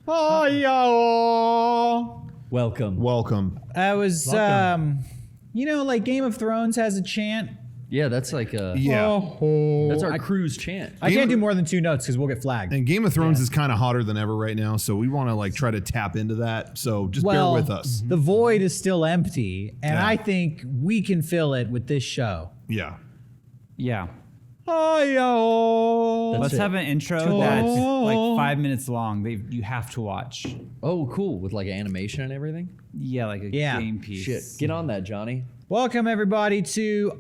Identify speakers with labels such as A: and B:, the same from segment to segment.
A: Hi, y'all.
B: Welcome.
A: I was, like Game of Thrones has a chant.
C: Yeah, that's like a
B: Yeah.
C: that's our cruise chant.
A: I can't do more than 2 notes because we'll get flagged.
B: And Game of Thrones is kind of hotter than ever right now, so we want to try to tap into that. So just bear with us.
A: The void is still empty, and
B: Yeah.
A: I think we can fill it with this show.
B: Yeah.
D: Yeah.
A: Hi, y'all.
D: Let's have an intro that's like 5 minutes long. You have to watch.
C: Oh, cool. With like animation and everything?
D: Yeah, like a
A: Yeah.
D: game piece.
C: Shit. Get on that, Johnny.
A: Welcome everybody to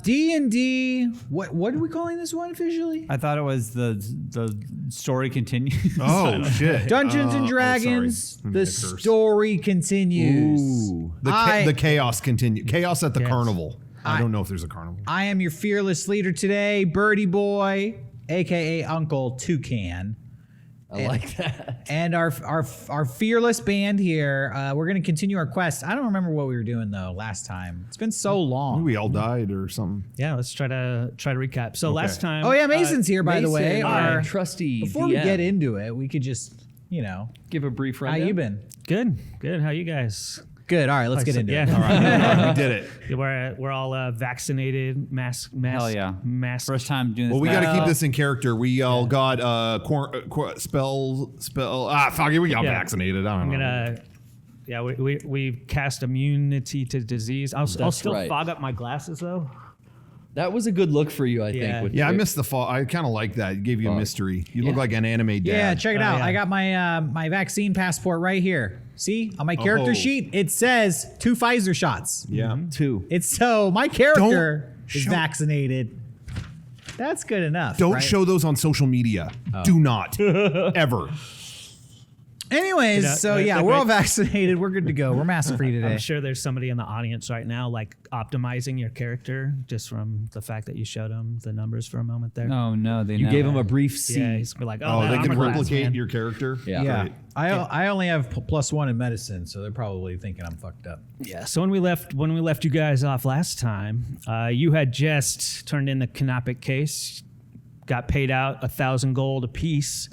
A: D&D. What are we calling this one officially?
D: I thought it was the story continues.
B: Oh, shit.
A: Dungeons and
B: Oh,
A: Dragons.
B: sorry.
A: The
B: Curse.
A: story continues.
C: Ooh.
B: The chaos continue. Chaos at the carnival. I don't know if there's a carnival.
A: I am your fearless leader today, Birdie Boy, aka Uncle Toucan.
C: I like that.
A: And our fearless band here, we're going to continue our quest. I don't remember what we were doing though last time. It's been so long.
B: We all died or something.
E: Yeah, let's try to recap. So last time.
A: Oh yeah, Mason's here by the way.
C: Mason,
A: Our
C: our trusty
A: before we
C: DM.
A: get into it, we could just,
C: Give a brief
A: how
C: rundown.
A: you been?
E: Good. How you guys?
A: Good. All right, let's get into it.
E: Yeah.
B: All right, we did it.
E: We're all vaccinated. Mask.
D: Hell yeah.
E: Mask.
D: First time doing this.
B: Well, we got to
D: now.
B: keep this in character. We all got spell. Fuck it, we got
E: Yeah.
B: vaccinated. I don't
E: I'm
B: know.
E: gonna. Yeah, we cast immunity to disease. I'll still
C: right.
E: fog up my glasses though.
C: That was a good look for you, I
E: Yeah.
C: think. with
B: Yeah, I
C: the-
B: missed the fall. I kind of like that. It gave you a
C: Fuck.
B: mystery. You look like an anime dad.
A: Yeah, check it out.
E: yeah.
A: I got my my vaccine passport right here. See on my character
B: Oh.
A: sheet, it says 2 Pfizer shots.
B: Yeah.
C: 2.
A: It's so my character is
B: show-
A: vaccinated. That's good enough.
B: Don't
A: right?
B: show those on social media. Do not. Ever.
A: Anyways,
E: Yeah,
A: so
E: I-
A: yeah,
E: I-
A: we're all vaccinated. We're good to go. We're mask free today.
E: I'm sure there's somebody in the audience right now like optimizing your character just from the fact that you showed them the numbers for a moment there.
D: Oh no, they
C: You gave him a brief C.
E: Yeah, he's gonna be like,
B: Oh,
E: that
B: they can
E: armor class,
B: replicate
E: man.
B: your character.
C: Yeah.
A: Yeah,
B: Great.
A: I only have +1 in medicine, so they're probably thinking I'm fucked up.
E: Yeah. So when we left you guys off last time, you had just turned in the Canopic case, got paid out 1,000 gold apiece.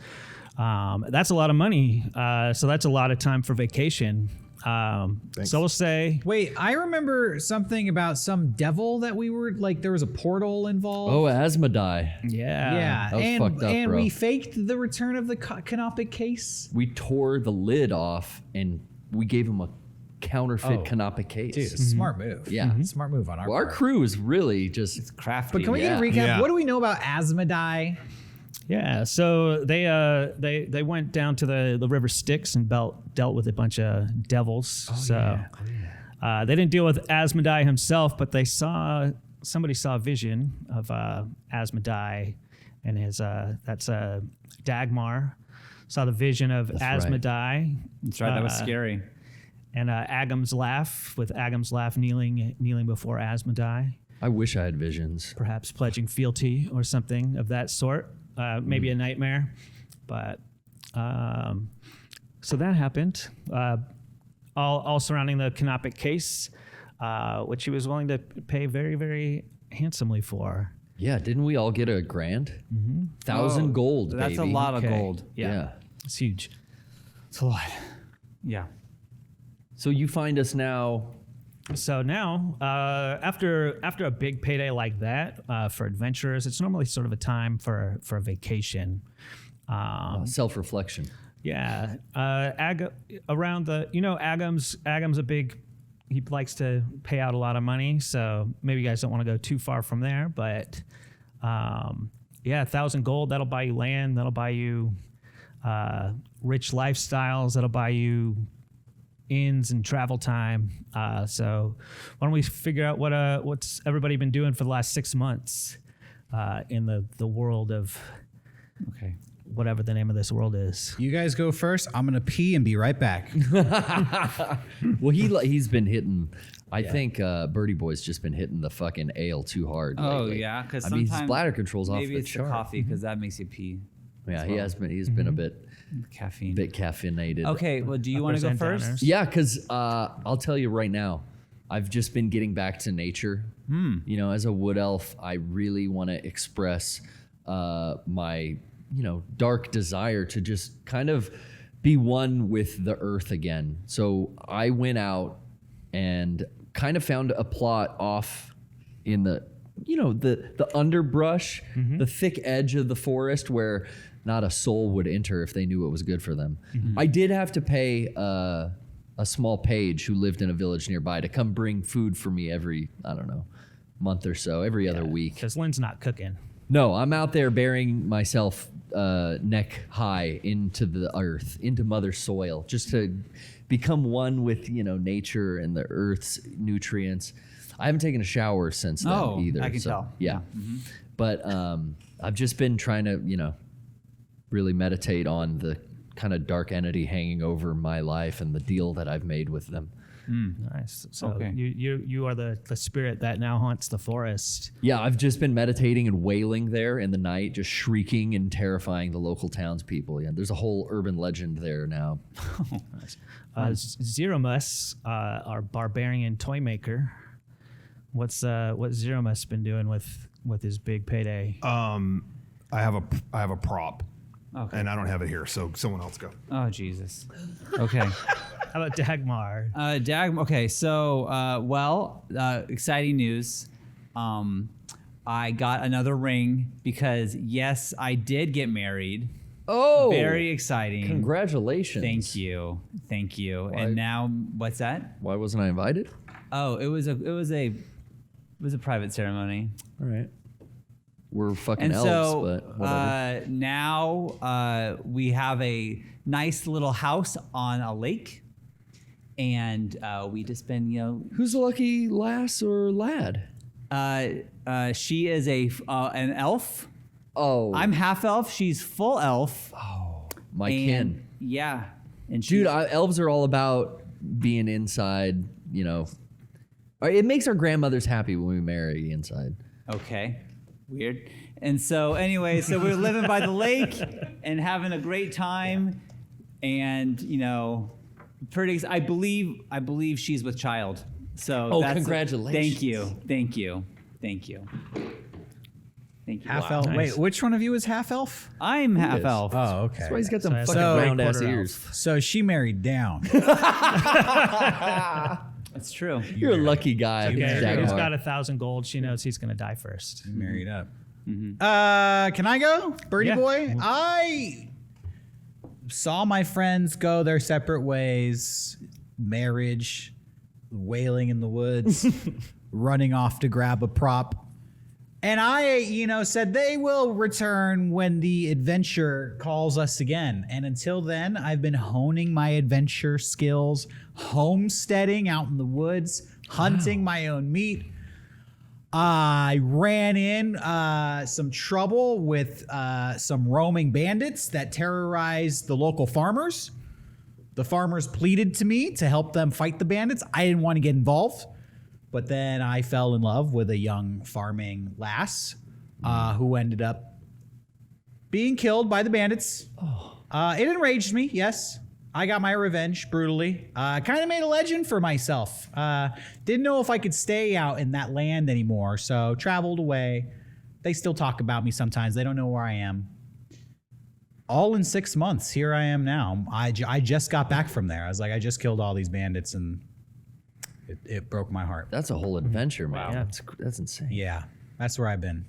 E: That's a lot of money. So that's a lot of time for vacation.
B: Thanks.
E: So we'll say,
A: Wait, I remember something about some devil that we were like there was a portal involved.
C: Oh, Asmodai.
A: yeah,
C: That was
A: and
C: fucked up,
A: and
C: bro.
A: we faked the return of the Canopic case.
C: We tore the lid off and we gave him a counterfeit
A: Oh.
C: Canopic case.
A: Dude, smart move.
C: Yeah. Mhm.
A: Smart move on our
C: Well, our
A: part.
C: crew is really just
D: crafty.
A: But can we get a recap?
B: Yeah.
A: What do we know about Asmodai?
E: yeah. So they went down to the River Styx and dealt with a bunch of devils. They didn't deal with Asmodai himself, but somebody saw a vision of Asmodai and his that's Dagmar saw the vision of
C: right.
E: Asmodai.
D: That's right. That was scary.
E: And Agam's laugh, with Agam's laugh kneeling before Asmodai,
C: I wish I had visions.
E: perhaps pledging fealty or something of that sort. Maybe a nightmare, but so that happened. All surrounding the Canopic case, which he was willing to pay very, very handsomely for.
C: Yeah, didn't we all get a grand? 1,000 gold,
D: That's
C: baby.
D: a lot of
E: Okay.
D: gold.
C: Yeah.
E: It's huge. It's a lot.
D: Yeah.
C: So you find us now.
E: So now, after a big payday like that for adventurers, it's normally sort of a time for a vacation.
C: Self-reflection.
E: Yeah, around the Agam's a big. He likes to pay out a lot of money, so maybe you guys don't want to go too far from there. But yeah, 1,000 gold, that'll buy you land, that'll buy you rich lifestyles, that'll buy you inns and travel time. So why don't we figure out what's everybody been doing for the last 6 months in the world of
D: Okay.
E: whatever the name of this world is.
A: You guys go first. I'm gonna pee and be right back.
C: Well, he's been hitting. I think Birdie Boy's just been hitting the fucking ale too hard.
D: Oh
C: lately.
D: yeah, because
C: I mean, his
D: sometimes
C: bladder control's off
D: maybe
C: the
D: it's
C: chart.
D: the coffee because that makes you pee.
C: Yeah, he has been. He's been a bit caffeinated.
D: Okay. Well, do you want
E: Uppers
D: to go
E: and
D: first?
E: downers.
C: Yeah, because I'll tell you right now, I've just been getting back to nature. You know, as a wood elf, I really want to express my dark desire to just kind of be one with the earth again. So I went out and kind of found a plot off in the underbrush, the thick edge of the forest where not a soul would enter if they knew what was good for them. I did have to pay a small page who lived in a village nearby to come bring food for me every, I don't know, month or so, every other week.
E: Because Lynn's not cooking.
C: No, I'm out there burying myself neck high into the earth, into mother soil, just to become one with, nature and the earth's nutrients. I haven't taken a shower since then either.
D: I can tell.
C: Yeah. But I've just been trying to, really meditate on the kind of dark entity hanging over my life and the deal that I've made with them.
E: Nice. So
D: Okay.
E: you are the spirit that now haunts the forest.
C: Yeah, I've just been meditating and wailing there in the night, just shrieking and terrifying the local townspeople. Yeah, there's a whole urban legend there now.
E: Zeromus, our barbarian toy maker. What's Zeromus been doing with his big payday?
B: I have a prop.
D: Okay.
B: And I don't have it here, so someone else go.
D: Oh, Jesus. Okay.
E: How about Dagmar?
D: Okay, so, exciting news. I got another ring because, yes, I did get married.
C: Oh,
D: Very exciting.
C: congratulations.
D: Thank you.
C: Why-
D: And now, what's that?
C: Why wasn't I invited?
D: Oh, it was a private ceremony.
C: All right. We're fucking
D: And
C: elves,
D: so
C: but whatever.
D: now we have a nice little house on a lake, and we just been,
C: Who's the lucky lass or lad?
D: she is an elf.
C: Oh,
D: I'm half elf. She's full elf.
C: my
D: and,
C: kin.
D: Yeah, and
C: Dude, elves are all about being inside, It makes our grandmothers happy when we marry inside.
D: okay, weird. And so anyway, so we're living by the lake and having a great time, and I believe she's with child. So
C: Oh,
D: that's
C: congratulations.
D: Thank you.
A: Half
D: Wow.
A: elf.
E: Nice.
A: Wait, which one of you is half elf?
D: I'm half
C: is.
D: elf.
A: Oh, okay.
C: That's why he's got them
E: So
C: fucking
A: so-
C: round ass
E: quarter
C: ears.
A: So she married down.
D: That's true.
C: You're a lucky guy.
E: Okay,
C: Dagmar.
E: he's got 1,000 gold. She knows he's gonna die first.
A: Married up. Can I go, Birdie
E: Yeah.
A: Boy? I saw my friends go their separate ways. Marriage, wailing in the woods, running off to grab a prop. And I, said they will return when the adventure calls us again. And until then, I've been honing my adventure skills, homesteading out in the woods, hunting my own meat. I ran in some trouble with some roaming bandits that terrorized the local farmers. The farmers pleaded to me to help them fight the bandits. I didn't want to get involved. But then I fell in love with a young farming lass who ended up being killed by the bandits. It enraged me, yes. I got my revenge brutally. Kind of made a legend for myself. Didn't know if I could stay out in that land anymore, so traveled away. They still talk about me sometimes. They don't know where I am. All in 6 months, here I am now. I just got back from there. I was like, I just killed all these bandits, and it broke my heart.
C: That's a whole adventure, man.
E: Yeah.
C: That's insane.
A: Yeah, that's where I've been.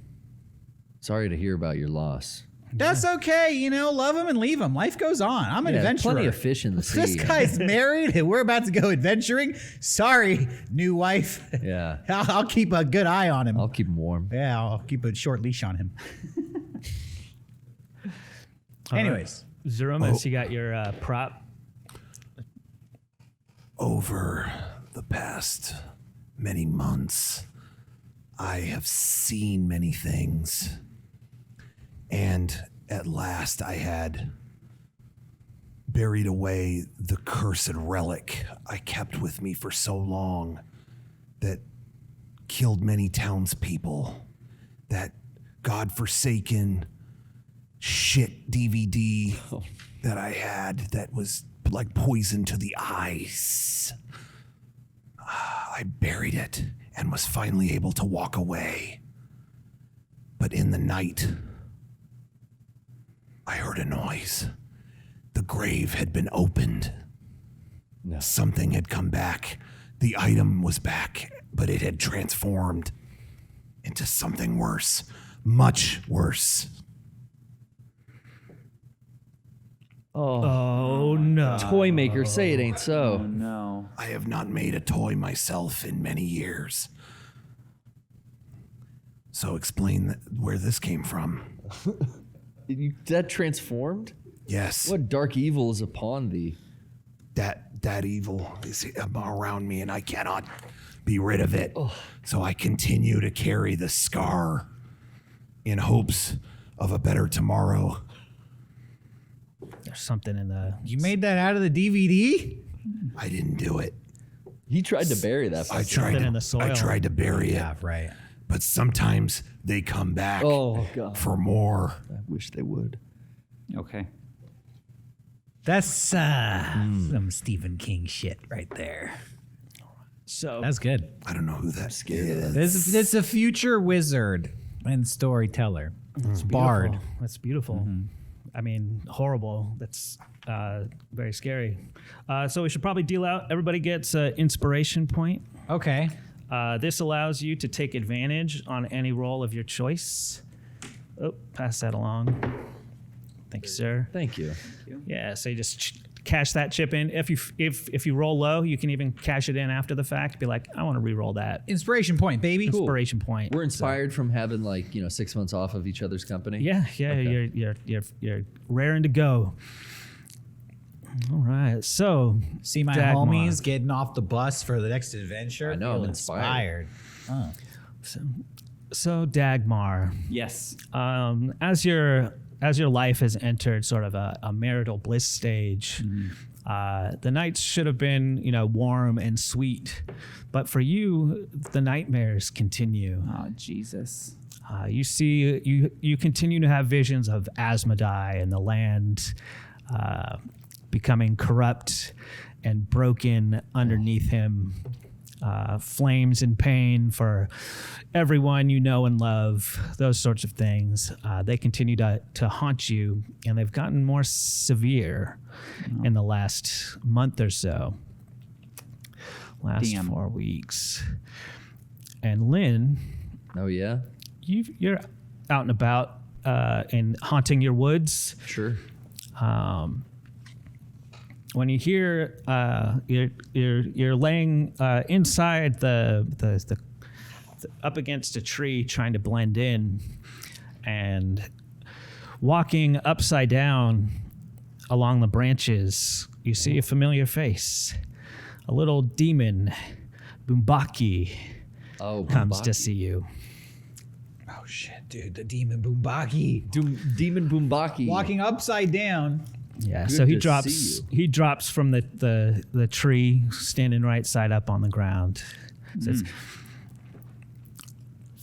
C: Sorry to hear about your loss.
A: That's okay, love him and leave him. Life goes on. I'm an
C: Yeah,
A: adventurer.
C: plenty of fish in the sea.
A: This guy's married and we're about to go adventuring. Sorry, new wife.
C: Yeah.
A: I'll keep a good eye on him.
C: I'll keep him warm.
A: Yeah, I'll keep a short leash on him. Anyways,
E: Zeromus, you got your prop.
B: Over the past many months, I have seen many things. And at last I had buried away the cursed relic I kept with me for so long that killed many townspeople. That godforsaken shit DVD that I had that was like poison to the eyes. I buried it and was finally able to walk away. But in the night, I heard a noise. The grave had been opened.
C: No.
B: Something had come back. The item was back, but it had transformed into something worse. Much worse.
E: Oh no.
C: Toy maker, say it ain't so.
D: No.
B: I have not made a toy myself in many years. So explain where this came from.
C: That transformed?
B: Yes,
C: What dark evil is upon thee?
B: that evil is around me and I cannot be rid of it. So I continue to carry the scar in hopes of a better tomorrow.
E: There's something in the.
A: You made that out of the DVD?
B: I didn't do it.
C: He tried to bury that.
B: I
E: Something
B: tried
E: in the soil.
B: I tried to bury it,
A: Yeah, right.
B: but sometimes they come back
C: Oh, God.
B: for more.
C: I wish they would.
D: Okay.
A: That's some Stephen King shit right there.
E: So
A: That's good.
B: I don't know who that is.
A: This is a future wizard and storyteller. Bard.
E: beautiful. That's beautiful. I mean, horrible. That's very scary. So we should probably deal out. Everybody gets an inspiration point.
A: Okay.
E: This allows you to take advantage on any roll of your choice. Oh, pass that along. Thank you, sir.
C: Thank you.
E: Yeah, so you just cash that chip in. If you roll low, you can even cash it in after the fact. Be like, I want to re-roll that.
A: Inspiration point, baby.
E: Inspiration point.
C: We're inspired from having 6 months off of each other's company.
E: Yeah,
C: Okay.
E: you're raring to go. All right, so
A: See my
E: Dagmar.
A: homies getting off the bus for the next adventure.
C: I know, I'm
A: Feel
C: inspired.
A: Oh.
E: So Dagmar,
D: Yes.
E: as your life has entered sort of a marital bliss stage, the nights should have been warm and sweet, but for you, the nightmares continue.
D: Oh, Jesus.
E: You continue to have visions of Asmodai and the land becoming corrupt and broken underneath him. Flames and pain for everyone you know and love, those sorts of things. They continue to haunt you, and they've gotten more severe in the last month or so. Last
D: Damn.
E: 4 weeks. And Lynn,
C: Oh, yeah?
E: you're out and about and haunting your woods.
C: Sure.
E: When you hear you're laying inside the up against a tree trying to blend in, and walking upside down along the branches, you see a familiar face. A little demon, Boombaki,
C: Oh,
E: comes to
C: Boombaki.
E: see you.
A: Oh shit, dude! The demon Boombaki
C: Demon Boombaki.
A: walking upside down.
E: Yeah,
C: Good
E: so he
C: to
E: drops.
C: see you.
E: He drops from the tree, standing right side up on the ground. Says,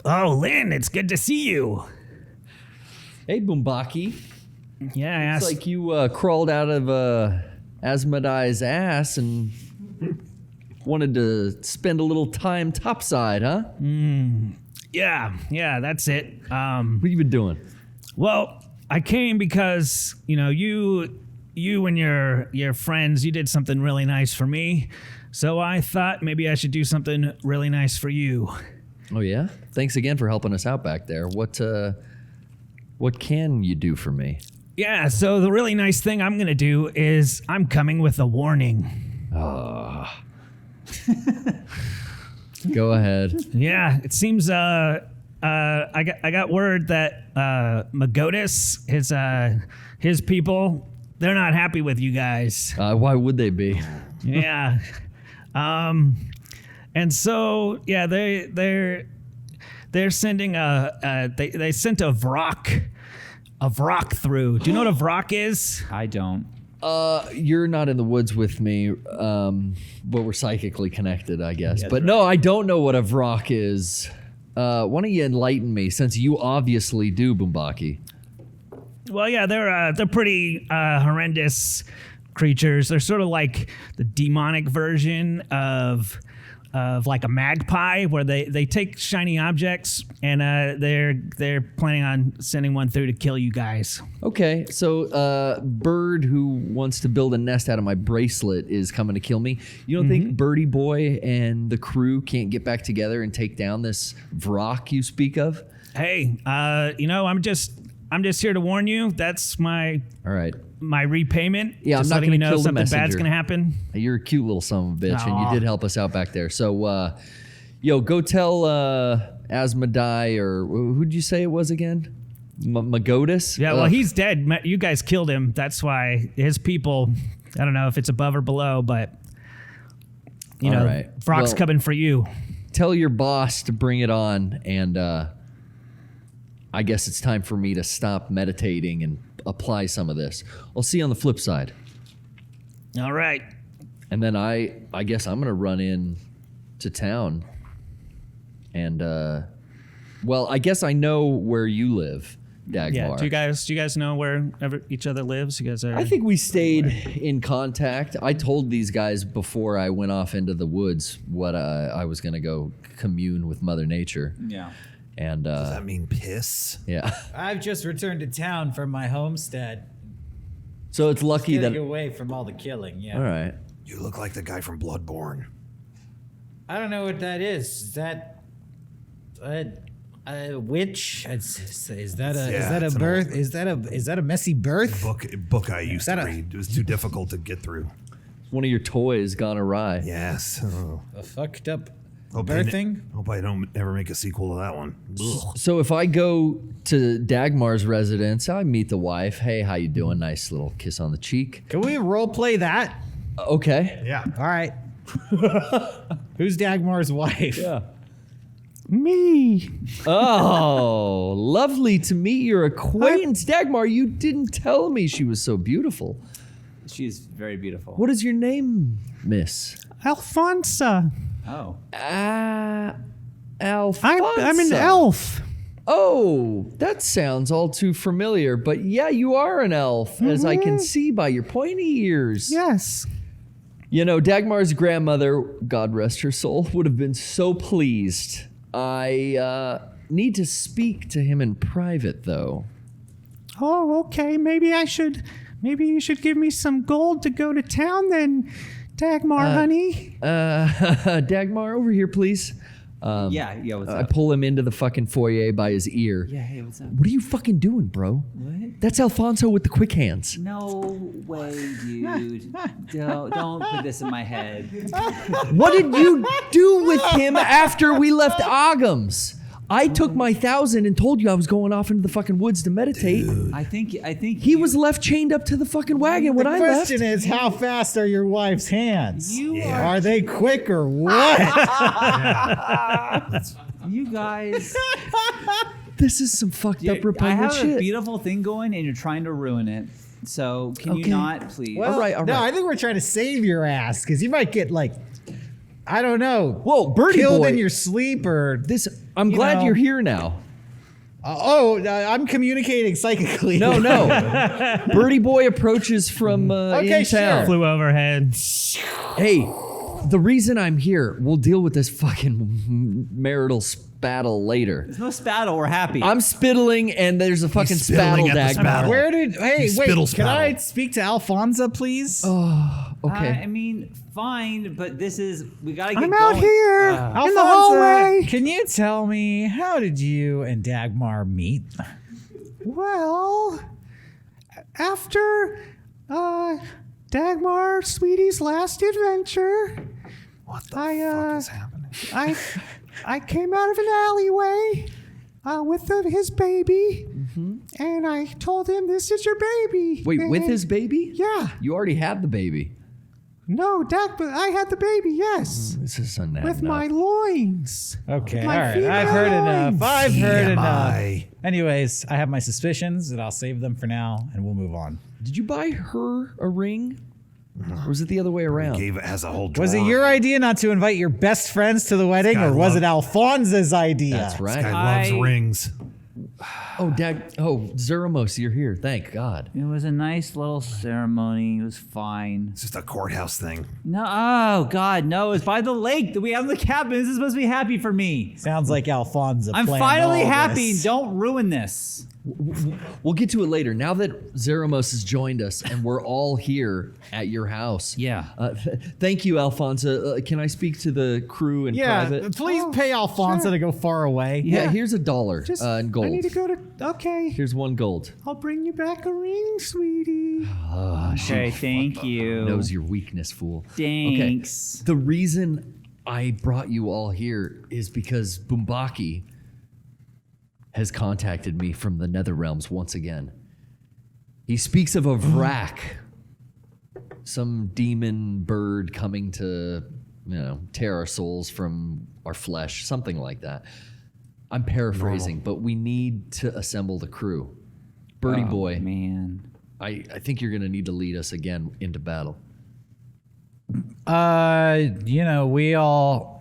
E: "Oh, Lynn, it's good to see you."
C: Hey, Boombaki.
E: Yeah, I
C: It's
E: asked.
C: like you crawled out of Asmodai's ass and wanted to spend a little time topside, huh?
E: yeah, that's it.
C: What have you been doing?
E: Well, I came because you and your friends, you did something really nice for me. So I thought maybe I should do something really nice for you.
C: Oh, yeah? Thanks again for helping us out back there. What can you do for me?
E: Yeah, so the really nice thing I'm going to do is I'm coming with a warning.
C: Go ahead.
E: Yeah, it seems I got word that Magotis, his people, they're not happy with you guys.
C: Why would they be?
E: Yeah. And so yeah, they're sending they sent a Vrock through. Do you know what a Vrock is?
D: I don't.
C: You're not in the woods with me, but we're psychically connected, I guess. But no, I don't know what a Vrock is. Why don't you enlighten me, since you obviously do, Boombaki?
E: Well, yeah, they're pretty horrendous creatures. They're sort of like the demonic version of of like a magpie where they take shiny objects and they're planning on sending one through to kill you guys.
C: Okay, so Bird, who wants to build a nest out of my bracelet, is coming to kill me. You don't think Birdie Boy and the crew can't get back together and take down this Vrock you speak of?
E: Hey, I'm just here to warn you. That's my
C: All right.
E: repayment.
C: Yeah,
E: just
C: I'm not
E: letting
C: gonna
E: you know
C: kill the
E: something bad's
C: messenger.
E: gonna happen.
C: You're a cute little son of a bitch, and
E: Aw.
C: you did help us out back there. So, go tell Asmodai, or who'd you say it was again? Magodis?
E: Yeah, well, he's dead. You guys killed him. That's why his people. I don't know if it's above or below, but
C: All right.
E: Vrock's
C: Well-
E: coming for you.
C: Tell your boss to bring it on, and I guess it's time for me to stop meditating and apply some of this. I'll see you on the flip side.
E: All right.
C: And then I guess I'm gonna run in to town. And I guess I know where you live, Dagmar.
E: Yeah. Do you guys know where each other lives? You guys are.
C: I think we stayed in contact. I told these guys before I went off into the woods what I was gonna go commune with Mother Nature.
D: Yeah.
C: And
B: Does that mean piss?
C: yeah.
A: I've just returned to town from my homestead.
C: So it's lucky
A: Getting
C: that.
A: away from all the killing, yeah.
C: All right.
B: You look like the guy from Bloodborne.
A: I don't know what that is. Is that a witch? Is that a
B: Yeah, it's an
A: birth?
B: old-
A: Is that a messy birth?
B: Book I used to
A: that a-
B: read. It was too difficult to get through.
C: One of your toys gone awry.
B: Yes. Oh.
A: A fucked up
B: Hope
A: birthing?
B: Hope I don't ever make a sequel to that one. Ugh.
C: So if I go to Dagmar's residence, I meet the wife. Hey, how you doing? Nice little kiss on the cheek.
A: Can we role play that?
C: Okay.
B: Yeah.
A: All right. Who's Dagmar's wife?
C: Yeah.
E: me.
C: Oh, lovely to meet your acquaintance, Dagmar. You didn't tell me she was so beautiful.
D: She's very beautiful.
C: What is your name, Miss?
E: Alfonsa.
D: Oh.
C: Alfonso.
E: I'm an elf.
C: Oh, that sounds all too familiar. But yeah, you are an elf, as I can see by your pointy ears.
E: Yes.
C: You know, Dagmar's grandmother, God rest her soul, would have been so pleased. I need to speak to him in private, though.
E: Oh, okay. Maybe you should give me some gold to go to town then, Dagmar, honey.
C: Dagmar, over here, please.
D: Yeah, what's
C: I
D: up?
C: pull him into the fucking foyer by his ear.
D: Yeah, hey, what's up?
C: What are you fucking doing, bro?
D: What?
C: That's Alfonso with the quick hands.
D: No way, dude. don't put this in my head.
C: What did you do with him after we left Oghams? I took my 1,000 and told you I was going off into the fucking woods to meditate.
D: I think
C: He was left chained up to the fucking wagon when
A: The
C: I left.
A: question is, how fast are your wife's hands?
D: You
A: Are they quick or what?
D: you guys.
C: This is some fucked up
D: I
C: repugnant
D: have a
C: shit.
D: beautiful thing going, and you're trying to ruin it. So can you
C: Okay.
D: not, please?
A: Well,
C: All right.
A: No, I think we're trying to save your ass because you might get like, I don't know.
C: Whoa, Birdie
A: killed
C: boy.
A: in your sleep or
C: I'm
A: you
C: glad
A: know.
C: you're here now.
A: I'm communicating psychically.
C: No. Birdie boy approaches from
A: Okay,
C: in town.
A: sure.
E: Flew overhead.
C: Hey, the reason I'm here, we'll deal with this fucking marital spattle later.
D: There's no spattle. We're happy.
C: I'm spittling and there's a fucking
B: He's spittling
C: spattle,
B: at the
C: Dagmar.
B: spattle.
A: Where did? Hey, wait.
B: Spittle
A: Can I
B: spattle.
A: speak to Alfonso, please?
C: Okay.
D: I mean, fine, but we gotta get
E: I'm
D: going.
E: out here in the
A: Alfonso,
E: hallway.
A: Can you tell me how did you and Dagmar meet?
E: Well, after Dagmar Sweetie's last adventure,
B: What the fuck is happening?
E: I came out of an alleyway with his baby, and I told him, "This is your baby."
C: Wait, with
E: And-
C: his baby?
E: Yeah.
C: You already had the baby.
E: No, but I had the baby. Yes,
C: This is enough.
E: with my loins.
A: Okay, all
E: My
A: right.
E: female
A: I've heard enough.
E: loins.
A: I've heard enough.
B: TMI.
A: Anyways, I have my suspicions, and I'll save them for now, and we'll move on.
C: Did you buy her a ring? Or was it the other way around?
B: Gave it has a whole.
A: Was it
B: drawer.
A: your idea not to invite your best friends to the wedding,
B: guy
A: or was
B: loves-
A: it Alfonso's idea?
C: That's right.
B: Guy loves
D: I-
B: rings.
C: Oh, Dad. Oh, Zeramos, you're here. Thank God.
D: It was a nice little ceremony. It was fine.
B: It's just a courthouse thing.
D: No, oh God, no! It's by the lake that we have in the cabin. This is supposed to be happy for me.
A: Sounds like Alfonso.
D: I'm
A: planned
D: finally
A: all
D: happy.
A: this.
D: Don't ruin this.
C: We'll get to it later. Now that Zeramos has joined us and we're all here at your house.
D: Yeah.
C: Thank you, Alfonso. Can I speak to the crew in
A: Yeah,
C: private?
A: please pay Alfonso to go far away.
C: Yeah, here's $1 in gold.
E: I need to go to. Okay,
C: Here's 1 gold.
E: I'll bring you back a ring, sweetie.
D: Okay, thank you.
C: Knows your weakness, fool.
D: Thanks.
C: Okay. The reason I brought you all here is because Bumbaki has contacted me from the Nether Realms once again. He speaks of a vrak, some demon bird coming to, tear our souls from our flesh, something like that. I'm paraphrasing, but we need to assemble the crew. Birdie boy,
D: Man.
C: I think you're going to need to lead us again into battle.
A: We all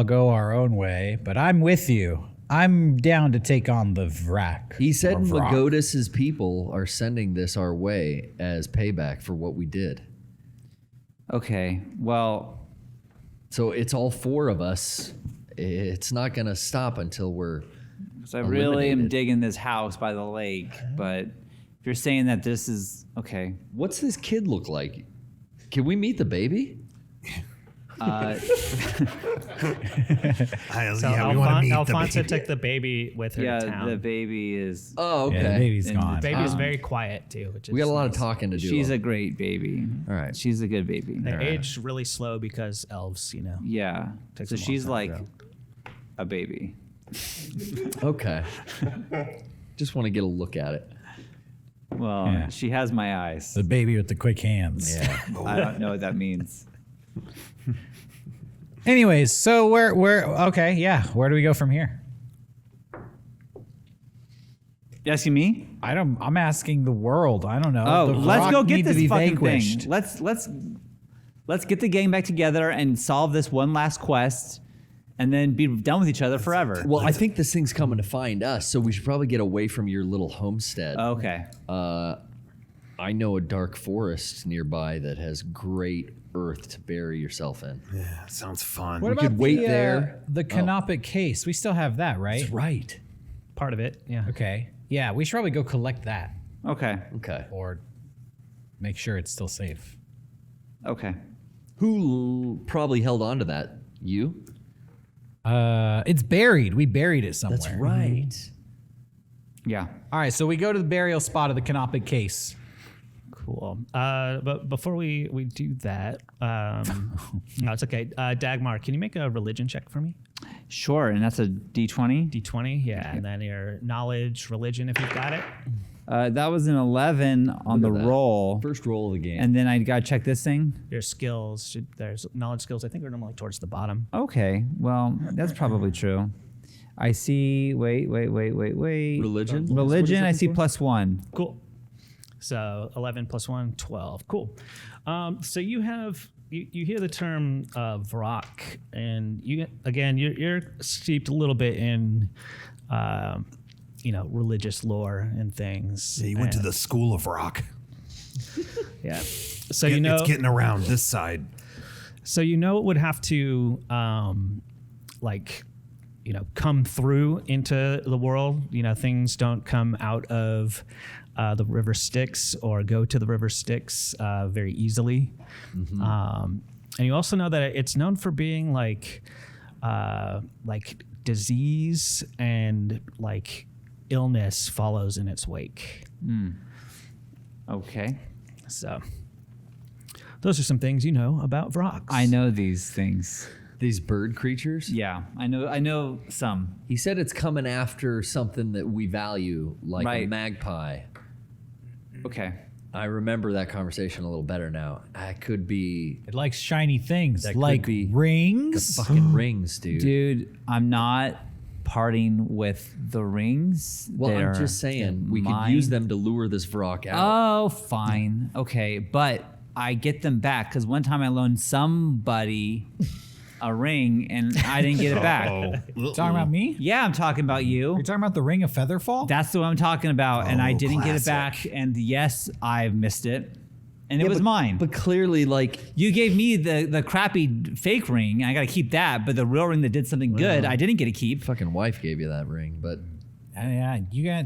A: go our own way, but I'm with you. I'm down to take on the Vrak.
C: He said
A: or Vrak.
C: Magodis' people are sending this our way as payback for what we did.
D: Okay, well,
C: So it's all 4 of us. It's not going to stop until we're...
D: so I really am
C: Eliminated.
D: digging this house by the lake, but if you're saying that this is okay,
C: What's this kid look like? Can we meet the baby?
E: So
B: Yeah, we want to meet
E: Alfonso
B: the baby.
E: took the baby with her to
D: yeah,
E: town.
D: the baby is.
C: Oh, okay.
A: Yeah, the baby's
D: And
A: gone.
E: The baby's very quiet too. Which is
C: We got a lot of
E: nice.
C: talking to do.
D: She's a great baby.
C: All right.
D: She's a good baby.
E: They age really slow because elves,
D: Yeah.
E: Takes
D: So
E: a long
D: she's
E: time to
D: like
E: grow.
D: a baby.
C: Okay. Just want to get a look at it.
D: Well,
A: Yeah.
D: she has my eyes.
A: The baby with the quick hands.
C: Yeah.
D: I don't know what that means.
A: Anyways, so where okay, yeah. Where do we go from here?
D: You asking me?
A: I'm asking the world. I don't know.
D: Oh,
A: The
D: let's
A: Vrak
D: go get
A: need to
D: this
A: be
D: fucking
A: vanquished.
D: thing. Let's get the gang back together and solve this one last quest, and then be done with each other forever.
C: Well, I think this thing's coming to find us, so we should probably get away from your little homestead.
D: Okay.
C: I know a dark forest nearby that has great earth to bury yourself in.
B: Yeah, sounds fun.
A: What
C: We
A: about
C: could wait
A: the,
C: there.
A: The canopic case. We still have that, right?
C: That's right.
E: part of it. Yeah.
A: Okay. Yeah, we should probably go collect that
D: Okay.
C: Okay.
A: or make sure it's still safe.
D: Okay.
C: Who probably held on to that? You?
A: It's buried. We buried it somewhere.
C: That's right.
D: Yeah.
A: All right, so we go to the burial spot of the canopic case.
E: Cool. But before we do that, no, it's okay. Dagmar, can you make a religion check for me?
D: Sure. And that's a D20.
E: D20, yeah, and then your knowledge, religion, if you've got it.
D: That was an 11 on the
C: Look at that.
D: roll.
C: First roll of the game.
D: And then I got to check this thing.
E: Your skills, there's knowledge skills. I think are normally towards the bottom.
D: Okay. Well, that's probably true. I see. Wait.
C: Religion?
D: Religion. I see +1.
E: Cool. So 11 plus 1, 12. Cool. So you have you hear the term Vrak, and you're steeped a little bit in religious lore and things.
B: Yeah, you went to the school of rock.
E: Yeah. So you know
B: It's getting around this side.
E: So it would have to come through into the world. Things don't come out of the river Styx or go to the river Styx very easily. And you also know that it's known for being like disease and like illness follows in its wake.
D: Okay.
E: So those are some things you know about Vrox.
D: I know these things.
C: These bird creatures?
D: Yeah. I know some.
C: He said it's coming after something that we value, like a
D: Right.
C: magpie.
D: Okay.
C: I remember that conversation a little better now. I could be
A: It likes shiny things,
C: That could
A: like
C: be the
A: rings.
C: fucking rings, dude.
D: Dude, I'm not parting with the rings.
C: Well, I'm
D: They're
C: just saying we
D: mine.
C: could use them to lure this Vrock out.
D: Oh, fine. Okay. But I get them back because one time I loaned somebody a ring and I didn't get it back.
A: Talking about me?
D: Yeah, I'm talking about you.
A: You're talking about the ring of Featherfall?
D: That's what I'm talking about, and I
B: Oh,
D: didn't get it back.
B: classic.
D: And yes, I missed it, and it was mine.
C: But clearly, like,
D: You gave me the crappy fake ring, and I got to keep that. But the real ring that did something good, I didn't get to keep.
C: fucking wife gave you that ring, but
A: Yeah, you got.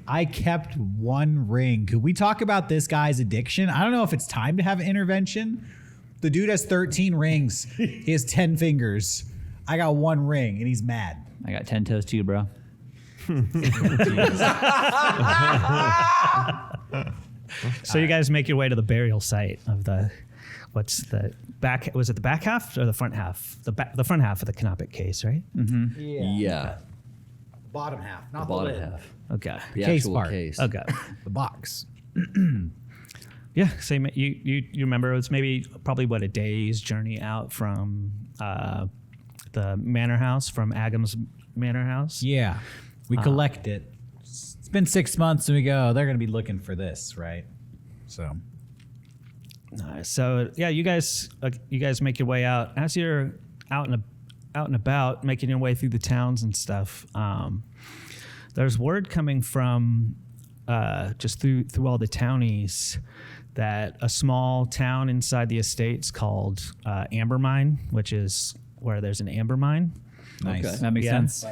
A: I kept one ring. Could we talk about this guy's addiction? I don't know if it's time to have an intervention. The dude has 13 rings. He has 10 fingers. I got one ring, and he's mad.
D: I got 10 toes too, bro.
E: So you guys make your way to the burial site of the, what's the back? Was it the back half or the front half? The front half of the Canopic case, right?
C: yeah,
A: Bottom half, not
C: the bottom half,
E: Okay.
C: the
A: Case
C: actual
A: part.
C: case.
E: Okay.
A: The box.
E: Yeah. So you remember it was maybe probably what, a day's journey out from the manor house, from Agam's manor house.
A: Yeah, we collect it. It's been 6 months, and we go. They're gonna be looking for this, right? So
E: So yeah, you guys make your way out. As you're out and about, making your way through the towns and stuff. There's word coming from just through all the townies that a small town inside the estates called Amber Mine, which is where there's an amber mine.
A: nice.
C: Okay.
D: That makes
E: Yeah.
D: sense.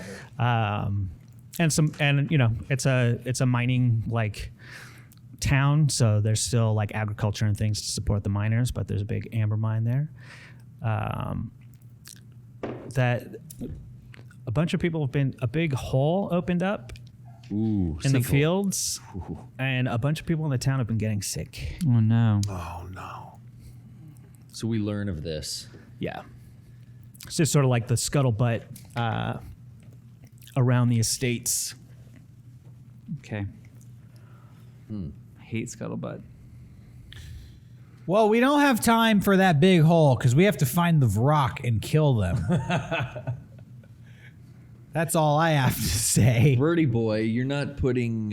E: And you know, it's a mining like town, so there's still like agriculture and things to support the miners, but there's a big amber mine there. That a bunch of people have been, a big hole opened up
C: Ooh,
E: in the
C: sinkhole.
E: fields, and a bunch of people in the town have been getting sick.
D: Oh no.
B: Oh no.
C: So we learn of this.
E: Yeah. It's just sort of like the scuttlebutt around the estates.
D: Okay. I hate scuttlebutt.
A: Well, we don't have time for that big hole because we have to find the Vrock and kill them. That's all I have to say.
C: Birdie boy, you're not putting.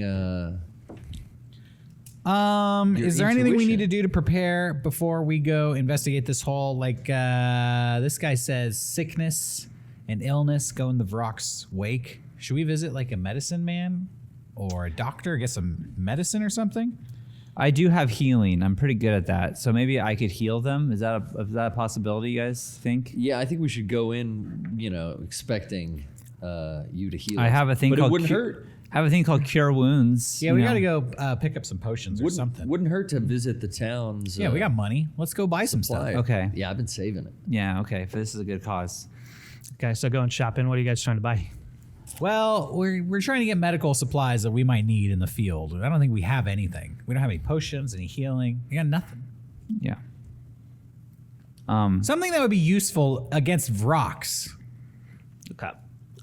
A: Is there anything we
C: intuition.
A: need to do to prepare before we go investigate this hole? Like this guy says, sickness and illness go in the Vrock's wake. Should we visit like a medicine man or a doctor, get some medicine or something?
D: I do have healing. I'm pretty good at that. So maybe I could heal them. Is that a possibility, you guys think?
C: Yeah, I think we should go in, expecting you to heal.
D: I
C: us.
D: have a thing
C: but
D: called
C: it wouldn't
D: cu-
C: hurt.
D: I have a thing called Cure Wounds.
A: Yeah,
D: you
A: we
D: know.
A: got to go pick up some potions or something.
C: Wouldn't hurt to visit the towns.
A: Yeah, we got money. Let's go buy some
C: supply.
A: stuff.
D: Okay.
C: Yeah, I've been saving it.
D: Yeah, okay. This is a good cause.
E: Okay, so going shopping. What are you guys trying to buy?
A: Well, we're trying to get medical supplies that we might need in the field. I don't think we have anything. We don't have any potions, any healing. We got nothing.
D: Yeah.
A: Something that would be useful against Vrocks.
E: Okay.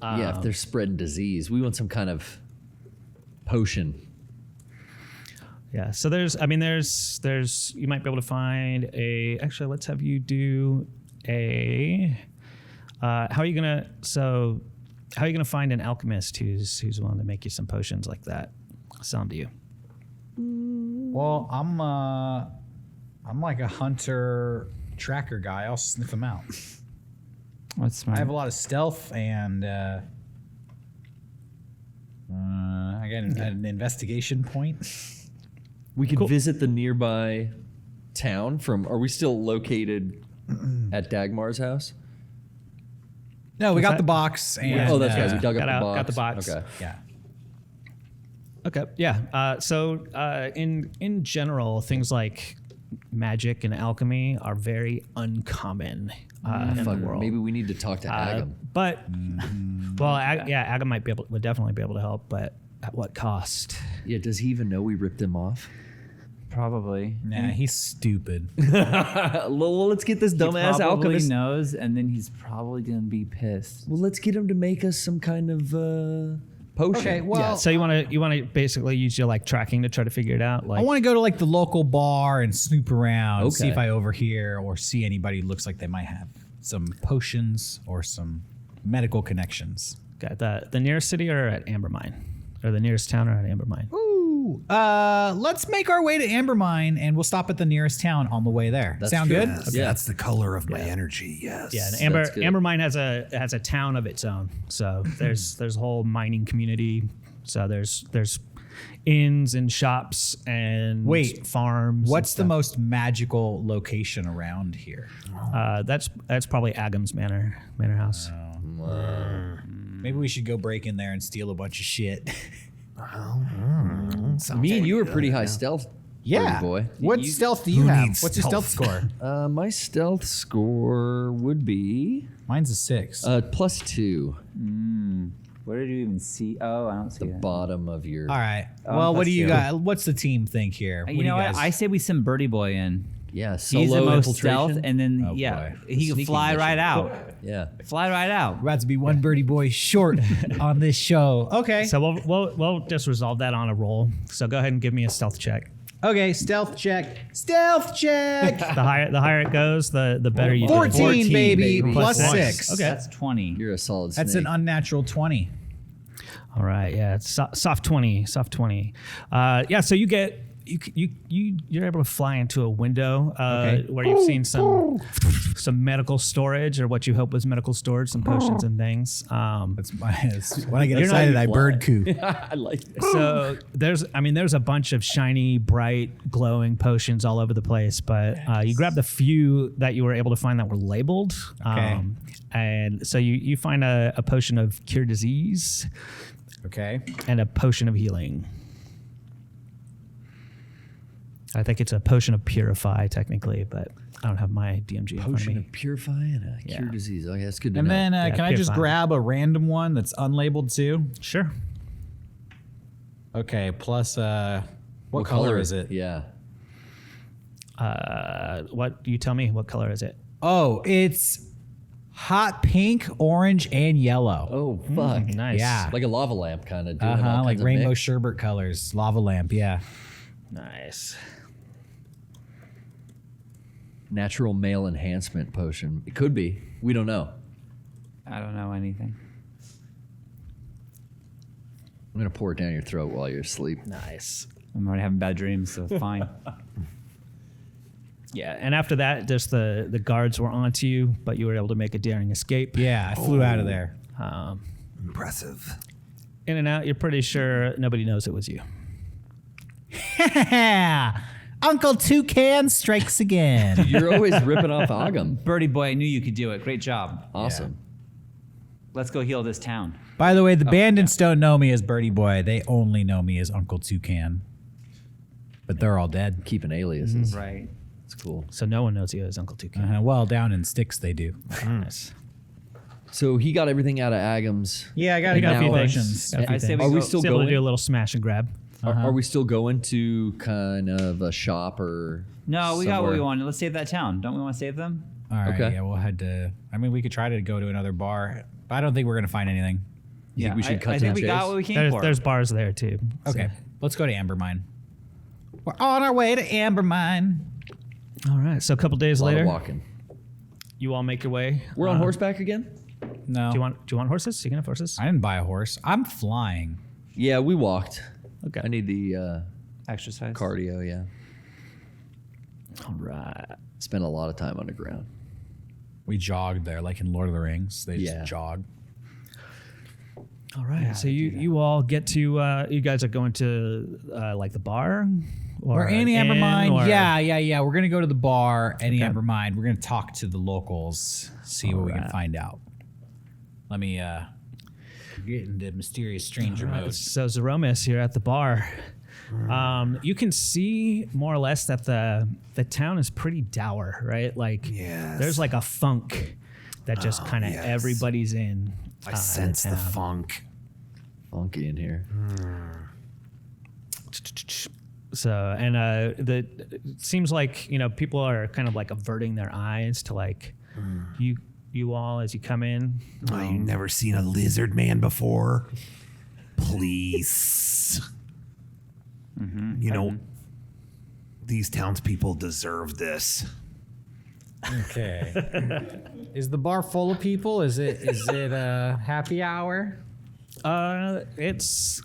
C: Yeah, if they're spreading disease, we want some kind of potion.
E: Yeah. So there's you might be able to find actually, let's have you do how are you gonna find an alchemist who's willing to make you some potions like that? I'll sell them to you.
A: Well, I'm like a hunter tracker guy. I'll sniff them out.
D: What's smart?
A: I have a lot of stealth and I got an investigation point.
C: We could visit the nearby town from. Are we still located at Dagmar's house?
A: No, we
E: What's
A: got
E: that?
A: the box and
C: Oh, that's right. We dug up
E: got
C: the
E: the
C: box.
E: box.
C: Okay.
A: yeah.
E: Okay. Yeah. So in general, things like magic and alchemy are very uncommon in the
C: Fuck,
E: world.
C: maybe we need to talk to Agam.
E: But well, Agam would definitely be able to help, but at what cost?
C: Yeah, does he even know we ripped him off?
D: Probably.
A: Nah, he's stupid.
C: Well, let's get this dumbass
D: Probably
C: alchemist.
D: knows, and then he's probably gonna be pissed.
C: Well, let's get him to make us some kind of potion.
A: Okay, well,
E: Yeah. So you want to basically use your like tracking to try to figure it out. Like,
A: I want to go to like the local bar and snoop around, see
C: Okay.
A: if I overhear or see anybody who looks like they might have some potions or some medical connections.
E: okay, the nearest city or at Amber Mine, or the nearest town or at Amber Mine.
A: Ooh, Ooh, let's make our way to Ambermine, and we'll stop at the nearest town on the way there.
C: That's
A: Sound
C: true.
A: good?
B: Yes,
C: Yeah.
B: that's the color of my energy. Yes.
E: Yeah, and
C: That's good.
E: Ambermine has a town of its own. So there's a whole mining community. So there's inns and shops and farms.
A: What's the most magical location around here?
E: That's probably Agam's Manor House.
A: Maybe we should go break in there and steal a bunch of shit.
C: Me and you were pretty high stealth.
A: Yeah.
C: Boy.
A: What stealth do you
B: Who
A: have?
B: needs
A: What's your stealth
B: stealth?
A: score?
C: My stealth score would be
A: Mine's a 6.
C: +2.
D: Where did you even see? Oh, I don't see
C: The
D: it.
C: bottom of your.
A: All right. Well, what
D: plus
A: do you
D: 2.
A: got? What's the team think here?
D: You know what? I say we send Birdie Boy in.
C: Yeah, solo
D: He's the most
C: infiltration.
D: stealth, and then
A: Oh, boy.
D: he can
C: Sneaky
D: fly
C: mission.
D: right out.
C: Yeah.
D: Fly right out.
A: We're about to be one birdie boy short on this show. Okay.
E: So we'll just resolve that on a roll. So go ahead and give me a stealth check.
A: Okay, stealth check. Stealth check.
E: The higher it goes, the better you do.
A: 14, baby,
C: baby.
A: plus
E: Plus
A: 6.
E: Okay.
D: That's 20.
C: You're a solid
A: That's
C: snake.
A: an unnatural 20.
E: All right, yeah, it's soft 20. Yeah, so you're able to fly into a window where you've seen some medical storage, or what you hope was medical storage, some potions and things.
A: That's when I get
C: You're not
A: excited, I
C: even
A: bird coo.
C: I like it.
E: So there's a bunch of shiny, bright, glowing potions all over the place, but you grabbed the few that you were able to find that were labeled.
A: Okay.
E: And so you find a potion of cure disease
A: Okay.
E: and a potion of healing. I think it's a potion of purify technically, but I don't have my DMG in front of
C: Potion
E: me.
C: of purify and a cure disease. Oh, yeah, that's good to
A: And
C: know.
A: then
E: Yeah,
A: can I just
E: purify.
A: grab a random one that's unlabeled too?
E: Sure.
A: Okay, plus what color is it?
C: Yeah.
E: What you tell me? What color is it?
A: Oh, it's hot pink, orange, and yellow.
C: Oh, fuck.
E: Nice.
A: Yeah.
C: Like a lava lamp kind of.
A: Like rainbow sherbet colors, lava lamp. Yeah.
E: Nice.
C: Natural male enhancement potion. It could be. We don't know.
D: I don't know anything.
C: I'm going to pour it down your throat while you're asleep.
E: Nice.
D: I'm already having bad dreams, so it's fine.
E: Yeah, and after that, just the guards were onto you, but you were able to make a daring escape.
A: Yeah, I flew out of there.
B: Impressive.
E: In and out, you're pretty sure nobody knows it was you.
A: Uncle Toucan strikes again.
C: You're always ripping off Agam.
D: Birdie Boy, I knew you could do it. Great job.
C: Awesome.
D: Let's go heal this town.
A: By the way, the bandits don't know me as Birdie Boy. They only know me as Uncle Toucan. But they're all dead.
C: Keeping aliases.
D: Right.
C: That's cool.
E: So no one knows you as Uncle Toucan.
A: Well, down in Styx they do.
E: Nice.
C: So he got everything out of Agam's.
A: Yeah, I got
E: You got a few things.
A: potions.
E: Got a few
D: I say
E: things.
D: we
C: Are we
D: go-
C: still
E: Was able to do a
C: going?
E: little smash and grab.
C: Are we still going to kind of a shop or?
D: No, we got what we
C: somewhere?
D: wanted. Let's save that town. Don't we want to save them?
A: All right,
C: Okay.
A: yeah, we'll head to. I mean, we could try to go to another bar, but I don't think we're gonna find anything.
C: You think we should cut
D: I
C: to
D: think
C: the
D: we got
C: chase?
D: what we came for.
E: There's bars there too.
A: Okay, let's go to Ambermine. We're on our way to Ambermine.
E: All right. So a couple days
C: A lot of
E: later,
C: walking.
E: you all make your way.
C: We're on horseback again?
A: No,
E: Do you want horses? You can have horses.
A: I didn't buy a horse. I'm flying.
C: Yeah, we walked.
E: Okay.
C: I need the
D: Exercise.
C: cardio, yeah.
E: All right.
C: Spent a lot of time underground.
A: We jogged there, like in Lord of the Rings. They just
C: Yeah.
A: jog.
E: All right. So you all get to you guys are going to like the bar or
A: We're in
E: an inn,
A: Ambermine.
E: or-
A: Yeah. We're gonna go to the bar in Ambermine. We're gonna talk to the locals, see what we can find out. Let me get into mysterious stranger mode.
E: So Zeromis here at the bar. You can see more or less that the town is pretty dour, right? Like
B: Yes.
E: there's like a funk that just kind of
B: yes.
E: everybody's in.
B: I sense the
E: town.
B: funk.
C: Funky in here.
E: So and it seems like people are kind of like averting their eyes to like you all as you come in.
B: Oh, you never seen a lizard man before? Please. You know, these townspeople deserve this.
A: Okay. Is the bar full of people? Is it a happy hour?
E: It's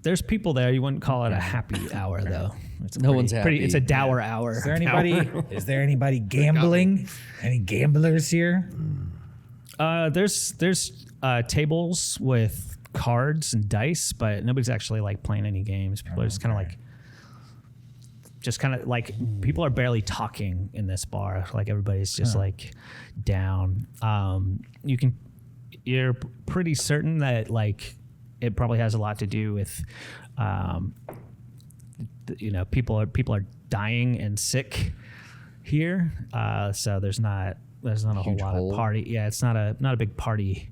E: there's people there. You wouldn't call it a happy hour though. It's
C: No one's happy.
E: It's a dour hour.
A: Is there anybody? Is there anybody gambling? Any gamblers here?
E: There's tables with cards and dice, but nobody's actually like playing any games. People are just kind of like people are barely talking in this bar. Like everybody's just like down. You're pretty certain that like it probably has a lot to do with, people are dying and sick here. So there's not a whole lot of party. Yeah, it's not a big party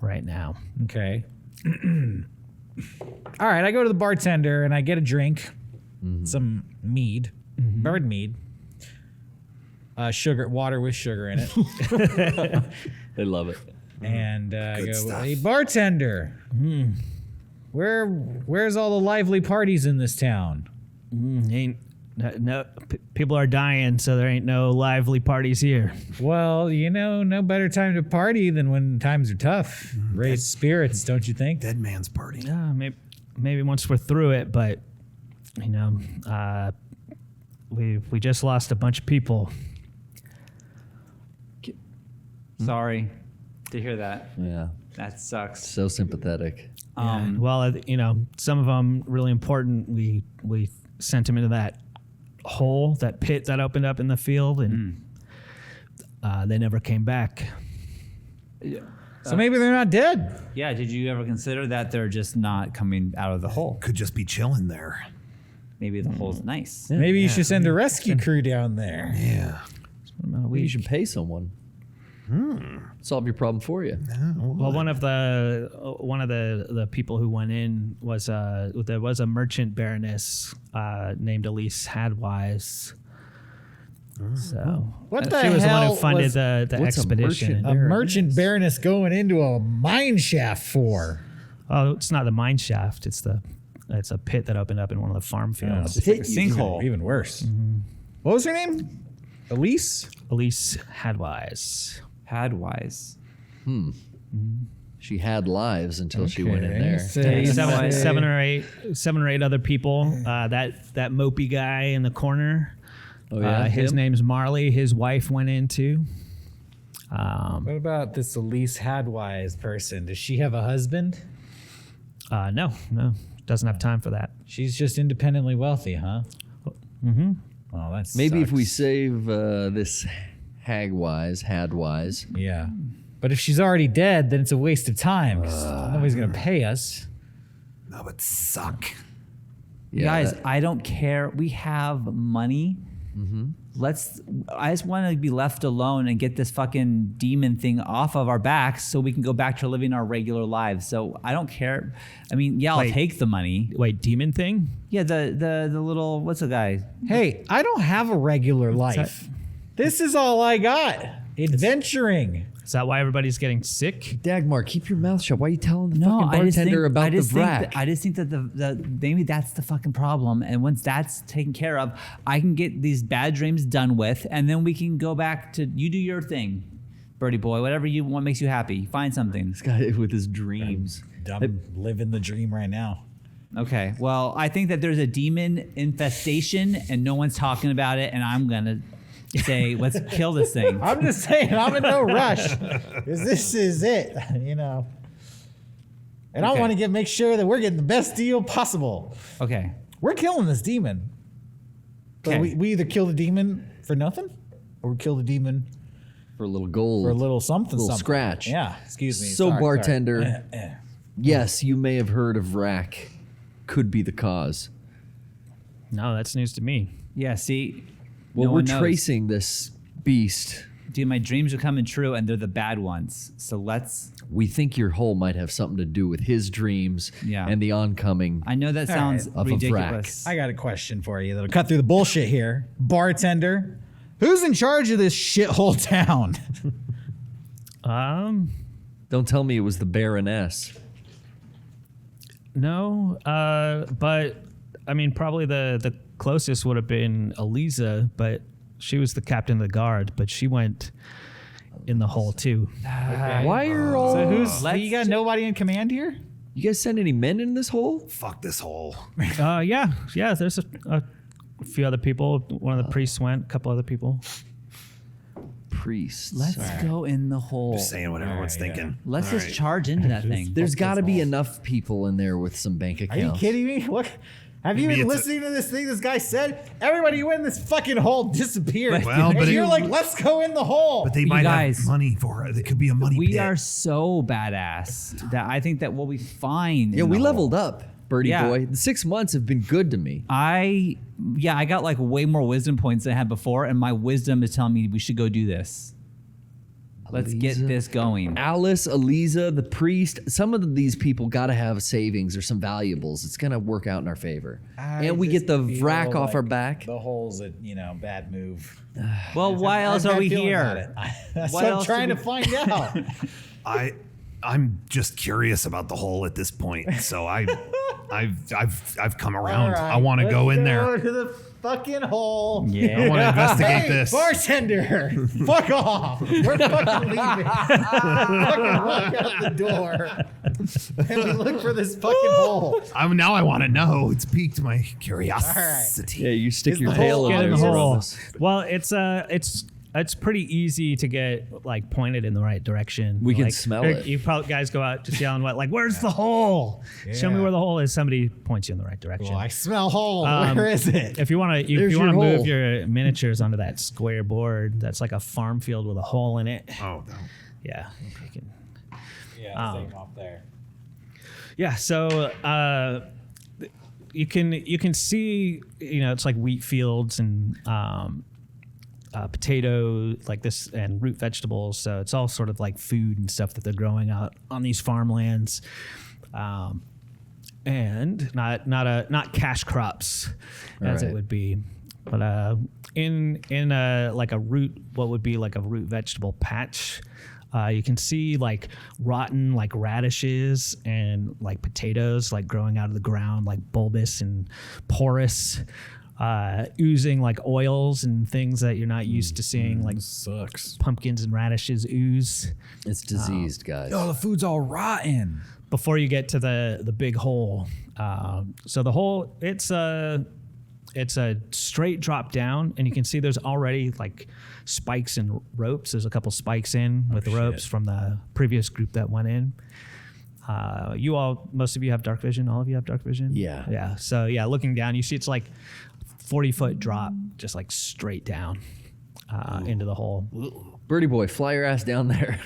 E: right now.
A: Okay. All right, I go to the bartender and I get a drink, some mead, bird mead, water with sugar in it,
C: They love it.
A: and I go,
B: stuff.
A: "Hey, bartender, where's all the lively parties in this town?"
E: People are dying, so there ain't no lively parties here.
A: Well, no better time to party than when times are tough. Raise spirits, don't you think?
B: Dead man's party.
E: Yeah, maybe once we're through it, but we just lost a bunch of people.
D: Sorry to hear that.
C: Yeah.
D: That sucks.
C: So sympathetic.
E: Well, some of them really important. We sent them into that hole, that pit that opened up in the field, and they never came back.
A: So maybe they're not dead.
D: Yeah, did you ever consider that they're just not coming out of the hole?
B: Could just be chilling there.
D: Maybe the hole's nice.
A: Maybe you should send a rescue crew down there.
B: Yeah.
C: Maybe you should pay someone. Solve your problem for you.
E: Well, one of the people who went in was there was a merchant baroness named Elise Hadwise. So
A: What
E: she
A: the
E: was the one
A: hell
E: who funded
A: was
E: the
C: what's a
E: expedition.
C: merchant
A: a merchant baroness going into a mine shaft for?
E: Oh, it's not the mine shaft. It's a pit that opened up in one of the farm fields.
D: It's like a sinkhole.
A: Even worse. What was her name? Elise?
E: Elise Hadwise.
D: Hadwise.
C: She had lives until she went in there.
E: Seven or eight other people. That mopey guy in the corner.
C: Oh yeah,
E: His
C: him?
E: name's Marley. His wife went in too.
A: What about this Elise Hadwise person? Does she have a husband?
E: No, doesn't have time for that.
A: She's just independently wealthy, huh? Mm-hmm. Oh, that's
C: Maybe if we save this Hadwise.
A: Yeah. But if she's already dead, then it's a waste of time. 'Cause nobody's going to pay us.
B: That would suck.
C: Yeah,
D: Guys,
C: that-
D: I don't care. We have money. I just want to be left alone and get this fucking demon thing off of our backs so we can go back to living our regular lives. So I don't care. I mean, yeah, I'll
E: Wait.
D: take the money.
E: Wait, demon thing?
D: Yeah, the little, what's the guy?
A: Hey, I don't have a regular life. This is all I got. Adventuring.
E: Is that why everybody's getting sick?
C: Dagmar, keep your mouth shut. Why are you telling the
D: No,
C: fucking bartender about the vrac?
D: I just think that the maybe that's the fucking problem. And once that's taken care of, I can get these bad dreams done with, and then we can go back to you do your thing, Birdie boy. Whatever you want makes you happy. Find something.
C: This guy with his dreams.
A: I'm living the dream right now.
D: Okay. Well, I think that there's a demon infestation, and no one's talking about it, and I'm gonna say, let's kill this thing.
A: I'm just saying, I'm in no rush. 'Cause this is it, And I
D: Okay.
A: want to make sure that we're getting the best deal possible.
D: Okay.
A: We're killing this demon. But
D: Okay.
A: we either kill the demon for nothing, or we kill the demon
C: For a little gold.
A: for a little something,
C: Little
A: something.
C: scratch.
A: Yeah, excuse me.
C: So,
A: Sorry.
C: bartender, yes, you may have heard of vrac. Could be the cause.
E: No, that's news to me.
D: Yeah. See.
C: Well,
D: no
C: we're
D: one knows.
C: tracing this beast.
D: Dude, my dreams are coming true, and they're the bad ones. So let's.
C: We think your hole might have something to do with his dreams
D: Yeah.
C: and the oncoming.
D: I know that sounds
C: Of a vrac.
D: ridiculous.
A: I got a question for you that'll cut through the bullshit here. Bartender, who's in charge of this shithole town?
C: Don't tell me it was the Baroness.
E: No, but I mean, probably the closest would have been Eliza, but she was the captain of the guard, but she went in the hole too.
C: Why are all
A: So who's
D: Let's
A: you got nobody in command here?
C: You guys send any men in this hole?
B: Fuck this hole.
E: Yeah. There's a few other people. One of the priests went. A couple other people.
C: Priests.
D: Let's go in the hole.
B: Just saying what everyone's thinking.
D: Let's
B: All
D: just
B: right.
D: charge into that thing.
C: There's got to be enough people in there with some bank
A: Are
C: accounts.
A: you kidding me? What? Have you
B: Maybe
A: been
B: it's
A: listening to this thing this guy said? Everybody who went in this fucking hole disappeared.
B: Well,
A: and
B: but
A: you're
B: it-
A: like, let's go in the hole.
B: But they
D: You
B: might
D: guys-
B: have money for it. It could be a money
D: We
B: pit.
D: are so badass that I think that we'll be fine.
C: Yeah,
D: in
C: we
D: the
C: leveled
D: hole.
C: up, Birdie
D: Yeah.
C: boy. The 6 months have been good to me.
D: I got like way more wisdom points than I had before, and my wisdom is telling me we should go do this. Let's get
C: Aliza.
D: this going.
C: Alice, Aliza, the priest, some of these people got to have savings or some valuables. It's going to work out in our favor. And we get the vrack off our back.
A: The hole's a bad move.
D: Well, why else
A: I have
D: are
A: a
D: we
A: bad feeling about
D: here?
A: it. That's
D: What
A: what I'm
D: else
A: trying
D: do
A: to find out.
B: I'm just curious about the hole at this point. So I've come around.
A: All right,
B: I want to
A: let's
B: go in
A: Go
B: there.
A: to the fucking hole.
B: I
D: Yeah.
B: want to investigate
A: Hey,
B: this.
A: bartender, fuck off. We're fucking leaving. Fucking walk out the door. And we look for this fucking hole.
B: Now I want to know. It's piqued my curiosity.
C: Yeah, you stick
A: Is
C: your
A: the
C: tail
A: hole
C: in
E: Get in
C: there.
E: the
C: and
E: hole.
C: run us.
E: Well, it's pretty easy to get like pointed in the right direction.
C: We can
E: Like,
C: smell
E: there-
C: it.
E: You probably guys go out just yelling, like, where's the hole? Show me
A: Yeah.
E: where the hole is. Somebody points you in the right direction.
A: Well, I smell hole. Where is it?
E: If you want to, if
C: There's
E: you want to
C: your
E: move
C: hole.
E: your miniatures onto that square board, that's like a farm field with a hole in it.
B: Oh, no.
E: Yeah, you can.
A: Yeah, take off there.
E: Yeah, so you can see, it's like wheat fields and potato like this and root vegetables. So it's all sort of like food and stuff that they're growing out on these farmlands, and not cash crops as
C: Right.
E: it would be, but in like a root, what would be like a root vegetable patch. You can see like rotten like radishes and like potatoes like growing out of the ground, like bulbous and porous, oozing like oils and things that you're not used to seeing, like
A: Sucks.
E: pumpkins and radishes ooze.
C: It's diseased, guys.
A: Oh, the food's all rotten.
E: Before you get to the big hole. So the hole, it's a straight drop down, and you can see there's already like spikes and ropes. There's a couple spikes in with the ropes from the previous group that went in. Most of you have dark vision. All of you have dark vision.
C: Yeah.
E: Yeah. So yeah, looking down, you see it's like 40-foot drop, just like straight down into the hole.
C: Birdie boy, fly your ass down there.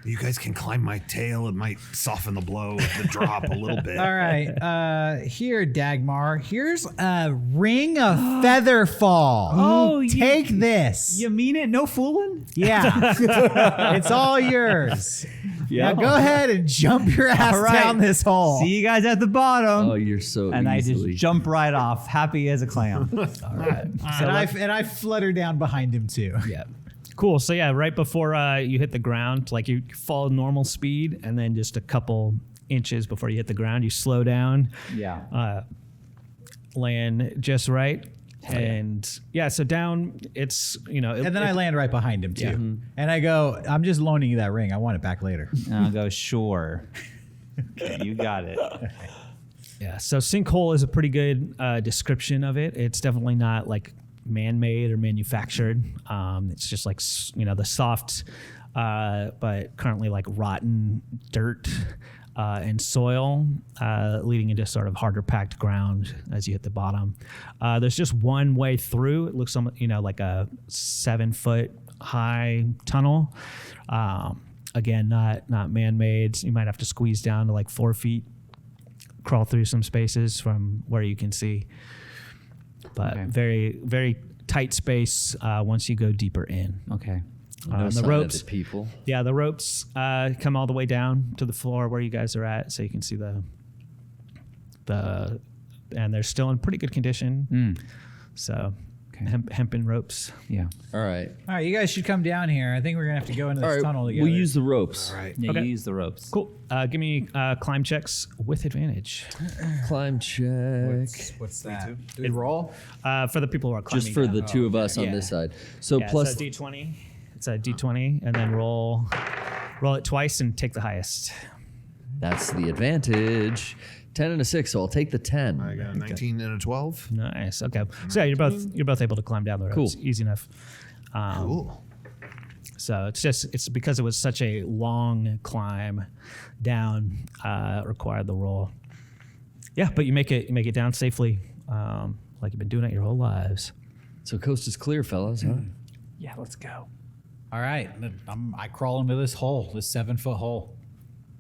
B: You guys can climb my tail. It might soften the blow of the drop a little bit.
A: All right. Here, Dagmar. Here's a ring of feather fall.
D: Oh,
A: take this.
D: You mean it? No fooling?
A: Yeah. It's all yours.
C: Yeah.
A: Now go ahead and jump your ass
D: All right.
A: down this hole.
D: See you guys at the bottom.
C: Oh, you're so
D: and
C: easily.
D: I just jump right off, happy as a clam.
E: All right.
A: and I flutter down behind him too.
E: Yeah. Cool. So yeah, right before you hit the ground, like you fall normal speed, and then just a couple inches before you hit the ground, you slow down,
D: Yeah.
E: land just right, and so down. It's
A: And then I land right behind him too. And I go, I'm just loaning you that ring. I want it back later.
D: And I'll go, sure. Okay, you got it.
E: Yeah. So sinkhole is a pretty good description of it. It's definitely not like man-made or manufactured. It's just like the soft, but currently like rotten dirt and soil, leading into sort of harder packed ground as you hit the bottom. There's just one way through. It looks like a 7-foot high tunnel. Again, not man-made. You might have to squeeze down to like 4 feet, crawl through some spaces from where you can see. But
D: Okay.
E: very, very tight space once you go deeper in.
D: Okay.
C: No
E: And the
C: sign
E: ropes,
C: of the people.
E: yeah, the ropes come all the way down to the floor where you guys are at, so you can see and they're still in pretty good condition. So
D: Okay.
E: hempen ropes.
D: Yeah.
C: All right.
A: All right, you guys should come down here. I think we're gonna have to go into
C: All
A: this
C: right.
A: tunnel together.
C: We'll use the ropes.
B: All right.
D: Yeah,
E: Okay.
D: you use the ropes.
E: Cool. Give me climb checks with advantage
C: Climb check.
A: What's that? Do we roll?
E: for the people who are climbing.
C: Just for
E: down.
C: the two of us on
E: Yeah.
C: this side. So
E: Yeah,
C: plus
E: it's a D20. It's a D20, and then roll it twice and take the highest.
C: That's the advantage. 10 and a 6, so I'll take the 10.
B: I got a 19 and a 12.
E: Nice. Okay. So yeah, you're both able to climb down the rope.
C: Cool.
E: It's easy enough.
B: Cool.
E: So it's because it was such a long climb down, required the roll. Yeah, but you make it down safely, like you've been doing it your whole lives.
C: So coast is clear, fellas, huh?
D: Yeah, let's go.
A: All right, I crawl into this hole, this 7-foot hole.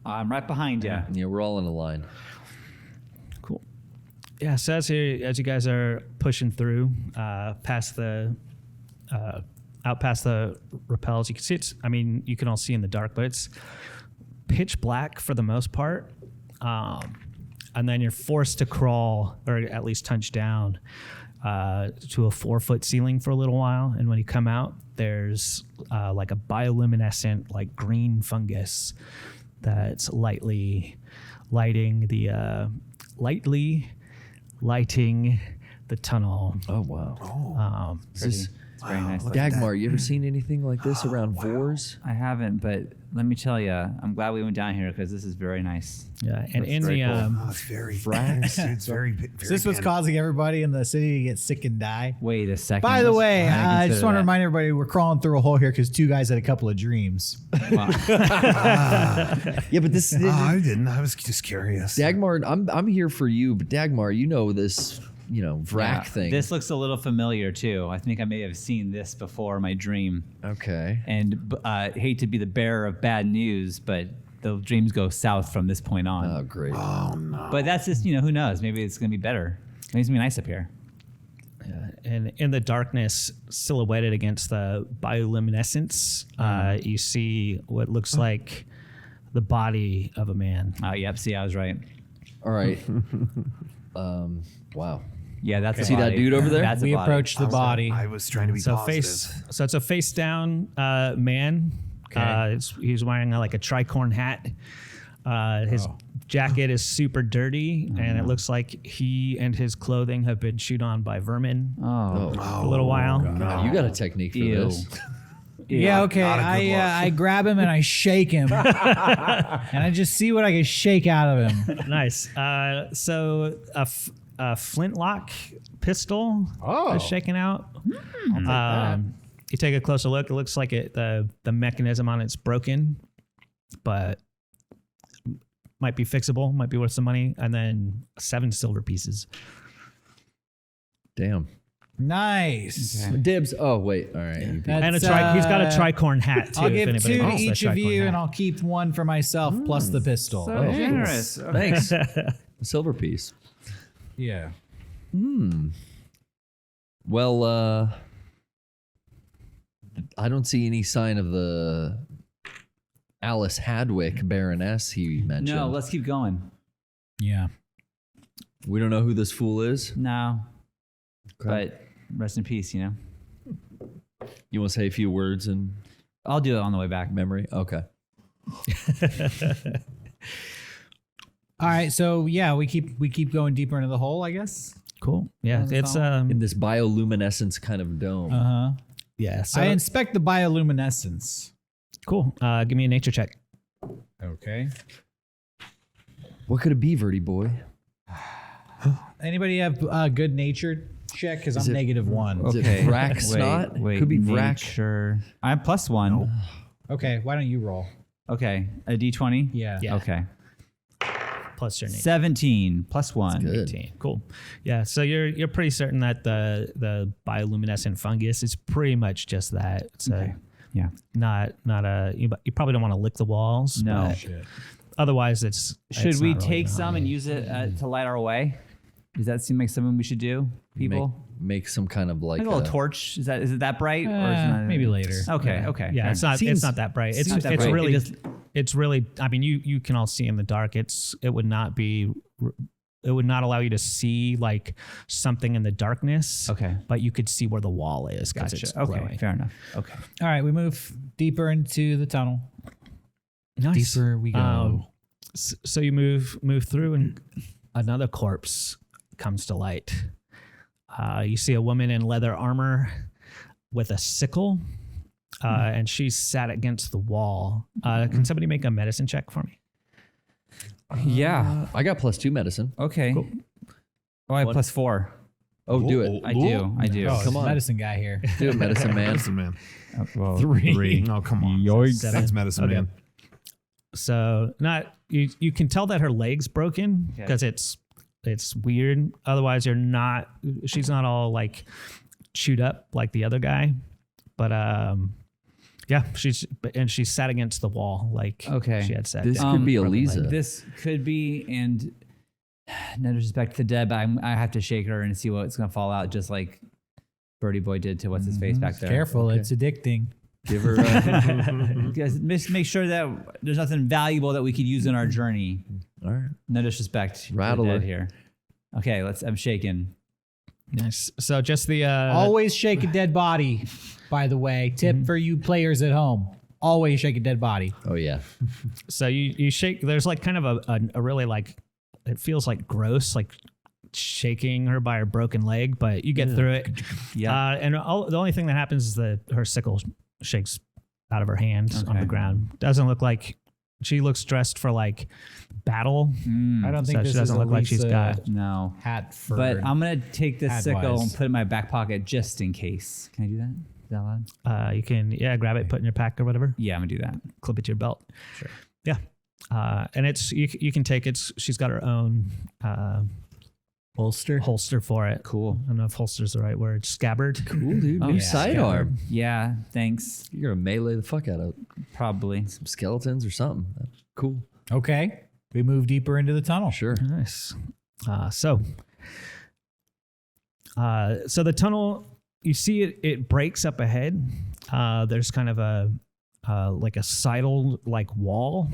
D: I'm right behind you.
C: Yeah, we're all in a line.
E: Cool. Yeah, so as you guys are pushing through, past the out past the rappels, you can see you can all see in the dark, but it's pitch black for the most part. And then you're forced to crawl, or at least touch down, to a 4-foot ceiling for a little while. And when you come out, there's like a bioluminescent, like green fungus that's lightly lighting the tunnel.
C: Oh, wow. Is this,
D: It's very nice.
C: Dagmar, you ever seen anything like this around Vors?
D: I haven't, but let me tell you, I'm glad we went down here because this is very nice.
E: Yeah, and in
D: very
E: the
D: cool.
B: Oh, it's very it's very.
A: Is this what's causing everybody in the city to get sick and die?
D: Wait a second.
A: By the
D: Let's
A: way,
D: kinda
A: I just
D: consider
A: want to
D: that.
A: remind everybody we're crawling through a hole here because 2 guys had a couple of dreams.
C: Yeah, but this
B: I didn't. I was just curious.
C: Dagmar, I'm here for you, but Dagmar, you know this, Vrac thing.
D: This looks a little familiar too. I think I may have seen this before in my dream.
C: Okay.
D: And hate to be the bearer of bad news, but the dreams go south from this point on.
C: Oh, great.
D: But that's just, who knows? Maybe it's going to be better. Maybe it's going to be nice up here.
E: And in the darkness, silhouetted against the bioluminescence, you see what looks like the body of a man.
D: Yep. See, I was right.
C: All right. Wow.
D: Yeah, that's a
C: See that
D: body.
C: dude over there?
D: That's a
A: We
D: body.
A: approached the body.
B: I was trying to be
E: So
B: positive.
E: it's a face down man.
A: Okay.
E: He's wearing like a tricorn hat. His jacket is super dirty, and it looks like he and his clothing have been chewed on by vermin
D: Oh.
E: a little while.
C: You got a technique for
D: Ew.
C: this.
A: Yeah, okay.
B: not a good look.
A: I grab him and I shake him, and I just see what I can shake out of him.
E: Nice. So a flintlock pistol is shaken out. You take a closer look. It looks like the mechanism on it's broken, but might be fixable. Might be worth some money. And then 7 silver pieces.
C: Damn.
A: Nice.
C: Dibs. Oh, wait. All right.
E: And
A: That's,
E: he's got a tricorn hat too.
A: I'll
E: if
A: give
E: anybody
A: 2 to
E: wants that
A: each of
E: tricorn
A: you,
E: hat.
A: and I'll keep 1 for myself plus the pistol.
D: So generous.
C: Thanks. A silver piece.
A: Yeah.
C: Well, I don't see any sign of the Alice Hadwick Baroness he mentioned.
D: No, let's keep going.
A: Yeah.
C: We don't know who this fool is.
D: No.
C: Okay.
D: But rest in peace,
C: You want to say a few words in
D: I'll do it on the way back.
C: memory? Okay.
A: All right. So yeah, we keep going deeper into the hole, I guess.
E: Cool. Yeah, it's
C: In this bioluminescence kind of dome.
E: yeah. So
A: I inspect the bioluminescence.
E: cool. Give me a nature check.
A: Okay.
C: What could it be, Verdi boy?
A: Anybody have a good nature check? Because I'm
C: it-
A: -1.
C: Is it Vrac snot? Could be Vrac.
D: Nature. I'm +1.
A: Okay. Why don't you roll?
D: Okay. A D20?
A: Yeah.
E: Yeah.
D: Okay.
E: Plus your nature.
D: 17 +1.
C: Good.
E: 18. Cool. Yeah. So you're pretty certain that the bioluminescent fungus is pretty much just that. It's
D: Yeah.
E: not a you probably don't want to lick the walls.
D: No.
E: but
A: Shit.
E: Otherwise, it's
D: Should
E: it's
D: we
E: not really
D: take
E: gonna
D: some and use it to light our way? Does that seem like something we should do, people?
C: Make some kind of like
D: Like a little torch. Is it that bright? Or is it not?
A: Maybe later.
D: Okay. Okay.
E: Yeah,
D: fair
E: it's
D: enough.
E: not.
C: Seems-
E: It's not that bright. It's
D: not that
E: it's
D: bright.
E: really.
D: It just-
E: It's really. I mean, you can all see in the dark. It would not be. It would not allow you to see like something in the darkness.
D: Okay.
E: But you could see where the wall is. 'Cause it's
D: Okay.
E: glowing.
D: Fair enough. Okay.
A: All right. We move deeper into the tunnel.
E: Nice.
A: Deeper we go.
E: So you move through, and another corpse comes to light. You see a woman in leather armor with a sickle, and she's sat against the wall. Can somebody make a medicine check for me?
D: Yeah.
C: I got +2 medicine.
D: Okay. Oh, I have +4.
C: Oh, do it.
D: I do. I do.
A: Oh,
C: Come on.
A: medicine guy here.
C: Do it, medicine man.
B: Medicine man.
D: Well,
B: 3. Oh, come on.
E: Seven.
B: Thanks, medicine
E: Okay.
B: man.
E: So not you can tell that her leg's broken because it's weird. Otherwise, she's not all like chewed up like the other guy. But yeah, she's sat against the wall like
D: Okay.
E: she had sat
C: This
E: down.
C: could be
E: broken leg.
C: Eliza.
D: this could be, and no disrespect to the dead, but I have to shake her and see what's going to fall out, just like Birdie Boy did to what's his face back there.
A: Careful, it's addicting.
C: Give her.
D: Guys, make sure that there's nothing valuable that we could use in our journey.
C: All right.
D: No disrespect to the
C: Rattle her.
D: dead here. Okay, I'm shaking.
E: Nice. So just the
A: Always shake a dead body, by the way. Tip for you players at home. Always shake a dead body.
C: Oh yeah.
E: so you shake. There's like kind of a really like it feels like gross like shaking her by her broken leg, but you get through it.
D: Yeah.
E: And the only thing that happens is that her sickle shakes out of her hand on the
D: Okay.
E: ground. Doesn't look like she looks dressed for like battle.
A: I don't think
E: So
A: this
E: she doesn't
A: is
E: look like she's
A: Elisa
E: got-
D: No.
A: hat for.
D: But I'm going to take this
A: Ad
D: sickle
A: wise.
D: and put it in my back pocket just in case. Can I do that? Is that allowed?
E: You can grab it, put it in your pack or whatever,
D: Yeah, I'm going to do that.
E: clip it to your belt.
D: Sure.
E: Yeah. And it's you can take it. She's got her own holster for it.
D: Cool.
E: I don't know if holster's the right word. Scabbard.
C: Cool, dude.
D: Oh,
C: New
D: yeah.
C: sidearm.
D: Yeah, thanks.
C: You're gonna melee the fuck out of
D: Probably.
C: some skeletons or something. Cool.
A: Okay. We move deeper into the tunnel.
C: Sure.
E: Nice. So the tunnel, you see it breaks up ahead. There's kind of a like a sidle like wall,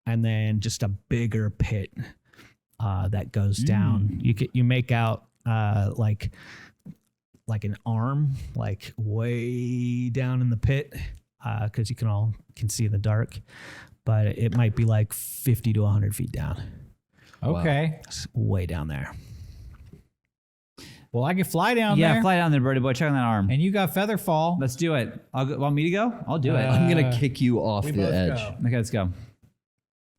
E: and then just a bigger pit that goes down. You make out like an arm like way down in the pit because you can see in the dark, but it might be like 50 to 100 feet down.
A: Okay.
E: It's way down there.
A: Well, I can fly down
D: Yeah,
A: there.
D: fly down there, Birdie Boy. Check on that arm.
A: And you got Featherfall.
D: Let's do it. Want me to go? I'll do it.
C: I'm gonna kick you off
A: we
C: the
A: both
C: edge.
A: go.
D: Okay, let's go.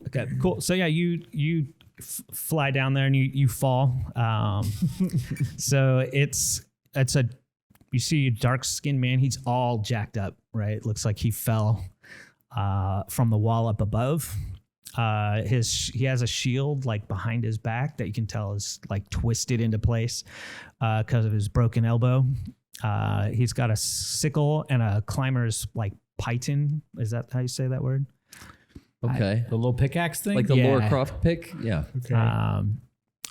E: Okay, cool. So yeah, you fly down there and you fall. So it's you see a dark skinned man. He's all jacked up, right? Looks like he fell from the wall up above. He has a shield like behind his back that you can tell is like twisted into place because of his broken elbow. He's got a sickle and a climber's like python. Is that how you say that word?
C: Okay.
A: The little pickaxe thing?
C: Like the
E: Yeah.
C: Laura Croft pick? Yeah.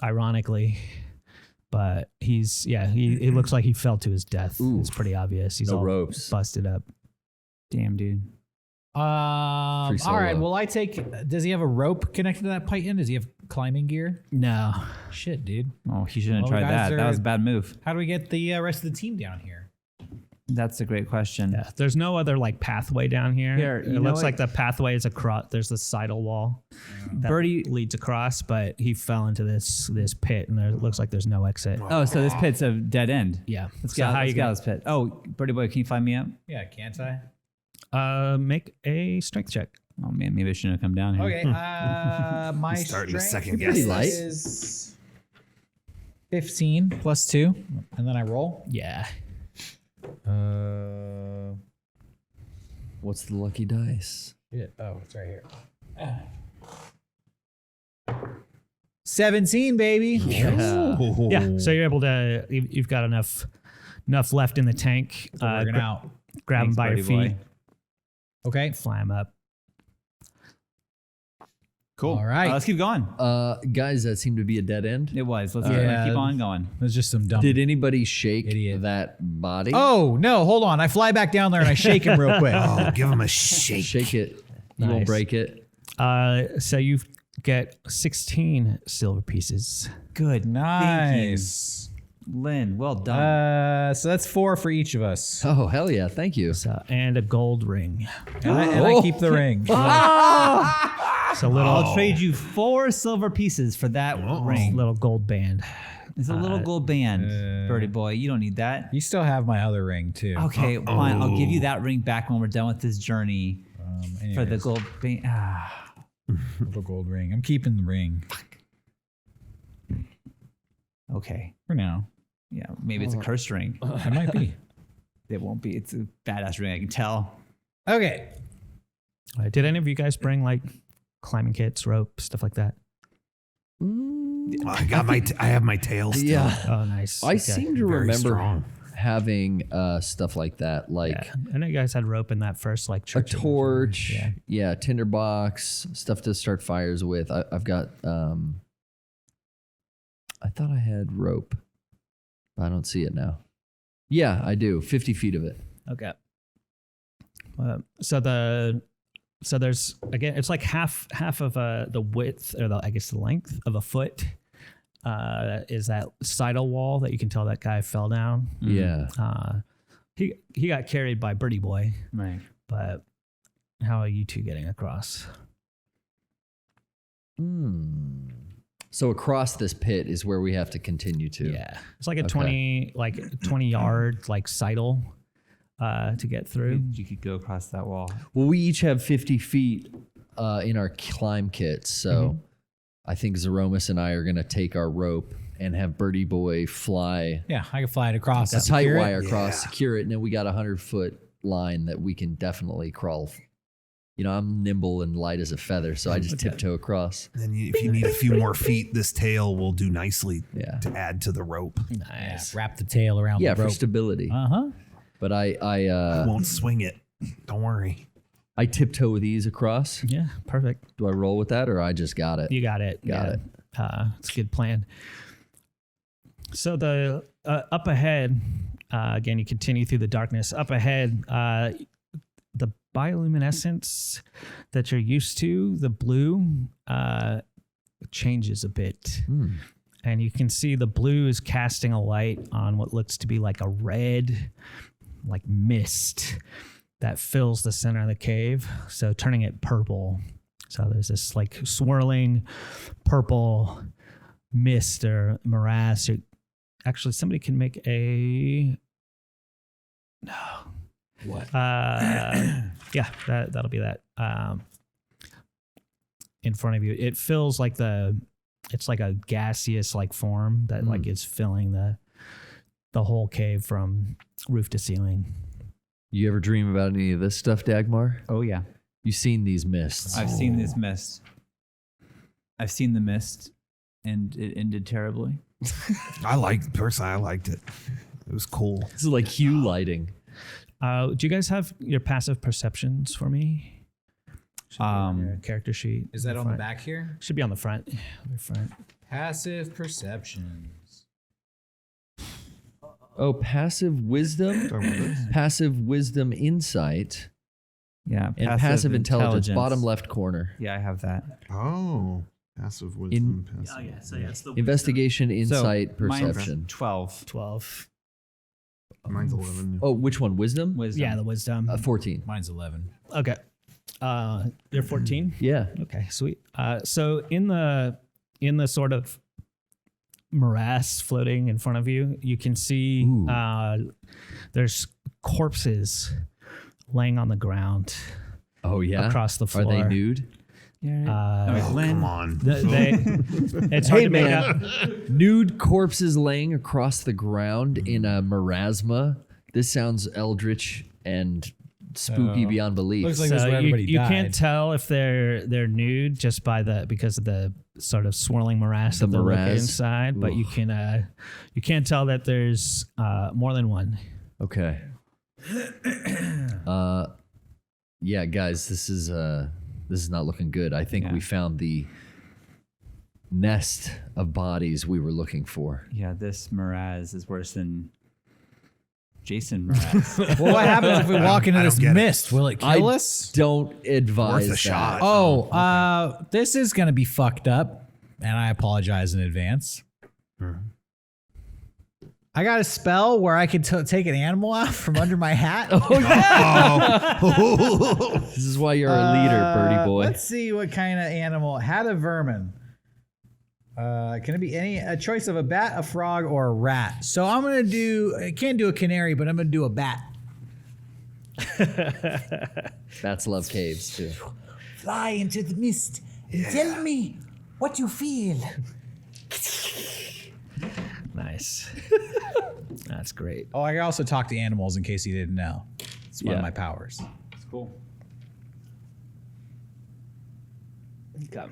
E: Ironically, but he looks like he fell to his death.
C: Ooh.
E: It's pretty obvious. He's
C: No
E: all
C: ropes.
E: busted up.
D: Damn, dude.
A: All
C: solo.
A: right. Well, does he have a rope connected to that python? Does he have climbing gear?
E: No.
A: Shit, dude.
D: Oh, he shouldn't have
A: Well,
D: tried
A: guys
D: that. That
A: are-
D: was a bad move.
A: How do we get the rest of the team down here?
D: That's a great question.
E: Yeah. There's no other like pathway down here.
D: Here, you
E: it
D: know
E: looks
D: what?
E: like the pathway is across. There's the sidle wall that
D: Birdie-
E: leads across, but he fell into this pit, and it looks like there's no exit.
D: Oh, so this pit's a dead end.
E: Yeah.
D: Let's
E: So
D: get out,
E: how
D: let's
E: you
D: get out
E: gonna-
D: of this pit. Oh, Birdie Boy, can you find me up?
A: Yeah, can't I?
E: Make a strength check.
D: Oh, man, maybe I shouldn't have come down here.
A: Okay. My
B: Starting to
A: strength
B: second guess
C: Pretty light.
A: is 15 plus 2, and then I roll.
E: Yeah.
C: What's the lucky dice?
A: Shit. Oh, it's right here. 17, baby.
E: Yeah. So you're able to. You've got enough left in the tank.
A: Working out.
E: Grab
D: Thanks,
E: him by your
D: Birdie
E: feet.
D: Boy.
A: Okay.
E: Fly him up.
D: Cool.
A: All right.
D: Let's keep going.
C: Guys, that seemed to be a dead end.
D: It was. Let's
A: Yeah.
D: keep on going.
A: There's just some dumb.
C: Did anybody shake
A: Idiot.
C: that body?
A: Oh, no. Hold on. I fly back down there and I shake him real quick.
B: Oh, give him a shake.
C: Shake it. You won't
E: Nice.
C: break it.
E: So you get 16 silver pieces.
D: Good.
A: Nice.
D: Lynn, well done.
A: So that's 4 for each of us.
C: Oh, hell yeah. Thank you.
E: So, and a gold ring.
A: And I keep the ring.
E: It's a little
D: I'll trade you 4 silver pieces for that ring.
E: little gold band.
D: It's a little gold band, Birdie Boy. You don't need that.
A: You still have my other ring, too.
D: Okay, fine. I'll give you that ring back when we're done with this journey for the
A: Anyways.
D: gold band.
A: of a gold ring. I'm keeping the ring
D: Okay.
A: for now.
D: Yeah, maybe it's a cursed ring.
A: It might be.
D: It won't be. It's a badass ring, I can tell.
A: Okay.
E: Did any of you guys bring like climbing kits, rope, stuff like that?
B: I got I have my tail still.
C: Yeah.
E: Oh, nice.
C: I seem to
B: Very
C: remember
B: strong.
C: having stuff like that, like
E: Yeah. I know you guys had rope in that first like
C: a
E: church.
C: torch,
E: Yeah.
C: yeah, tinderbox, stuff to start fires with. I've got. I thought I had rope. I don't see it now. Yeah, I do. 50 feet of it.
E: Okay. So there's again, it's like half of the width or I guess the length of a foot. Is that sidle wall that you can tell that guy fell down.
C: Yeah.
E: He got carried by Birdie Boy,
D: Right.
E: but how are you two getting across?
C: So across this pit is where we have to continue to.
E: Yeah, it's like a 20 yard like sidle to get through.
D: You could go across that wall.
C: Well, we each have 50 feet in our climb kits, so I think Zeromus and I are gonna take our rope and have Birdie Boy fly
A: Yeah, I can fly it across.
C: a tight
A: secure it.
C: wire across, secure it, and then we got a 100-foot line that we can definitely crawl. You know, I'm nimble and light as a feather, so I just tiptoe across.
B: And if you need a few more feet, this tail will do nicely
C: Yeah.
B: to add to the rope.
A: Yeah,
E: Nice.
A: wrap the tail around
C: Yeah,
A: the
C: for
A: rope.
C: stability.
A: Uh-huh.
C: But
B: I won't swing it. Don't worry.
C: I tiptoe with ease across.
E: Yeah, perfect.
C: Do I roll with that, or I just got it?
E: You got it.
C: Got
E: it. It's a good plan. So the up ahead, again, you continue through the darkness. Up ahead, the bioluminescence that you're used to, the blue, changes a bit. And you can see the blue is casting a light on what looks to be like a red, like mist that fills the center of the cave. So turning it purple. So there's this like swirling purple mist or morass. Actually, somebody can make a. No.
A: What?
E: Yeah, that'll be that. In front of you, it feels like it's like a gaseous like form that like is filling the whole cave from roof to ceiling.
C: You ever dream about any of this stuff, Dagmar?
D: Oh, yeah.
C: You've seen these mists.
D: I've seen this mist. I've seen the mist, and it ended terribly.
B: I liked it. It was cool.
C: This is like hue lighting.
E: Do you guys have your passive perceptions for me? Your character sheet.
A: Is that on the
E: front.
A: back here?
E: Should be on the front. The front.
A: Passive perceptions.
C: Oh, passive wisdom, passive wisdom insight,
D: Yeah.
C: and passive intelligence. Bottom left corner.
D: Yeah, I have that.
F: Oh, passive wisdom. passive.
E: So yeah, it's the
C: Investigation, insight,
D: mine's
C: perception.
D: 12.
E: 12.
F: Mine's 11.
C: Oh, which one? Wisdom?
D: Wisdom.
E: Yeah, the wisdom.
C: 14.
A: Mine's 11.
E: Okay. You're 14.
C: Yeah.
E: Okay, sweet. So in the sort of morass floating in front of you, you can see there's corpses laying on the ground
C: Oh, yeah.
E: across the floor.
C: Are they nude?
B: Come on.
E: It's hard
C: Hey,
E: to make
C: man.
E: out.
C: Nude corpses laying across the ground in a marasma. This sounds eldritch and spooky beyond belief.
A: Looks like this is
E: So
A: where
E: you,
A: everybody
E: you
A: died.
E: can't tell if they're nude just by because of the sort of swirling morass
C: The
E: of the look
C: morass.
E: inside, but you can't tell that there's more than one.
C: Okay. Yeah, guys, this is not looking good. I think we found the nest of bodies we were looking for.
D: Yeah, this Mraz is worse than Jason Mraz.
A: Well, what happens if we walk into
B: I don't
A: this
B: get it.
A: mist? Will it kill us?
C: Don't advise
B: Worth a
C: that.
B: shot.
A: Oh, this is going to be fucked up, and I apologize in advance. I got a spell where I can take an animal out from under my hat.
C: This is why you're a leader, Birdie boy.
A: Let's see what kind of animal. Hat of vermin. Can it be a choice of a bat, a frog, or a rat? So I'm gonna I can't do a canary, but I'm gonna do a bat.
C: Bats love caves too.
A: Fly into the mist Tell me what you feel.
E: Nice. That's great.
A: Oh, I can also talk to animals in case you didn't know. It's one of
C: Yeah.
A: my powers.
D: It's cool.
E: Okay.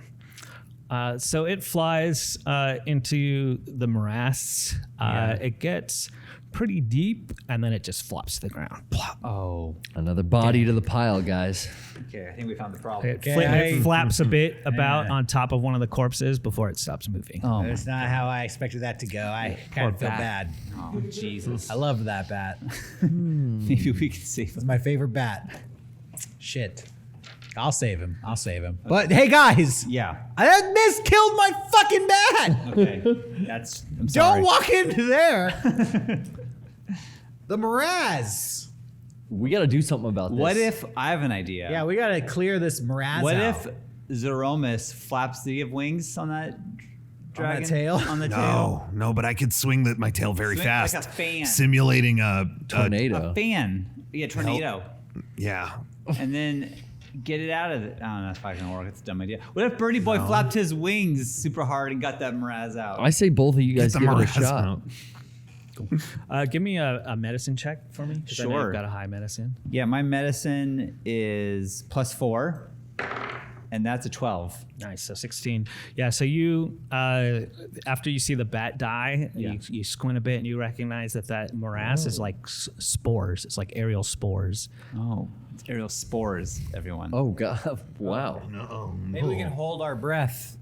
E: So it flies into the morass. It gets pretty deep, and then it just flops to the ground. Plop.
D: Oh.
C: Another body to the pile, guys.
D: Okay, I think we found the problem.
E: It, it flaps a bit about on top of one of the corpses before it stops moving.
D: Oh, my
A: That's not how I expected that to go. I kind of feel bad.
D: Oh, Jesus.
A: I love that bat.
D: Maybe we can save
A: It's
D: him.
A: my favorite bat. Shit. I'll save him. I'll save him. But hey, guys,
D: Yeah.
A: this killed my fucking bat.
D: Okay. I'm sorry.
A: Don't walk into there. The morass.
C: We got to do something about this.
D: What if I have an idea?
A: Yeah, we gotta clear this morass
D: What
A: out.
D: if Zeromus flaps? Do you have wings on that dragon?
A: tail?
D: On the tail?
B: No, but I could swing my tail very
D: Swing
B: fast,
D: like a fan.
B: simulating a
C: tornado?
D: A fan. Yeah, tornado.
B: Yeah,
D: And then get it out of it. Oh, no, that's probably gonna work. It's a dumb idea. What if Birdie Boy flapped his wings super hard and got that moraz out?
C: I say both of you guys
B: the
C: give it a
B: morass
C: shot.
B: out.
E: Give me a medicine check for me. 'Cause I know
D: Sure.
E: you've got a high medicine.
D: Yeah, my medicine is +4, and that's a 12.
E: Nice. So 16. Yeah. So you, after you see the bat die, you squint a bit and you recognize that morass is like spores. It's like aerial spores.
D: Oh, it's aerial spores, everyone.
C: Oh, God. Wow.
A: Maybe we can hold our breath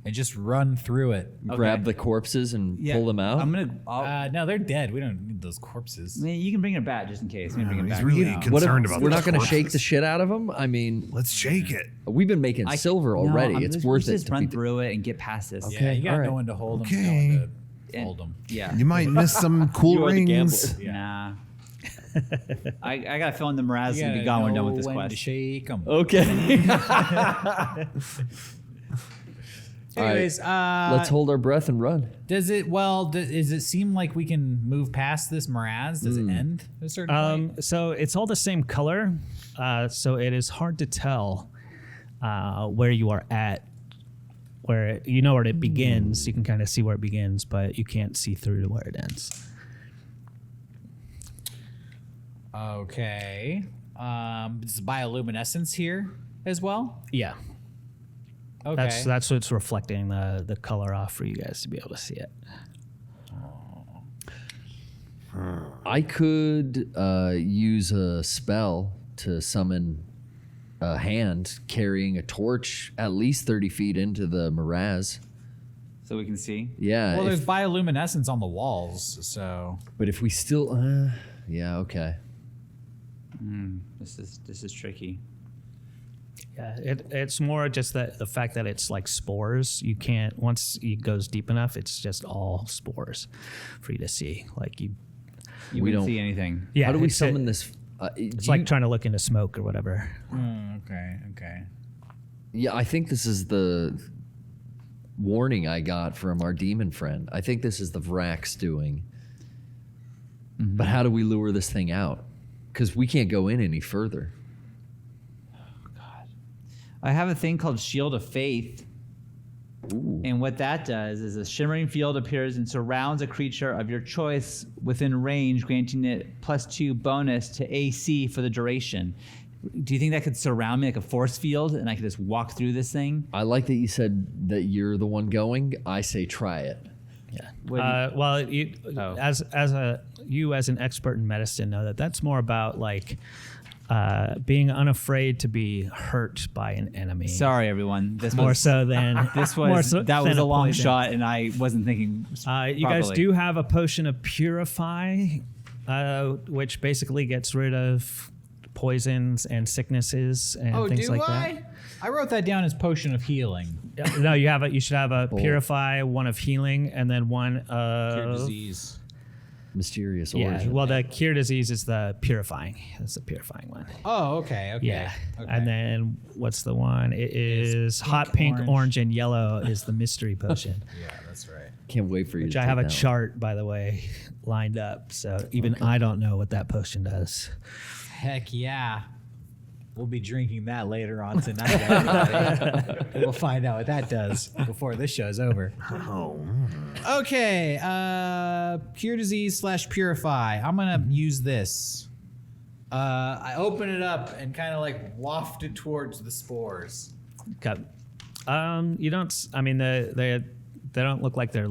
A: and just run through it.
C: Grab the corpses and
D: Yeah,
C: pull them out.
A: No, they're dead. We don't need those corpses.
D: I mean, you can bring it back just in case. Bring it
B: He's
D: back.
B: really
D: now.
C: What if
B: concerned about
C: we're
B: those
C: not going to shake the
B: corpses.
C: shit out of them? I mean,
B: Let's shake it.
C: we've been making silver already.
D: I'm
C: It's
D: just,
C: worth it
D: just
C: to
D: run
C: be.
D: through it and get past this.
C: Okay.
A: Yeah, you got
C: all right.
A: no one to hold them.
B: Okay.
A: No one to hold them.
D: Yeah.
B: You might miss some cool rings.
D: Nah. I got to fill in the moraz and be gone when we're done with this
A: when to
D: quest.
A: shake them.
C: Okay.
A: Anyways,
C: Let's hold our breath and run.
A: does it seem like we can move past this morass? Does it end at a certain point?
E: So it's all the same color. So it is hard to tell where you are at. Where you know where it begins, you can kind of see where it begins, but you can't see through to where it ends.
A: Okay. Is bioluminescence here as well?
E: Yeah,
A: Okay.
E: that's what's reflecting the color off for you guys to be able to see it.
C: I could use a spell to summon a hand carrying a torch at least 30 feet into the morass.
D: So we can see.
C: Yeah.
A: Well,
C: if-
A: there's bioluminescence on the walls, so
C: but if we still. Yeah, okay.
D: This is tricky.
E: Yeah, it's more just that the fact that it's like spores. You can't once it goes deep enough, it's just all spores for you to see. Like you,
D: You
C: We
D: wouldn't
C: don't-
D: see anything.
E: yeah.
C: How do we
E: it's-
C: summon this?
E: It's like trying to look into smoke or whatever.
A: okay.
C: Yeah, I think this is the warning I got from our demon friend. I think this is the Vrax doing. But how do we lure this thing out? Because we can't go in any further.
D: I have a thing called Shield of Faith.
C: Ooh.
D: And what that does is a shimmering field appears and surrounds a creature of your choice within range, granting it +2 bonus to AC for the duration. Do you think that could surround me like a force field and I could just walk through this thing?
C: I like that you said that you're the one going. I say try it.
E: Yeah. Well, you,
D: Oh.
E: as an expert in medicine, know that that's more about like being unafraid to be hurt by an enemy.
D: Sorry, everyone. This
E: more
D: was
E: so than
D: this
E: more
D: was
E: so
D: that was
E: than
D: a long
E: poison.
D: shot, and I wasn't thinking.
E: You guys
D: properly.
E: do have a potion of purify, which basically gets rid of poisons and sicknesses and things like that.
A: I wrote that down as potion of healing.
E: Yeah, no, you have it. You should have a purify, one of healing, and then one
A: Cure
E: of
A: disease.
C: Mysterious
E: yeah.
C: origin.
E: Well, the cure disease is the purifying. That's the purifying one.
A: Oh, okay.
E: Yeah.
A: Okay.
E: And then what's the one? It is hot pink, orange, and yellow is the mystery potion.
A: Yeah, that's right.
C: Can't wait for you
E: Which
C: to
E: I have
C: take
E: a
C: that one.
E: chart, by the way, lined up. So even I don't know what that potion does.
A: Heck yeah. We'll be drinking that later on tonight. Everybody. We'll find out what that does before this show's over. Okay, cure disease / purify. I'm gonna use this. I open it up and kind of like waft it towards the spores.
E: Got. You don't. I mean, they don't look like they're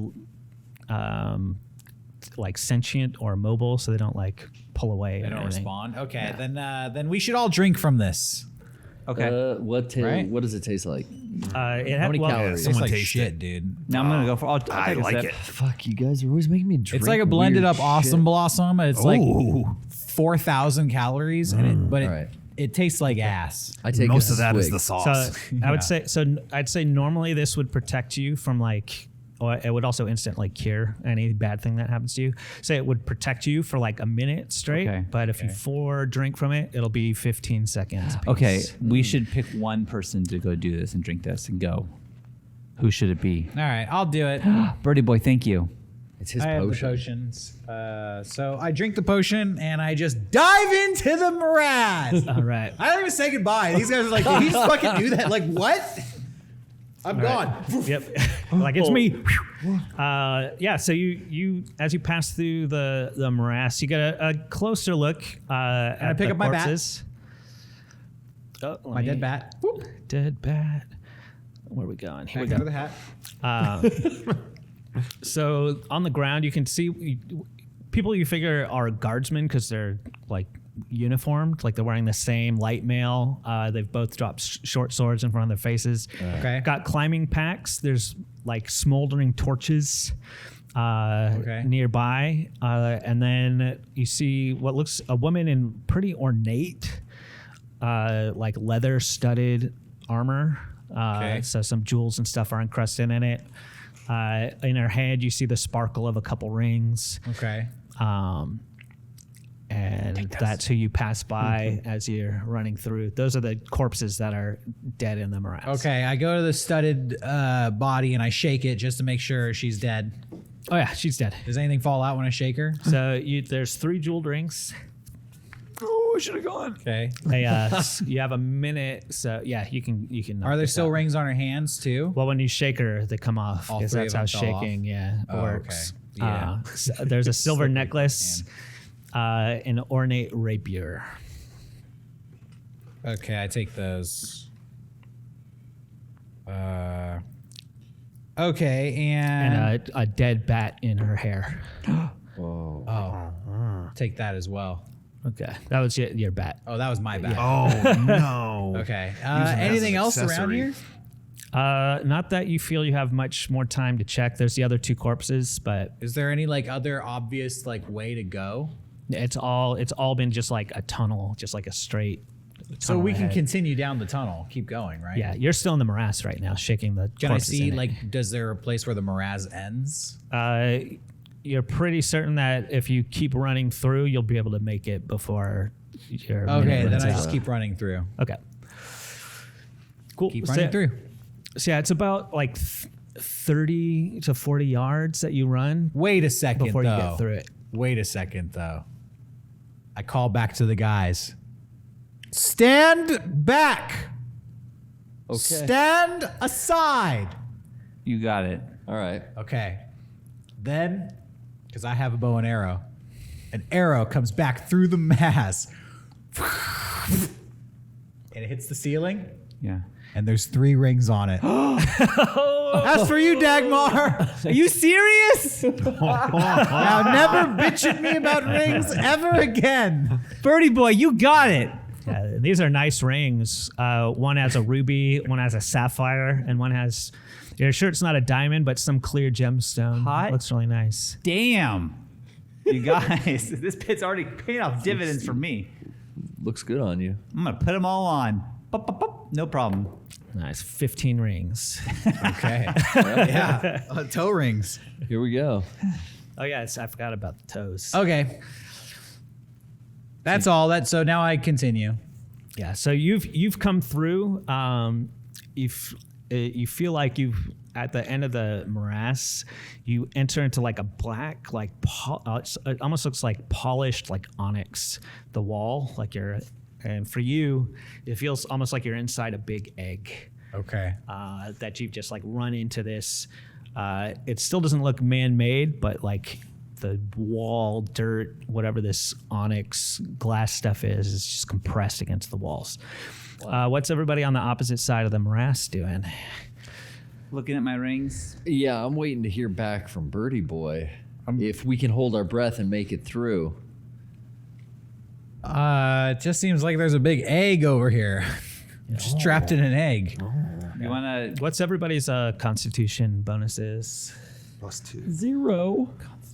E: like sentient or mobile, so they don't like pull away.
A: They
E: or
A: don't
E: anything.
A: respond. Okay, then we should all drink from this.
D: Okay.
A: Right?
C: What does it taste like?
E: It
C: How
E: had
C: many
E: well,
C: calories?
A: Tastes
B: Someone
A: like
B: taste
A: shit, dude.
D: Now I'm gonna go for. I'll take a
B: like
D: sip.
B: it.
C: Fuck, you guys are always making me drink.
A: It's like a blended
C: weird
A: up Awesome
C: shit.
A: Blossom. It's like
B: Ooh.
A: 4,000 calories, and it
C: Alright.
A: it tastes like ass.
C: I take
B: Most
C: a
B: of that is
C: swig.
B: the
E: So
B: sauce.
E: I would say so. I'd say normally this would protect you from like, or it would also instantly cure any bad thing that happens to you. Say it would protect you for like a minute straight.
D: Okay.
E: But if you drink from it, it'll be 15 seconds. apiece.
D: Okay, we should pick one person to go do this and drink this and go. Who should it be?
A: All right, I'll do it.
D: Birdie boy, thank you.
C: It's his
A: I have the
C: potion.
A: potions. So I drink the potion and I just dive into the morass.
E: All right.
A: I don't even say goodbye. These guys are like, did he just fucking do that? Like, what? I'm gone.
E: Yep. Like it's me. Yeah. So you as you pass through the morass, you get a closer look at
A: I pick
E: the
A: up my bat?
E: corpses. Oh, let
A: My
E: me-
A: dead bat. Whoop.
E: Dead bat. Where are we going? Here we
A: Back
E: go.
A: under the hat.
E: So on the ground, you can see people you figure are guardsmen because they're like uniformed, like they're wearing the same light mail. They've both dropped short swords in front of their faces.
A: Okay.
E: Got climbing packs. There's like smoldering torches nearby. And then you see what looks a woman in pretty ornate, like leather studded armor.
A: Okay.
E: So some jewels and stuff are encrusted in it. In her hand, you see the sparkle of a couple rings.
A: Okay.
E: And that's who you pass by as you're running through. Those are the corpses that are dead in the morass.
A: Okay, I go to the studded body and I shake it just to make sure she's dead.
E: Oh yeah, she's dead.
A: Does anything fall out when I shake her?
E: So there's 3 jeweled rings.
B: Oh, I should have gone.
A: Okay.
E: You have a minute. So yeah, you can. knock
A: Are there
E: this
A: still
E: out.
A: rings on her hands too?
E: Well, when you shake her, they come off
A: All
E: because
A: three
E: that's
A: of
E: how
A: them fell off?
E: shaking works.
A: okay. Yeah.
E: So there's a silver
A: Slippery
E: necklace, an ornate rapier.
A: Okay, I take those. Okay, and
E: And a dead bat in her hair.
A: take that as well.
E: Okay, that was your bat.
A: Oh, that was my bad.
B: Oh no.
A: Okay.
B: as
A: Anything
B: an
A: else around
B: accessory.
A: here?
E: Not that you feel you have much more time to check. There's the other 2 corpses, but
A: Is there any like other obvious like way to go?
E: it's all been just like a tunnel, just like a straight.
A: So
E: tunnel
A: we can
E: ahead.
A: continue down the tunnel, keep going, right?
E: Yeah, you're still in the morass right now, shaking the.
A: Can I
E: corpses
A: see
E: in it.
A: like does there a place where the morass ends?
E: You're pretty certain that if you keep running through, you'll be able to make it before your.
A: Okay,
E: minute
A: then
E: runs
A: I
E: out.
A: just keep running through.
E: Okay. Cool.
A: Keep
E: So-
A: running through.
E: So yeah, it's about like 30 to 40 yards that you run
A: Wait a second
E: before
A: though.
E: you get through it.
A: Wait a second though. I call back to the guys. Stand back.
C: Okay.
A: Stand aside.
D: You got it.
C: All right.
A: Okay. Then, because I have a bow and arrow, an arrow comes back through the mass. And it hits the ceiling,
D: Yeah.
A: and there's 3 rings on it. That's for you, Dagmar.
D: Are you serious?
A: Now never bitch at me about rings ever again.
D: Birdie boy, you got it.
E: Yeah, these are nice rings. One has a ruby, one has a sapphire, and one has. You're sure it's not a diamond, but some clear gemstone.
D: Hot.
E: Looks really nice.
D: Damn. You guys, this pit's already paying off dividends for me.
C: Looks good on you.
D: I'm going to put them all on. Pop, pop, pop. No problem.
E: Nice. 15 rings.
A: Okay. Yeah. Toe rings.
C: Here we go.
E: Oh yes, I forgot about the toes.
A: Okay. That's all. So now I continue.
E: Yeah. So you've come through. You feel like you've at the end of the morass, you enter into like a black, like it almost looks like polished, like onyx. The wall, like you're and for you, it feels almost like you're inside a big egg.
A: Okay.
E: That you've just like run into this. It still doesn't look man-made, but like the wall, dirt, whatever this onyx glass stuff is just compressed against the walls. What's everybody on the opposite side of the morass doing?
D: Looking at my rings.
C: Yeah, I'm waiting to hear back from Birdie Boy if we can hold our breath and make it through.
A: It just seems like there's a big egg over here. Just trapped in an egg.
D: You want to?
E: What's everybody's constitution bonuses?
F: +2.
C: 0.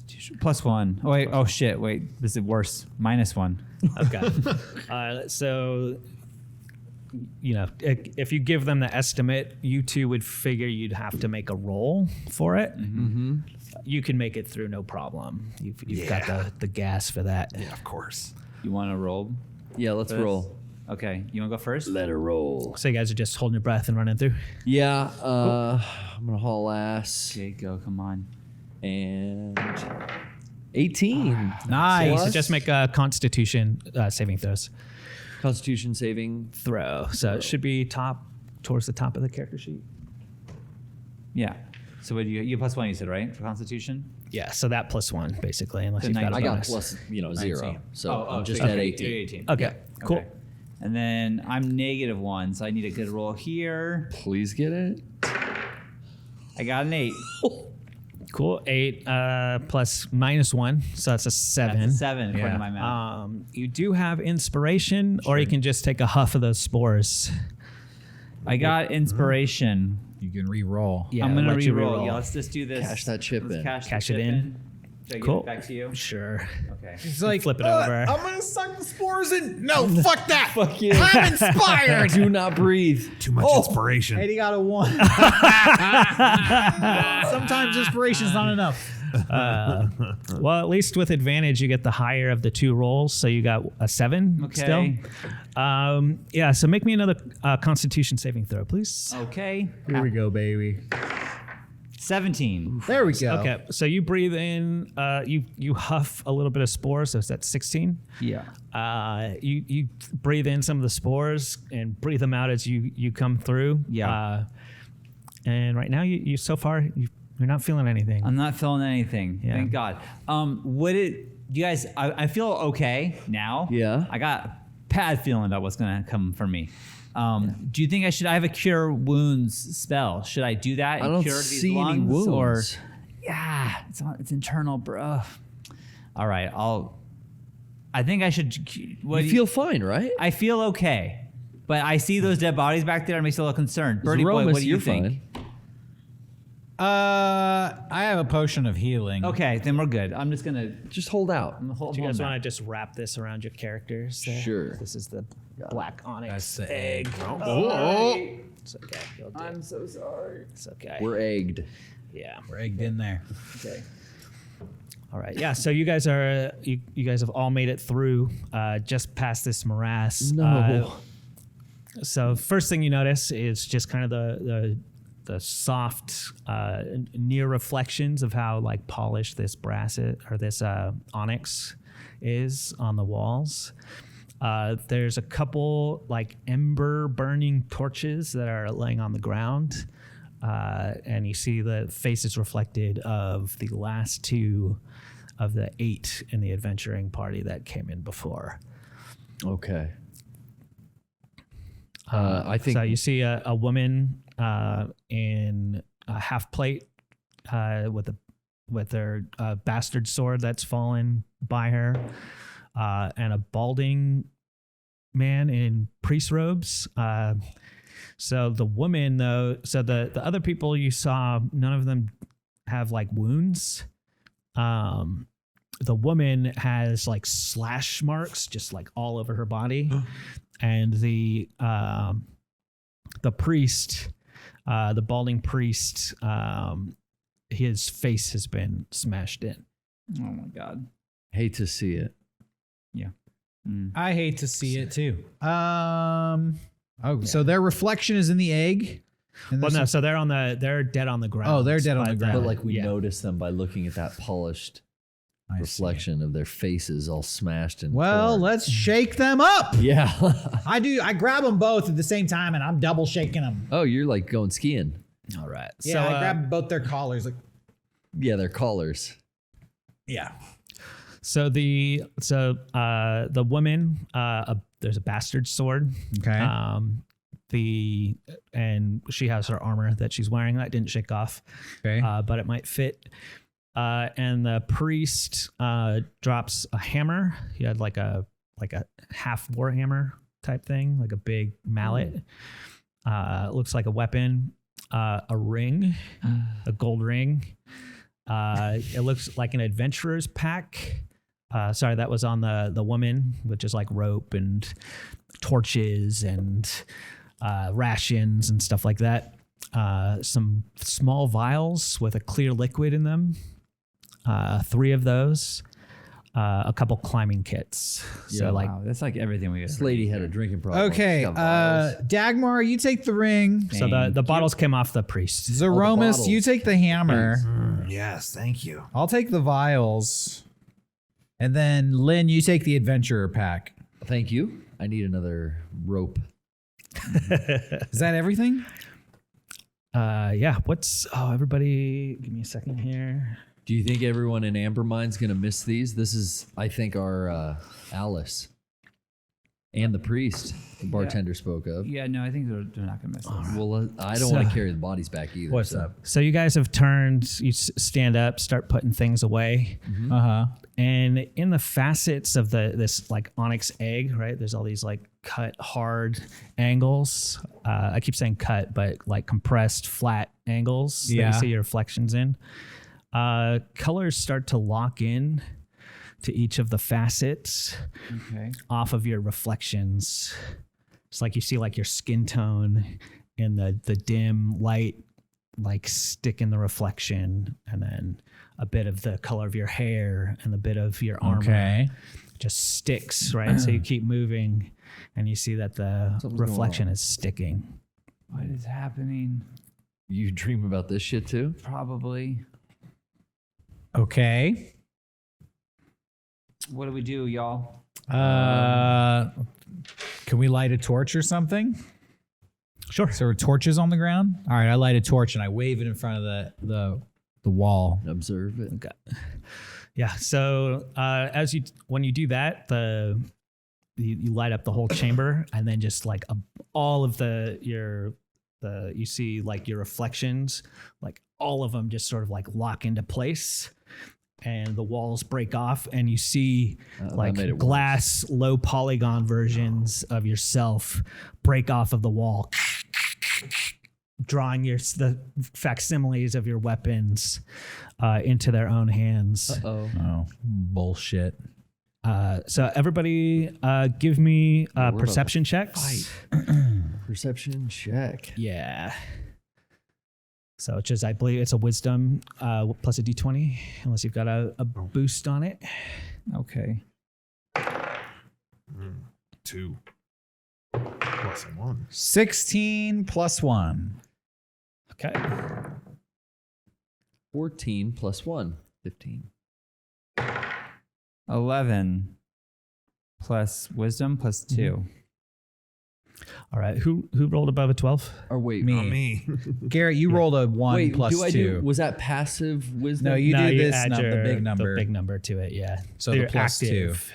D: +1. Oh wait. Oh shit. Wait. Is it worse? -1.
E: Okay. So, you know, if you give them the estimate, you two would figure you'd have to make a roll for it. Mm-hmm. You can make it through no problem. You've got the gas for that.
B: Yeah, of course.
D: You want to roll?
C: Yeah, let's
D: This?
C: roll.
D: Okay. You want to go first?
C: Let her roll.
E: So you guys are just holding your breath and running through.
C: Yeah, I'm gonna haul ass.
D: Okay. Go. Come on.
C: And 18.
A: Nice.
C: Plus
E: So just make a Constitution saving throws.
C: Constitution saving.
E: Throw. So it should be towards the top of the character sheet.
D: Yeah. So what do you +1? You said right for Constitution.
E: Yeah. So that +1 basically, unless
D: So
E: you've got a
C: I got
E: bonus.
C: plus 0. So
D: Oh,
C: I'm just
D: so
C: at
D: you're
C: 18.
D: 18.
E: Okay. Cool.
D: Okay. And then I'm -1, so I need a good roll here.
C: Please get it.
D: I got an 8.
E: Cool. 8 plus -1, so that's a 7.
D: That's a 7 according to my math.
E: You do have inspiration, or you can just take a huff of those spores.
D: I got inspiration.
A: You can re-roll.
E: Yeah,
D: I'm gonna
E: let you
D: re-roll.
E: reroll.
D: Yeah, let's just do this.
C: Cash that chip
D: Let's
C: in.
D: Cash
E: it
D: chip
E: in.
D: Should I
E: Cool.
D: give it back to you?
E: Sure.
D: Okay.
A: It's like,
E: Flip it over.
A: I'm going to suck the spores in. No, fuck that.
C: Fuck you.
A: I'm inspired.
C: Do not breathe.
B: Too much inspiration.
A: Eddie got a 1. Sometimes inspiration's not enough.
E: Well, at least with advantage, you get the higher of the two rolls, so you got a 7
D: Okay.
E: still. Yeah, so make me another Constitution saving throw, please.
D: Okay.
A: Here we go, baby.
D: 17.
A: There we go.
E: Okay, so you breathe in, you huff a little bit of spores, so that's 16.
D: Yeah.
E: You breathe in some of the spores and breathe them out as you come through.
D: Yeah.
E: And right now, you so far you're not feeling anything.
D: I'm not feeling anything.
E: Yeah.
D: Thank God. You guys, I feel okay now.
C: Yeah.
D: I got bad feeling about what's gonna come for me. Do you think I have a cure wounds spell? Should I do that?
C: I
D: And
C: don't
D: cure these
C: see any
D: lungs, or
C: wounds.
D: yeah, it's internal, bro. All right, I think I should. What
C: You
D: do
C: feel fine, right?
D: I feel okay, but I see those dead bodies back there. It makes me a little concerned. Birdie boy,
C: Romus,
D: what do you
C: you're
D: think?
C: fine.
A: I have a potion of healing.
D: Okay, then we're good. I'm just gonna.
C: Just hold out.
E: Do you guys want to just wrap this around your characters? there?
C: Sure.
E: This is the black onyx
A: That's the
E: egg.
A: egg.
E: It's okay. You'll do it.
D: I'm so sorry.
E: It's okay.
C: We're egged.
E: yeah.
A: We're egged in there.
D: Okay.
E: All right. Yeah. So you guys have all made it through just past this morass.
C: No.
E: So first thing you notice is just kind of the soft near reflections of how like polished this brass or this onyx is on the walls. There's a couple like ember burning torches that are laying on the ground. And you see the faces reflected of the last 2 of the 8 in the adventuring party that came in before.
C: Okay. I think
E: So you see a woman in a half plate with her bastard sword that's fallen by her, and a balding man in priest robes. So the woman, though, so the other people you saw, none of them have like wounds. The woman has like slash marks just like all over her body, and the priest, the balding priest, his face has been smashed in.
D: Oh my God.
C: hate to see it.
D: Yeah.
A: I hate to see it too. So their reflection is in the egg. And
E: Well,
A: there's
E: no,
A: some-
E: so they're dead on the ground.
A: Oh, they're dead on the ground.
C: But like we
E: yeah.
C: notice them by looking at that polished
A: I see.
C: reflection of their faces all smashed and
A: Well,
C: torn.
A: let's shake them up.
C: Yeah.
A: I do. I grab them both at the same time, and I'm double shaking them.
C: Oh, you're like going skiing.
E: All right.
A: Yeah,
E: so,
A: I grab both their collars. Like,
C: Yeah, their collars.
A: yeah.
E: So the woman, there's a bastard sword.
A: Okay.
E: And she has her armor that she's wearing that didn't shake off.
A: Okay.
E: But it might fit. And the priest drops a hammer. He had like a half war hammer type thing, like a big mallet. Looks like a weapon. A ring, a gold ring. It looks like an adventurer's pack. Sorry, that was on the woman, which is like rope and torches and rations and stuff like that. Some small vials with a clear liquid in them. 3 of those. A couple climbing kits. So like,
D: Wow, that's like everything we.
C: This lady had a drinking problem.
A: Okay.
C: She's got vials.
A: Dagmar, you take the ring.
E: so the bottles came off the priest.
A: Zeromus,
C: bottles.
A: you take the hammer.
B: Yes, thank you.
A: I'll take the vials. And then Lynn, you take the adventurer pack.
C: Thank you. I need another rope.
A: Is that everything?
E: Yeah. Everybody give me a second here.
C: Do you think everyone in Ambermine's going to miss these? This is, I think, our Alice and the priest the bartender spoke of.
D: Yeah, no, I think they're not gonna miss this.
C: Well, I don't want to carry the bodies back either.
A: What's
C: so.
A: up?
E: So you guys have turned, you stand up, start putting things away.
A: Uh-huh.
E: And in the facets of this like onyx egg, right? There's all these like cut hard angles. I keep saying cut, but like compressed flat angles that
A: Yeah.
E: you see your reflections in. Colors start to lock in to each of the facets
D: Okay.
E: off of your reflections. It's like you see like your skin tone in the dim light like stick in the reflection, and then a bit of the color of your hair and the bit of your armor
A: Okay.
E: just sticks, right? So you keep moving and you see that the
C: Something's going
E: reflection
C: on.
E: is sticking.
D: What is happening?
C: You dream about this shit too?
D: Probably.
A: Okay.
D: What do we do, y'all?
A: Can we light a torch or something?
E: Sure.
A: So torches on the ground? All right, I light a torch and I wave it in front of the wall.
C: Observe it.
E: Okay. Yeah. So when you do that, you light up the whole chamber, and then just like all of you see like your reflections, like all of them just sort of like lock into place, and the walls break off, and you see
C: that made it
E: like
C: worse.
E: glass low polygon versions of yourself break off of the wall, drawing the facsimiles of your weapons into their own hands.
C: Oh.
A: Oh, bullshit.
E: So everybody give me
C: about to
E: perception checks.
C: Perception check.
E: Yeah. So it's just, I believe it's a wisdom plus a d20, unless you've got a boost on it.
D: Okay.
F: 2 plus 1.
A: 16 plus 1.
E: Okay.
C: 14 plus 1. 15.
D: 11 plus wisdom plus 2.
E: All right. Who rolled above a 12?
C: Or wait.
A: Me.
F: Not me.
A: Garrett, you rolled a 1
C: Wait,
A: plus
C: do I
A: 2.
C: was that passive wisdom?
A: No, you do this
E: add
A: the big number.
E: The big number to it, yeah.
A: So the
E: You're
A: plus
E: active.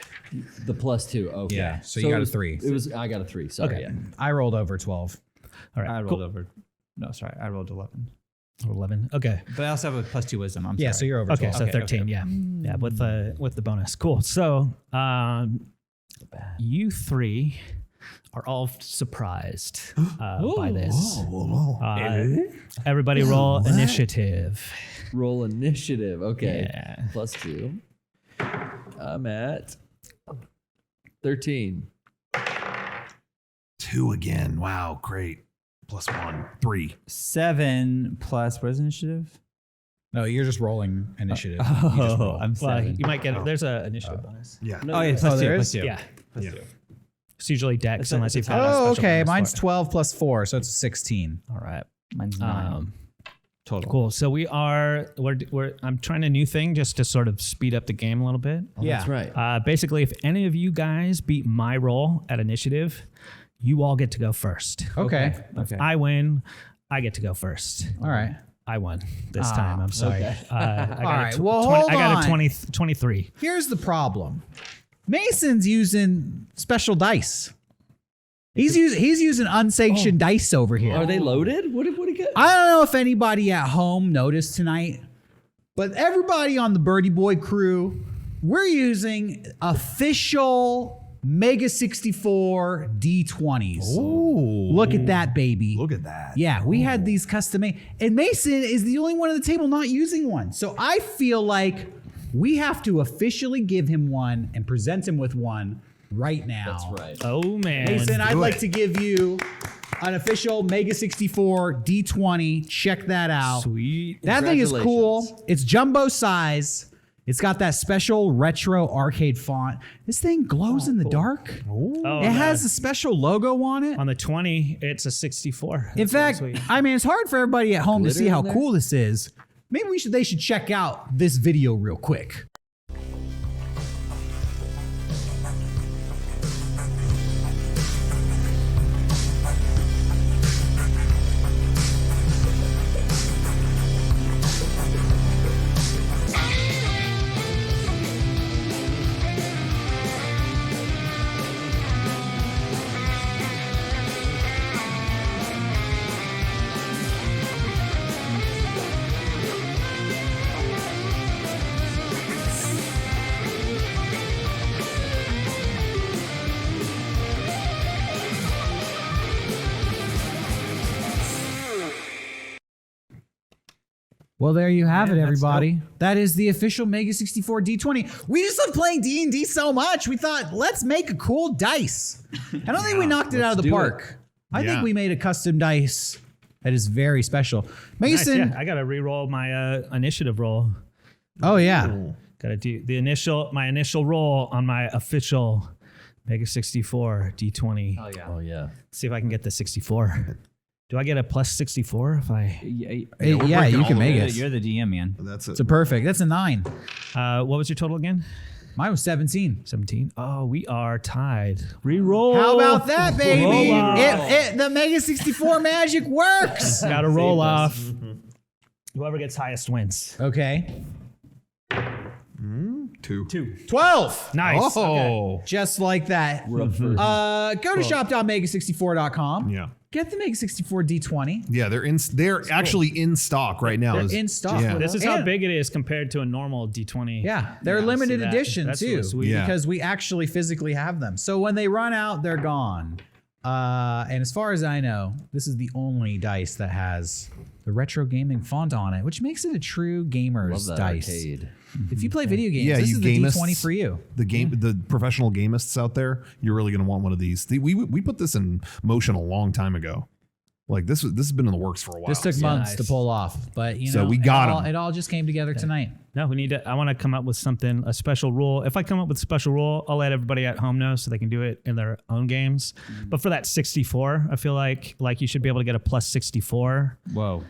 C: The plus 2. Okay.
A: Yeah, so you got
C: it
A: a
C: was-
A: 3.
C: I got a 3. Sorry.
E: Okay.
C: Yeah.
A: I rolled over 12.
E: All right.
D: I rolled
E: cool.
D: over. No, sorry. I rolled 11.
E: 11. Okay.
D: But I also have a plus 2 wisdom. I'm
A: Yeah, so
D: sorry.
A: you're over
E: Okay,
A: 12.
E: so
D: Okay,
E: 13,
D: okay.
E: yeah. Yeah, with the bonus. Cool. So you 3 are all surprised by this. Everybody roll initiative.
C: Roll initiative. Okay.
E: Yeah.
C: Plus 2. I'm at 13.
B: 2 again. Wow, great. Plus 1. 3.
D: 7 plus, what is initiative?
A: No, you're just rolling initiative. You just roll.
D: I'm
E: Well,
D: 7.
E: you might get there's an initiative bonus.
F: Yeah.
C: No,
D: Oh, yeah,
C: no.
D: plus 2.
A: there
D: Plus
A: is?
D: 2.
E: Yeah.
F: Yeah.
E: It's usually dex
D: It's a-
E: unless
D: it's
E: you've
D: a-
E: had a
A: Oh,
E: special
A: okay.
E: bonus
A: Mine's
E: for it.
A: 12 plus 4, so it's 16.
E: All right.
D: Mine's 9.
F: total.
E: Cool. So I'm trying a new thing just to sort of speed up the game a little bit.
A: Yeah.
C: That's right.
E: Basically, if any of you guys beat my roll at initiative, you all get to go first.
A: Okay.
D: Okay.
E: I win, I get to go first.
A: All right.
E: I won this time. I'm sorry.
C: okay.
E: I got
A: All right.
E: a
A: Well, hold
E: I got
A: on.
E: a 23.
A: Here's the problem. Mason's using special dice. He's using unsanctioned dice over here.
C: Are they loaded? What did he get?
A: I don't know if anybody at home noticed tonight, but everybody on the Birdie Boy crew, we're using official Mega 64 D20s.
B: Ooh.
A: Look at that, baby.
B: Look at that.
A: Yeah, we had these custom made, and Mason is the only one at the table not using one. So I feel like we have to officially give him one and present him with one right now.
C: That's right.
E: Oh, man.
A: Mason, I'd
B: do
A: like
B: it.
A: to give you an official Mega 64 D20. Check that out.
E: Sweet.
A: That thing is cool.
C: Congratulations.
A: It's jumbo size. It's got that special retro arcade font. This thing glows in the dark.
E: Oh,
A: It has a special logo on it.
E: on the 20, it's a 64.
A: In
E: That's really
A: fact,
E: sweet.
A: I mean, it's hard for everybody at home to
C: Glitter
A: see how
C: in there?
A: cool this is. Maybe they should check out this video real quick. Well, there you have it,
E: that's
A: everybody. That is the official Mega 64 D20. We just love playing D&D so much. We thought, let's make a cool dice. I don't think we knocked it out of the
C: do
A: park. I think
F: Yeah.
A: we made a custom dice that is very special.
E: Nice,
A: Mason.
E: yeah, I got to re-roll my initiative roll.
A: Oh, yeah.
E: Got to do my initial roll on my official Mega 64 D20.
C: Oh yeah.
E: See if I can get the 64. Do I get a plus 64 if I?
A: Yeah,
F: breaking
A: you
F: all
A: can
F: the
A: make
F: way.
A: it.
D: You're the DM, man.
F: That's it.
A: It's a perfect. That's a 9.
E: What was your total again?
A: Mine was 17.
E: 17. Oh, we are tied. Re-roll.
A: How about that, baby?
E: Roll off.
A: The Mega 64 magic works.
E: Got to roll off. Whoever gets highest wins.
A: Okay.
F: 2.
A: 12.
E: Nice. Okay.
F: Oh.
A: Just like that. Go to shop.mega64.com.
F: Yeah.
A: Get the Mega 64 D20.
B: Yeah, they're actually in stock right now.
A: They're in stock.
B: Yeah.
E: This is how
A: And-
E: big it is compared to a normal D20.
A: Yeah, they're
E: Yeah,
A: limited
E: see that?
A: edition
E: That's
A: too,
E: really sweet.
B: Yeah.
A: because we actually physically have them. So when they run out, they're gone. And as far as I know, this is the only dice that has the retro gaming font on it, which makes it a true
C: Love
A: gamer's
C: that
A: dice.
C: arcade.
A: If you play video games,
B: Yeah,
A: this
B: you
A: is the
B: gamists.
A: D20 for you.
B: The professional gamists out there, you're really going to want one of these. We put this in motion a long time ago. Like this has been in the works for a while.
A: This took months to
E: nice.
A: pull off, but you
B: So
A: know,
B: we got
A: it all,
B: 'em.
A: it all just came together tonight.
E: No, we need to. I want to come up with something, a special rule. If I come up with a special rule, I'll let everybody at home know so they can do it in their own games. But for that 64, I feel like you should be able to get a plus 64
D: Whoa,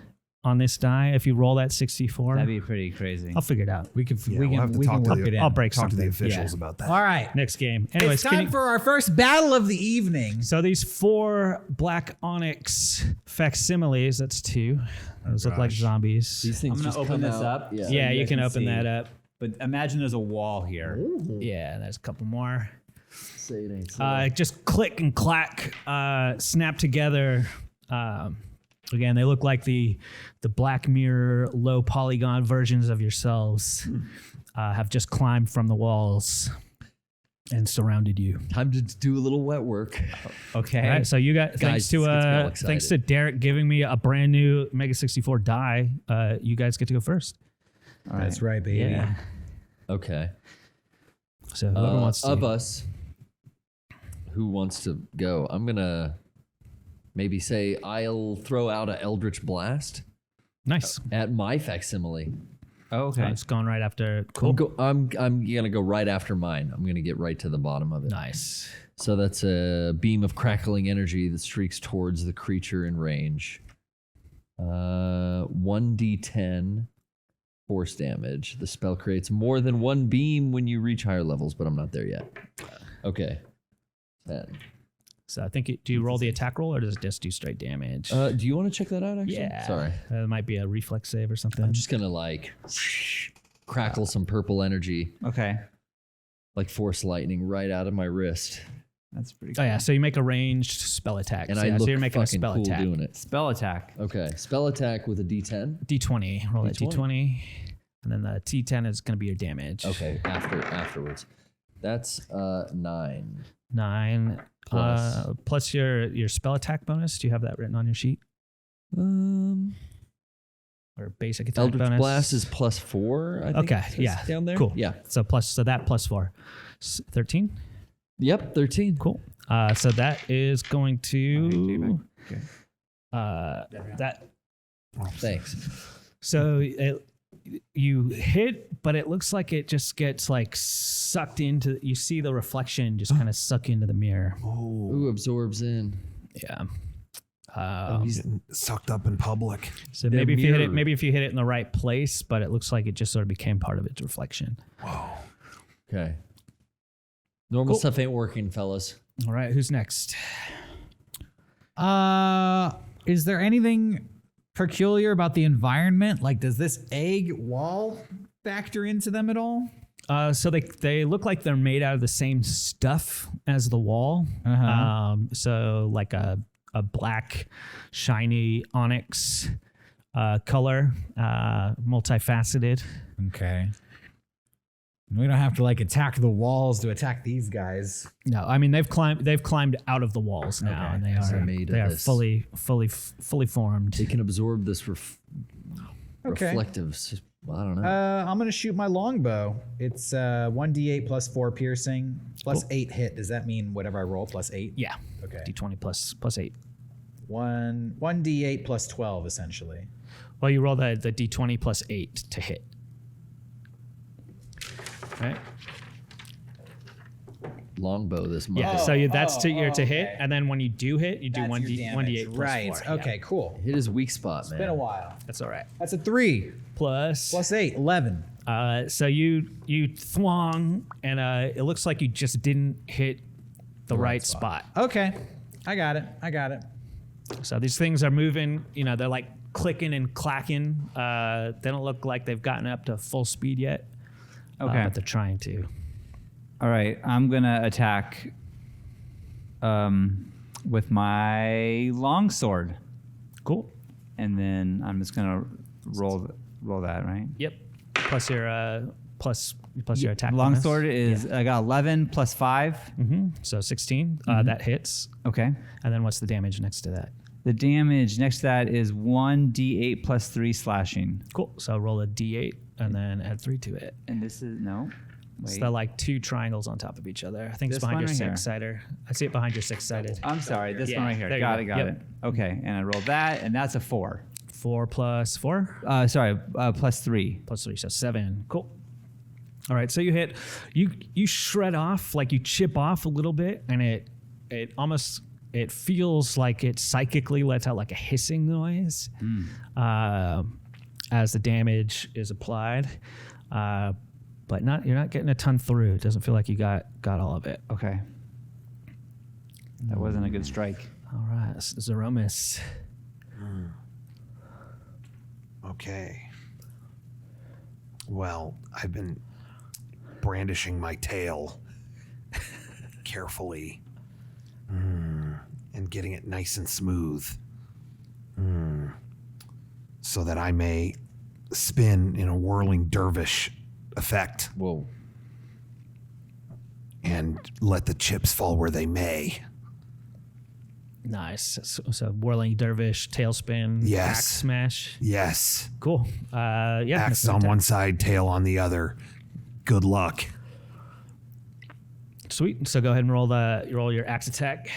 E: on this die if you roll that 64.
D: that'd be pretty crazy.
E: I'll figure it out.
A: We can
B: Yeah,
A: we
B: we'll have
A: can
B: to
A: we
B: talk
A: can
B: to
A: work
B: the-
A: it in.
E: I'll break
B: Talk to the
E: something.
B: officials
A: Yeah.
B: about that.
A: All right,
E: Next game. Anyways,
A: it's
E: can
A: time
E: you-
A: for our first battle of the evening.
E: so these 4 black onyx facsimiles, that's 2. Those look like zombies.
C: These things
D: I'm gonna
C: just
D: open
C: come
D: this
C: out.
D: up.
C: Yeah.
E: Yeah,
D: you
E: you
D: guys
E: can
D: can
E: open
D: see.
E: that up.
D: But imagine there's a wall here.
E: Yeah, there's a couple more.
C: Say it ain't so.
E: Just click and clack, snap together. Again, they look like the Black Mirror low polygon versions of yourselves have just climbed from the walls and surrounded you.
C: Time to do a little wet work.
D: Okay.
E: All right, so you got
C: Guys, this gets me all excited.
E: thanks to Derek giving me a brand new Mega 64 die. You guys get to go first.
D: All right.
A: That's right, baby.
E: Yeah.
C: Okay.
E: So whoever wants to.
C: Of us, who wants to go? I'm gonna maybe say I'll throw out an Eldritch Blast
E: Nice.
C: at my facsimile.
D: Oh, okay.
E: It's gone right after. Cool.
C: I'm gonna go right after mine. I'm gonna get right to the bottom of it.
E: Nice.
C: So that's a beam of crackling energy that streaks towards the creature in range. 1d10 force damage. The spell creates more than one beam when you reach higher levels, but I'm not there yet. Okay. 10.
E: So I think do you roll the attack roll or does it just do straight damage?
C: Do you want to check that out, actually?
E: yeah.
C: Sorry.
E: It might be a reflex save or something.
C: I'm just going to like crackle some purple energy,
D: Okay.
C: like force lightning right out of my wrist.
D: That's pretty
E: Oh
D: cool.
E: yeah, so you make a ranged spell attack.
C: And
E: so,
C: I
E: yeah,
C: look
E: so you're making a
C: fucking
E: spell
C: cool
E: attack.
C: doing it.
D: Spell attack.
C: Okay. Spell attack with a d10.
E: D20. Roll that
C: D20.
E: D20. And then the T10 is going to be your damage.
C: Okay. Afterwards. That's 9.
E: 9.
C: Plus.
E: Plus your spell attack bonus. Do you have that written on your sheet? Or basic attack
C: Eldritch
E: bonus?
C: Blast is +4, I think.
E: Okay,
C: it says
E: yeah.
C: Down there?
E: Cool.
C: Yeah.
E: So that plus 4. 13?
C: Yep, 13.
E: Cool. So that is going to...
D: Okay.
E: That
C: Thanks.
E: So you hit, but it looks like it just gets like sucked into. You see the reflection just kind of suck into the mirror.
C: Ooh, absorbs in.
E: Yeah.
B: He's getting sucked up in public.
E: So
C: The
E: maybe if you hit it,
C: mirror.
E: maybe if you hit it in the right place, but it looks like it just sort of became part of its reflection.
C: Okay. Normal stuff ain't working, fellas.
E: All right, who's next?
A: Is there anything peculiar about the environment? Like, does this egg wall factor into them at all?
E: So they look like they're made out of the same stuff as the wall. So like a black, shiny onyx color, multifaceted.
A: Okay. We don't have to like attack the walls to attack these guys.
E: No, I mean they've climbed out of of now,
A: Okay.
E: and they
C: So
E: are
C: made of
E: they are
C: this.
E: fully formed.
C: They can absorb this
A: Okay.
C: reflective. I don't know.
A: I'm gonna shoot my longbow. It's 1d8 plus 4 piercing plus 8 hit. Does that mean whatever I roll plus 8?
E: Yeah.
A: Okay.
E: D20 plus 8.
A: 1d8 plus 12 essentially.
E: Well, you roll the D20 plus 8 to hit. Right.
C: Longbow this month.
E: Yeah. So that's to your to hit, and then when you do hit, you do
A: That's your
E: 1d8
A: damage.
E: plus
A: Right.
E: 4.
A: Okay. Cool.
C: Hit his weak spot, man.
A: Been a while.
E: That's all right.
A: That's a 3
E: Plus
A: 8, 11.
E: So you thwong, and it looks like you just didn't hit the right spot.
A: Okay. I got it.
E: So these things are moving. You know, they're like clicking and clacking. They don't look like they've gotten up to full speed yet.
D: Okay.
E: But they're trying to.
D: All right. I'm gonna attack with my longsword,
E: Cool.
D: and then I'm just gonna roll that, right?
E: Yep. Plus your plus your attack.
D: Longsword
E: bonus.
D: is I got 11 plus 5.
E: So 16. That hits.
D: Okay.
E: And then what's the damage next to that?
D: The damage next to that is 1d8 plus 3 slashing.
E: Cool. So roll a d8 and then add 3 to it.
D: And this is no.
E: It's
D: Wait.
E: the like 2 triangles on top of each other. I think it's
D: This
E: behind
D: one
E: your
D: right here?
E: 6-sider. I see it behind your 6-sided.
D: I'm sorry. This
E: Yeah,
D: one right here.
E: there you
D: Got
E: go.
D: it. Got
E: Yep.
D: it. Okay. And I rolled that, and that's a 4.
E: 4 plus 4
D: Sorry. Plus 3.
E: plus 3, so 7. Cool. All right, so you hit, you shred off, like you chip off a little bit, and it almost, it feels like it psychically lets out like a hissing noise as the damage is applied, but you're not getting a ton through. It doesn't feel like you got all of it.
D: Okay. That wasn't a good strike.
E: All right, Zeromus.
B: Okay. Well, I've been brandishing my tail carefully and getting it nice and smooth so that I may spin in a whirling dervish effect
C: Whoa.
B: and let the chips fall where they may.
E: Nice. So whirling dervish, tailspin,
B: Yes.
E: axe smash.
B: Yes.
E: Cool. Yeah.
B: Axe
E: that's
B: on one side, tail on the other. Good luck.
E: Sweet. So go ahead and roll your axe attack.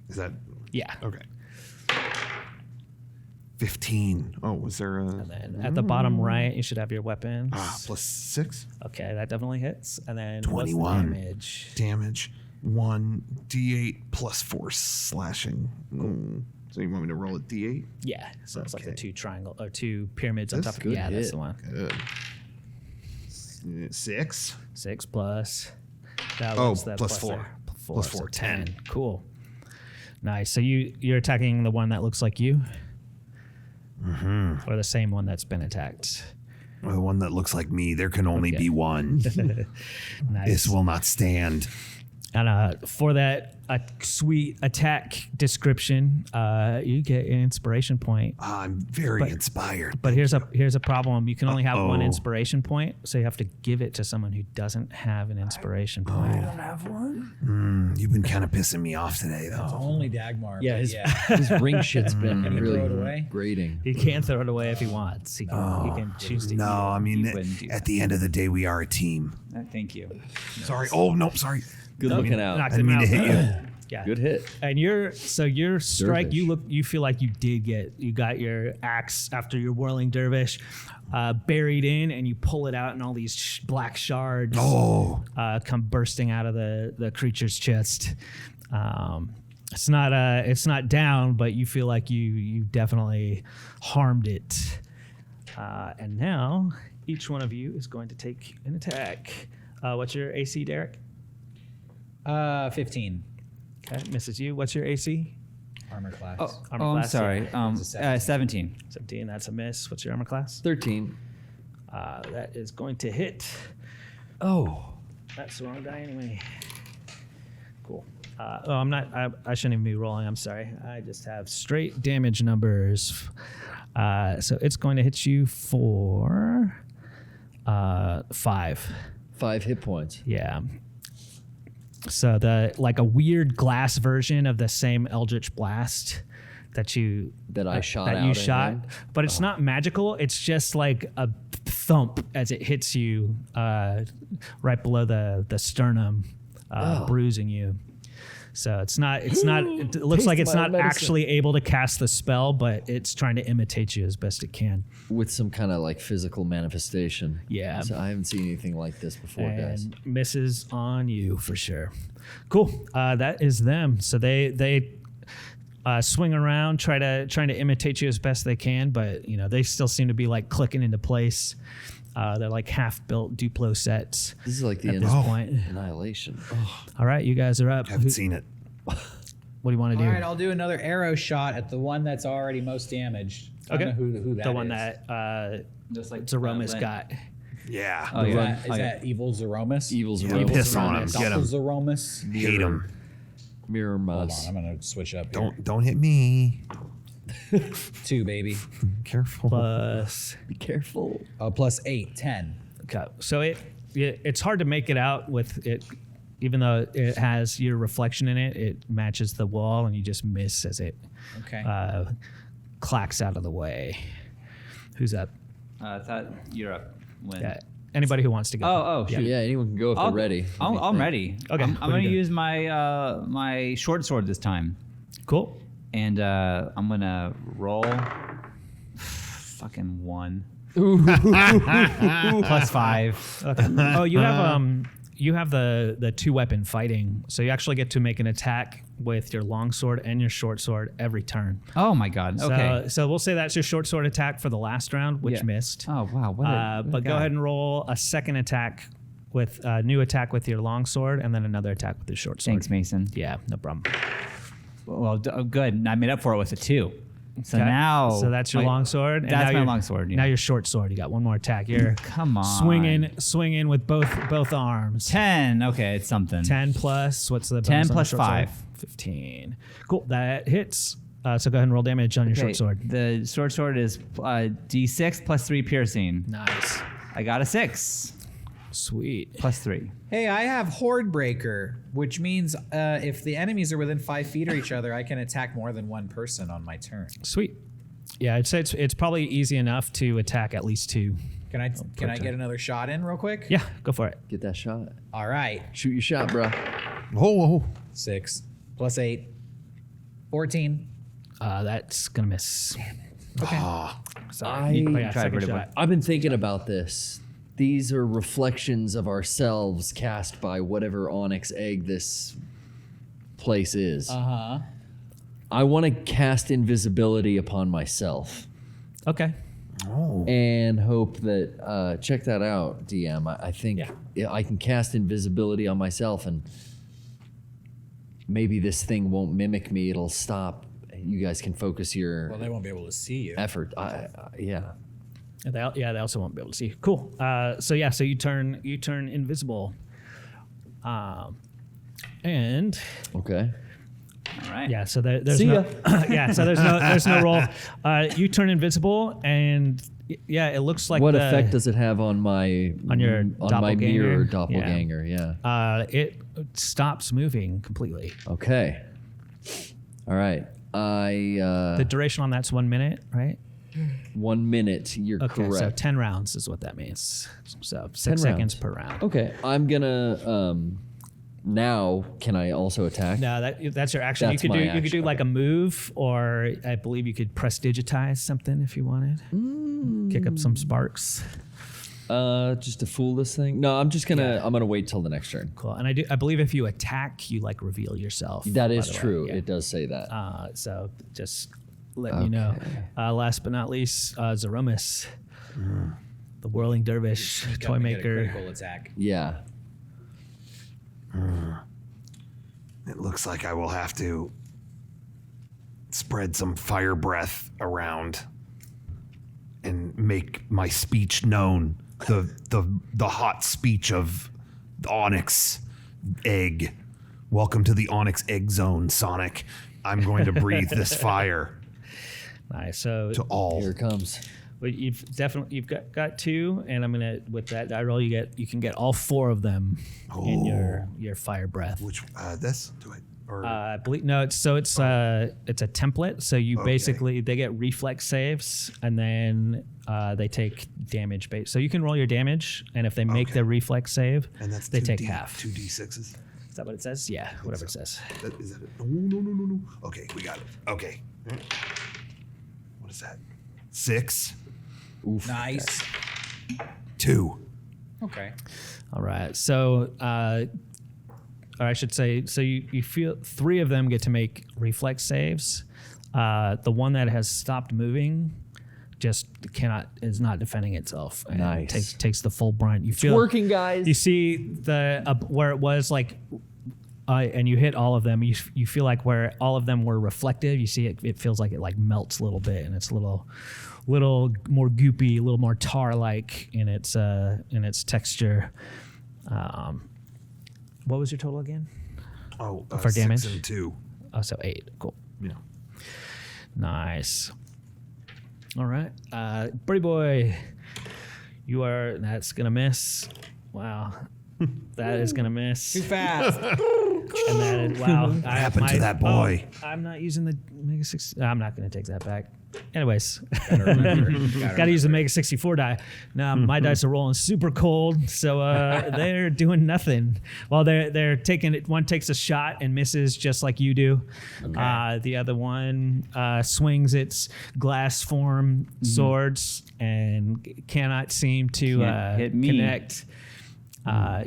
B: Is that
E: Yeah.
B: okay? 15. Oh, was there a
E: And then at the bottom right, you should have your weapons.
B: plus 6
E: Okay, that definitely hits. And then
B: 21.
E: what's the damage?
B: damage? 1d8 plus 4 slashing.
F: So you want me to roll a d8?
E: Yeah. So it's like the
F: Okay.
E: 2 triangle or 2 pyramids on
F: That's
E: top of
C: good
E: Yeah, that's
C: hit.
E: the one.
F: Good. 6.
E: 6 plus. That
F: Oh,
E: was the
F: plus
E: there.
F: 4.
E: Four,
F: Plus
E: so
F: 4,
E: 10. Cool. Nice. So you're attacking the one that looks like you? Or the same one that's been attacked?
B: Or the one that looks like me. There can only
E: Okay.
B: be one.
E: Nice.
B: This will not stand.
E: And for that sweet attack description, you get an inspiration point.
B: I'm very inspired.
E: But here's a problem. You can only have one
B: Uh-oh.
E: inspiration point, so you have to give it to someone who doesn't have an inspiration point.
B: You've been kind of pissing me off today, though.
A: Only Dagmar.
C: Yeah,
A: but
C: his ring shit's been
A: Can he throw it
C: really
A: away?
C: grating.
E: He can throw it away if he wants. He can choose to.
B: No, I mean,
D: You wouldn't do
B: at the end of the day, we are a team.
D: Thank you.
B: Sorry. Oh, no, sorry.
C: Good looking out.
E: Knocked
B: I didn't
E: him
B: mean to
E: out.
B: hit you.
E: Yeah.
C: Good hit.
E: And your strike,
C: Dervish.
E: you feel like you got your axe after your whirling dervish buried in, and you pull it out, and all these black shards come bursting out of the creature's chest. It's not down, but you feel like you definitely harmed it. And now each one of you is going to take an attack. What's your AC, Derek?
A: 15
E: Okay, misses you. What's your AC?
A: armor class.
E: Armor
D: I'm
E: class,
D: sorry.
A: It's a
D: 17.
E: 17, that's a miss. What's your armor class?
C: 13.
E: That is going to hit.
C: Oh.
E: That's the wrong die anyway. Cool. I'm not. I shouldn't even be rolling. I'm sorry. I just have straight damage numbers. So it's going to hit you for 5.
C: 5 hit points.
E: Yeah. So like a weird glass version of the same Eldritch Blast that
C: I shot
E: that
C: out
E: you
C: at
E: shot,
C: him?
E: but it's not magical. It's just like a thump as it hits you right below the sternum, bruising you. So it's not. It looks like
C: Taste
E: it's
C: my
E: not
C: medicine.
E: actually able to cast the spell, but it's trying to imitate you as best it can.
C: With some kind of like physical manifestation.
E: Yeah.
C: So I haven't seen anything like this before, guys.
E: And misses on you for sure. Cool. That is them. So they swing around, trying to imitate you as best they can, but they still seem to be like clicking into place. They're like half-built Duplo sets.
C: This is like the
E: At
C: end
E: this
C: of
E: point.
C: Annihilation. Oh.
E: All right, you guys are up.
B: Haven't seen it.
E: What do you want to do?
A: All right, I'll do another arrow shot at the one that's already most damaged. I don't know who that
E: the one
A: is.
E: that
D: Just like
E: Zeromus
D: Lent.
E: got.
B: Yeah.
D: Oh,
A: Is,
D: yeah.
A: that, is that evil Zeromus?
C: Evil's
B: Yeah,
C: robe.
B: piss on him. Get him.
A: Zeromus.
B: Hate him.
C: Mirror
A: Hold on,
C: Mus.
A: I'm gonna switch up. Here.
B: Don't hit me.
A: 2, baby.
B: Careful.
E: Plus,
C: Be careful.
A: Plus 8, 10.
E: okay. So it's hard to make it out with it, even though it has your reflection in it. It matches the wall, and you just miss as it
A: Okay.
E: clacks out of the way. Who's up?
D: I thought you're up. When?
E: Yeah. Anybody who wants to go.
D: Oh, shoot.
C: Yeah, anyone can go if they're ready.
D: I'm ready.
E: Okay,
D: I'm
E: what do
D: gonna
E: you do?
D: use my my short sword this time,
E: Cool.
D: and I'm gonna roll. Fucking 1. Plus 5.
E: Oh, you have the 2-weapon fighting, so you actually get to make an attack with your long sword and your short sword every turn.
D: Oh my god. Okay.
E: So we'll say that's your short sword attack for the last round, which
D: Yeah.
E: missed.
D: Oh wow. What a
E: But go
D: guy.
E: ahead and roll a second attack with a new attack with your long sword, and then another attack with your short sword.
D: Thanks, Mason.
E: Yeah, no problem.
D: Well, good. I made up for it with a 2. So
E: Okay.
D: now.
E: So that's your long sword. And
D: That's
E: now
D: my
E: your-
D: long sword. Yeah.
E: Now your short sword. You got one more attack. You're
D: Come on.
E: swinging with both arms.
D: 10. Okay, it's something.
E: 10 plus, what's the
D: 10
E: bonus on the
D: plus
E: short sword?
D: 5.
E: 15. Cool, that hits. So go ahead and roll damage on your
D: Okay,
E: short sword.
D: The short sword is D6 plus 3 piercing.
E: Nice.
D: I got a 6
E: Sweet.
D: plus 3.
A: Hey, I have Horde Breaker, which means if the enemies are within 5 feet of each other, I can attack more than one person on my turn.
E: Sweet. Yeah, I'd say it's probably easy enough to attack at least 2.
A: Can I get another shot in real quick?
E: Yeah, go for it.
C: Get that shot.
A: All right.
C: Shoot your shot, bro.
B: Whoa.
A: 6 plus 8, 14.
E: That's gonna miss.
A: Okay.
E: Sorry.
C: I-
E: But yeah,
D: Try
E: second
D: vertigo.
E: shot.
C: I've been thinking about this. These are reflections of ourselves cast by whatever onyx egg this place is.
A: Uh huh.
C: I want to cast invisibility upon myself
E: Okay.
C: and hope that check that out, DM. I think I can cast invisibility on myself, and maybe this thing won't mimic me. It'll stop. You guys can focus your
A: Well, they won't be able to see you.
C: effort. Yeah.
E: They also won't be able to see. Cool. So you turn invisible. And
C: Okay.
D: All right.
E: yeah, so there's
C: See
E: no
C: ya.
E: yeah, so there's no roll. You turn invisible, and it looks like
C: What
E: the,
C: effect does it have on my
E: your
C: on my
E: doppelganger?
C: mirror doppelganger? Yeah.
E: it stops moving completely.
C: Okay. All right.
E: The duration on that's 1 minute, right?
C: 1 minute. You're
E: Okay, so
C: correct.
E: 10 rounds is what that means. So
C: 10
E: 6 seconds
C: rounds.
E: per round.
C: Okay. I'm gonna now. Can I also attack?
E: No, that's your action.
C: That's
E: You
C: my
E: could do
C: action,
E: like a move, or I believe you could press digitize something if you wanted. Kick up some sparks.
C: Just to fool this thing. No, I'm just gonna. I'm gonna wait till the next turn.
E: Cool. And I believe if you attack, you like reveal yourself.
C: That
E: by
C: is
E: the way.
C: true.
E: Yeah.
C: It does say that.
E: So just letting you know. Last but not least, Zeromus, the whirling dervish, toy maker.
A: Critical attack.
C: Yeah.
B: It looks like I will have to spread some fire breath around and make my speech known. The hot speech of the Onyx egg. Welcome to the Onyx egg zone, Sonic. I'm going to breathe this fire
E: Nice. So
B: to all.
C: Here it comes.
E: but you've got 2, and I'm gonna with that die roll you can get all 4 of them in your fire breath.
B: Which this do I or
E: I believe no. It's a template. So you basically they get reflex saves, and then they take damage base. So you can roll your damage, and if they make the reflex save,
B: and that's
E: they
B: 2D
E: take half.
B: 2d6s.
E: Is that what it says? Yeah, whatever it says.
B: Is that it? No. Okay, we got it. Okay. What is that? 6,
A: Nice.
B: 2.
A: Okay.
E: All right. So, or I should say, so you feel 3 of them get to make reflex saves. The one that has stopped moving just is not defending itself. And
C: Nice.
E: takes the full brunt. You feel
C: Working, guys.
E: You see the where it was like, and you hit all of them. You feel like where all of them were reflective. You see it feels like it like melts a little bit, and it's a little more goopy, a little more tar like in its texture. What was your total again?
B: Oh,
E: For
B: 6
E: damage?
B: and 2.
E: Oh, so 8. Cool.
B: Yeah.
E: Nice. All right. Birdie boy, that's going to miss. Wow. That is going to miss.
A: Too fast.
E: And then, wow. What
B: happened to that boy?
E: I'm not using the Mega 6. I'm not going to take that back. Anyways, got to use the Mega 64 die. Now my dice are rolling super cold, so they're doing nothing. While they're taking it, one takes a shot and misses just like you do. The other one swings its glass form swords and cannot seem to
D: Can't hit me.
E: connect.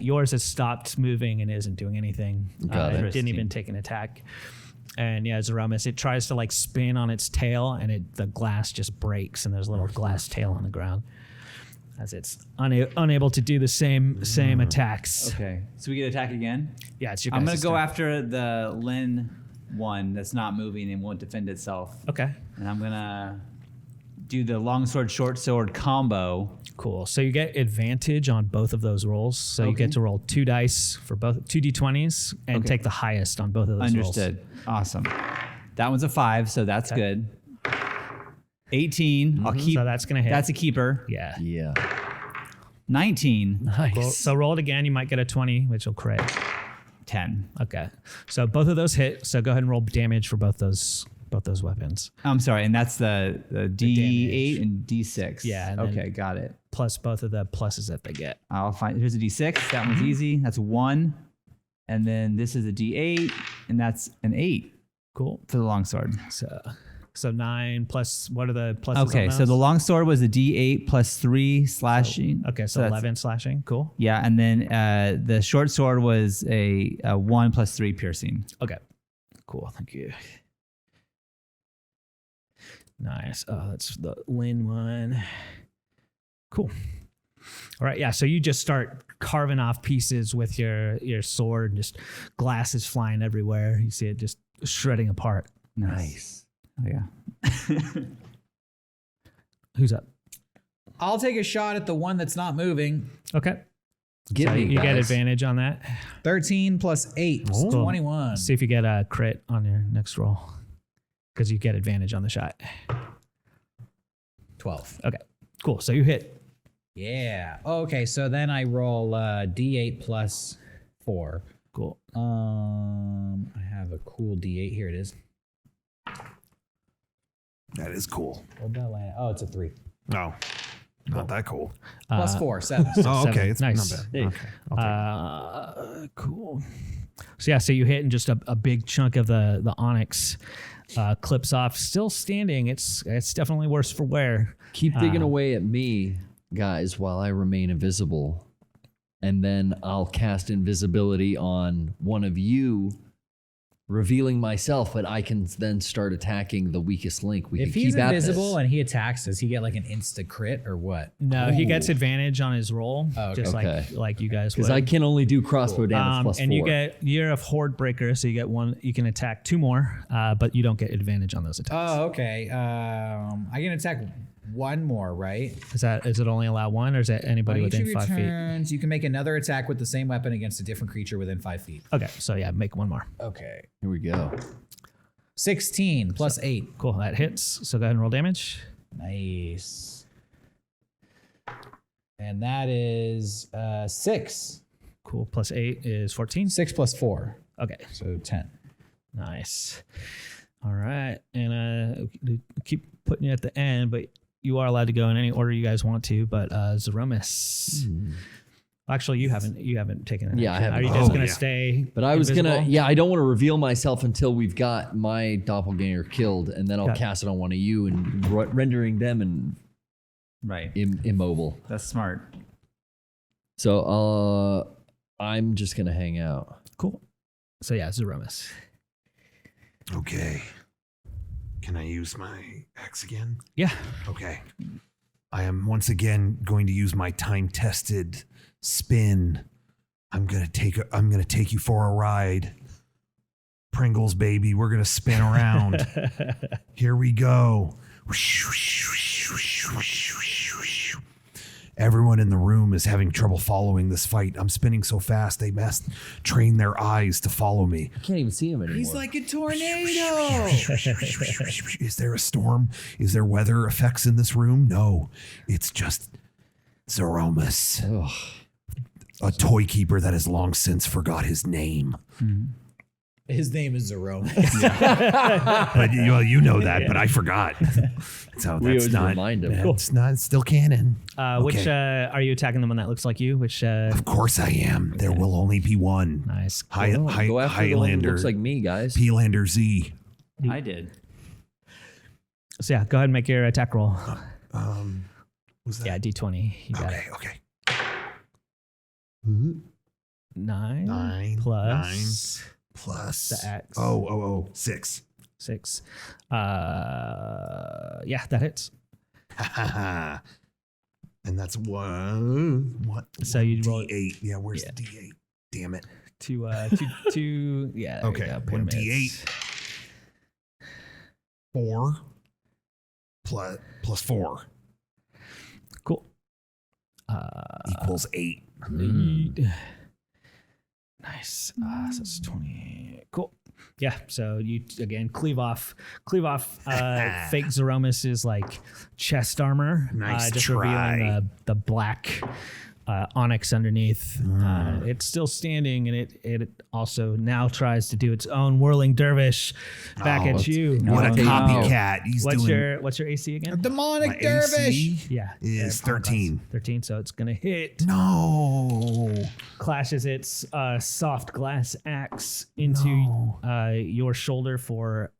E: Yours has stopped moving and isn't doing anything.
C: Got it.
E: It didn't even take an attack. And yeah, Zeromus, it tries to like spin on its tail, and the glass just breaks, and there's a little glass tail on the ground as it's unable to do the same attacks.
D: Okay. So we get attack again.
E: Yeah, it's your
D: I'm gonna
E: guys'
D: go
E: turn.
D: after the Lin one that's not moving and won't defend itself.
E: Okay,
D: And I'm gonna do the long sword, short sword combo.
E: cool. So you get advantage on both of those rolls. So you
D: Okay.
E: get to roll 2 dice for both 2 d20s and
D: Okay.
E: take the highest on both of those rolls.
D: Understood. Awesome. That one's a 5, so that's good. 18. I'll keep.
E: So that's gonna hit.
D: That's a keeper.
E: Yeah.
C: Yeah.
D: 19.
C: Nice.
E: Cool. So roll it again. You might get a 20, which will crit.
D: 10.
E: Okay. So both of those hit. So go ahead and roll damage for both those weapons.
D: I'm sorry, and that's the D8
E: damage.
D: and D6.
E: Yeah, and then-
D: Okay, got it.
E: Plus both of the pluses that they get.
D: I'll find. Here's a D6. That one's easy. That's 1. And then this is a D8, and that's an 8
E: Cool.
D: for the longsword.
E: So 9 plus, what are the pluses?
D: Okay,
E: on
D: so
E: those?
D: the longsword was a D8 plus 3 slashing.
E: Okay, so
D: that's-
E: 11 slashing. Cool.
D: Yeah, and then the short sword was a 1 plus 3 piercing.
E: Okay. Cool. Thank you. Nice. Oh, that's the Lin one. Cool. All right, yeah. So you just start carving off pieces with your sword, just glasses flying everywhere. You see it just shredding apart.
C: Nice.
D: Oh yeah.
E: Who's up?
A: I'll take a shot at the one that's not moving.
E: Okay.
C: Get
E: So
C: me,
E: you get
C: guys.
E: advantage on that.
A: 13 plus 8,
E: Cool.
A: 21.
E: See if you get a crit on your next roll, because you get advantage on the shot.
A: 12.
E: Okay. Cool. So you hit.
A: Yeah. Okay, so then I roll D8 plus 4.
E: Cool.
A: I have a cool D8. Here it is.
B: That is cool.
A: Where'd that land? Oh, it's a 3.
B: No, not that cool.
A: Plus 4, 7.
B: Oh,
E: seven.
B: okay. It's
E: Nice.
B: not bad.
C: Hey.
B: Okay. I'll take it.
E: Cool. So yeah, so you hit and just a big chunk of the onyx clips off. Still standing. It's definitely worse for wear.
C: Keep digging away at me, guys, while I remain invisible. And then I'll cast invisibility on one of you, revealing myself, but I can then start attacking the weakest link. We
A: If
C: can
A: he's
C: keep at
A: invisible
C: this.
A: and he attacks, does he get like an insta crit or what?
E: No, he gets advantage on his roll,
A: Oh, okay.
E: just
C: Okay.
E: like you guys would.
C: Because I can only do crossbow damage plus
E: and
C: 4.
E: you're a horde breaker, so you get one. You can attack 2 more, but you don't get advantage on those attacks.
A: Oh, okay. I can attack 1 more, right?
E: Is it only allow 1, or is it anybody
A: On each
E: within
A: of your
E: 5 feet?
A: turns, you can make another attack with the same weapon against a different creature within 5 feet.
E: Okay, so yeah, make 1 more.
A: Okay.
C: Here we go.
A: 16 plus 8.
E: Cool, that hits. So go ahead and roll damage.
A: Nice. And that is 6.
E: Cool, plus 8 is 14.
A: 6 plus 4.
E: Okay,
A: So 10.
E: nice. All right, and keep putting you at the end, but you are allowed to go in any order you guys want to. But Zeromus, actually, you haven't taken an
C: Yeah, I
E: action.
C: haven't.
E: Are you just
B: Oh,
E: gonna
B: yeah.
E: stay?
C: But I was
E: invisible?
C: I don't want to reveal myself until we've got my doppelganger killed, and then I'll
E: Got it.
C: cast it on one of you and rendering them
D: Right.
C: immobile.
D: That's smart.
C: So I'm just gonna hang out.
E: Cool. So yeah, Zeromus.
B: Okay. Can I use my axe again?
E: Yeah.
B: Okay. I am once again going to use my time-tested spin. I'm gonna take you for a ride. Pringles, baby. We're gonna spin around. Here we go. Everyone in the room is having trouble following this fight. I'm spinning so fast they must train their eyes to follow me.
C: I can't even see him anymore.
A: He's like a tornado.
B: Is there a storm? Is there weather effects in this room? No. It's just Zeromus,
C: Ugh.
B: a toy keeper that has long since forgot his name.
A: His name is Jerome.
B: But you know that, but I forgot. So
C: We
B: that's
C: always
B: not.
C: remind him.
B: It's not. It's still canon.
E: Which are you attacking the one that looks like you? Which
B: Of course I am. There will only be one.
E: nice.
C: Go after the one who
B: Highlander.
C: looks like me, guys.
B: Peelander Z.
D: I did.
E: So yeah, go ahead and make your attack roll.
B: Was that?
E: Yeah, D20. You got it.
B: Okay.
E: 9
B: 9
E: plus
B: plus
E: the X.
B: 6.
E: 6. Yeah, that hits.
B: And that's what?
E: So you roll
B: D8. Yeah, where's the D8? Damn it.
E: two. Yeah. there you
B: Okay,
E: go,
B: one
E: pyramids.
B: D8. 4 plus 4
E: Cool.
B: equals 8.
E: Nice. So it's 20. Cool. Yeah. So you again cleave off fake Zeromus's like chest armor.
B: Nice
E: just
B: try.
E: revealing the black onyx underneath. It's still standing, and it also now tries to do its own whirling dervish back
B: Oh,
E: at you.
B: What a
C: No.
B: copycat. He's
E: What's
B: doing.
E: your AC again?
A: Demonic
B: My
A: dervish.
B: AC
E: Yeah.
B: is 13.
E: 13. So it's gonna hit.
B: No.
E: Clashes its soft glass axe into your shoulder for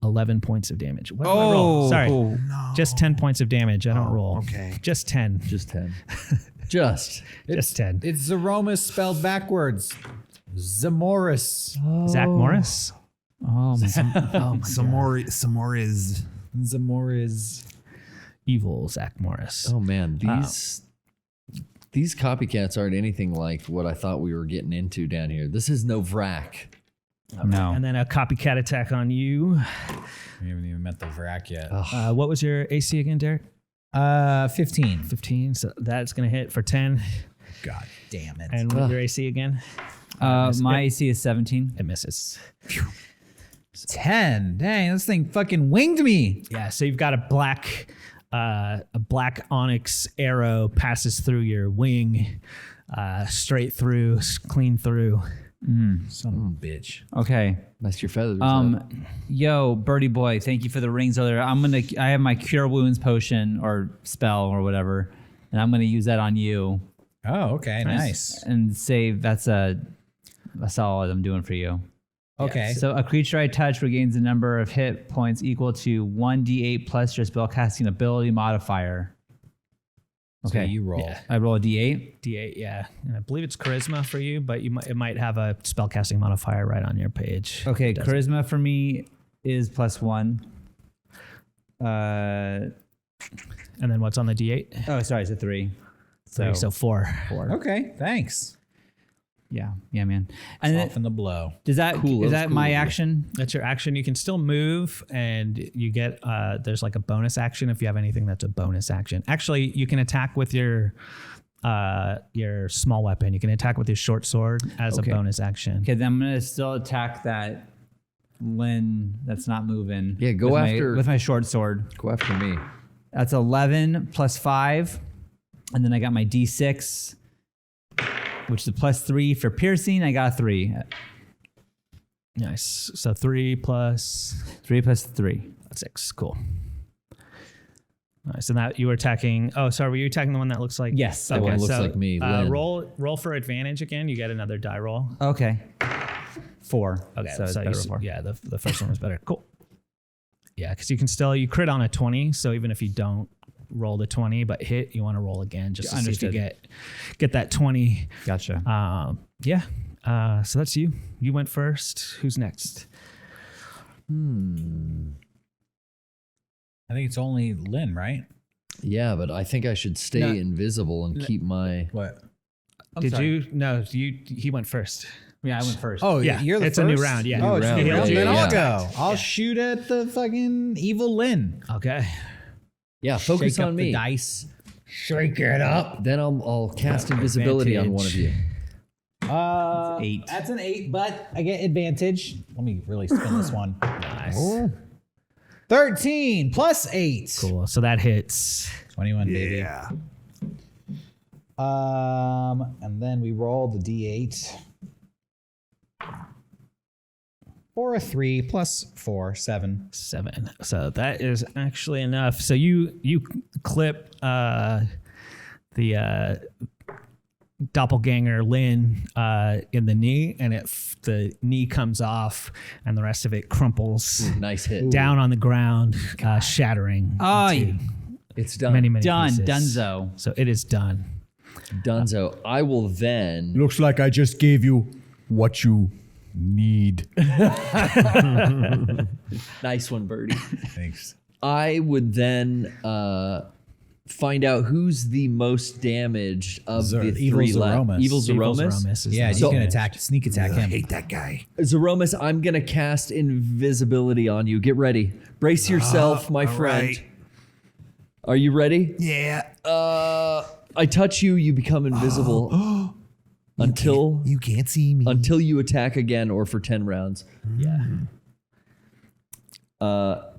E: 11 points of damage. What did I roll? Sorry.
B: No.
E: Just 10 points of damage. I don't roll.
B: Okay.
E: Just 10.
C: Just 10. Just.
E: Just 10.
A: It's Zeromus spelled backwards. Zamoris.
E: Zach Morris?
D: Oh my.
B: Some more is.
A: Zamora
E: Evil Zach Morris.
C: Oh man, these copycats aren't anything like what I thought we were getting into down here. This is no Vrac.
D: No.
E: And then a copycat attack on you.
A: We haven't even met the Vrac yet.
E: What was your AC again, Derek?
A: 15.
E: 15. So that's going to hit for 10.
A: God damn it.
E: And your AC again?
D: My AC is 17.
E: It misses.
A: 10. Dang, this thing fucking winged me.
E: Yeah, so you've got a black onyx arrow passes through your wing, straight through, clean through.
A: Son of a bitch.
D: Okay.
C: Messed your feathers up.
D: Yo, Birdie Boy, thank you for the rings earlier. I have my Cure Wounds potion or spell or whatever, and I'm gonna use that on you.
A: Oh, okay. Nice.
D: And save. That's all I'm doing for you.
A: Okay.
D: So a creature I touch regains a number of hit points equal to 1d8 plus your spellcasting ability modifier.
A: So
D: Okay.
A: you roll.
E: Yeah.
D: I roll a d8.
E: D8, yeah. And I believe it's charisma for you, but it might have a spellcasting modifier right on your page.
D: Okay,
E: It doesn't.
D: charisma for me is +1.
E: And then what's on the D8?
D: Oh, sorry, it's a 3.
E: So 4.
A: Okay. Thanks.
D: Yeah, man. And then,
A: Soften the blow.
D: does that
C: Cool,
D: is
C: that was
D: that
C: cool
D: my
C: of you.
D: action?
E: That's your action. You can still move, and you get there's like a bonus action if you have anything that's a bonus action. Actually, you can attack with your small weapon. You can attack with your short sword as
D: Okay.
E: a bonus action.
D: Okay, then I'm gonna still attack that Lynn that's not moving.
C: Yeah, go
D: with my short sword.
C: Go after me.
D: That's 11 plus 5, and then I got my D6, which is +3 for piercing. I got a 3.
E: Nice. So 3 plus
D: 3 plus 3.
E: 6. Cool. Nice. And that you were attacking. Oh, sorry. Were you attacking the one that looks like?
D: Yes,
C: The one that looks like me, Lynn.
E: Roll for advantage again. You get another die roll.
D: Okay. 4.
E: Okay.
D: so it's better
E: you,
D: with 4.
E: yeah, the first one was better. Cool. Yeah, because you can still you crit on a 20. So even if you don't roll the 20 but hit, you want to roll again just to see if you get that 20.
D: Gotcha.
E: Yeah. So that's you. You went first. Who's next?
A: I think it's only Lynn, right?
C: Yeah, but I think I should stay
E: No.
C: invisible and keep my.
A: What?
E: Did you? No. He went first.
D: Yeah, I went first.
A: Oh,
E: Yeah,
A: you're the
E: it's
A: first?
E: a new round, yeah.
A: Oh,
E: New
A: it's a
E: round.
A: new round.
C: Yeah,
A: Then
C: yeah,
A: I'll
C: yeah.
A: go. I'll shoot at the fucking evil Lynn.
E: Okay.
C: Yeah, focus
A: Shake
C: on
A: up
C: me.
A: the dice. Shake it up.
C: Then I'll cast invisibility on one of you.
D: 8.
A: That's an 8, but I get advantage. Let me really spin this one.
E: Nice.
A: 13 plus 8.
E: Cool. So that hits.
A: 21, baby.
F: Yeah.
A: And then we roll the d8. Or a 3 plus 4, 7.
E: 7. So that is actually enough. So you clip the doppelganger Lynn in the knee, and the knee comes off, and the rest of it crumples
C: Nice hit.
E: down on the ground, shattering.
D: Oh,
E: into
C: It's done.
E: many
D: done.
E: pieces.
D: Dunzo.
E: So it is done.
C: Dunzo. I will then.
B: Looks like I just gave you what you need.
C: Nice one, Birdie.
A: Thanks.
C: I would then find out who's the most damaged of the
A: Evil
C: three left.
A: Zeromus.
C: Evil
E: Evil
C: Zeromus.
E: Zeromus is
A: Yeah,
E: the
A: you can
E: most
A: sneak attack
F: I
A: him.
F: hate that guy.
C: Zeromus, I'm going to cast invisibility on you. Get ready. Brace yourself, my
F: all
C: friend.
F: right.
C: Are you ready?
F: Yeah.
C: I touch you, you become invisible until
F: You can't see me.
C: you attack again or for 10 rounds.
E: Yeah.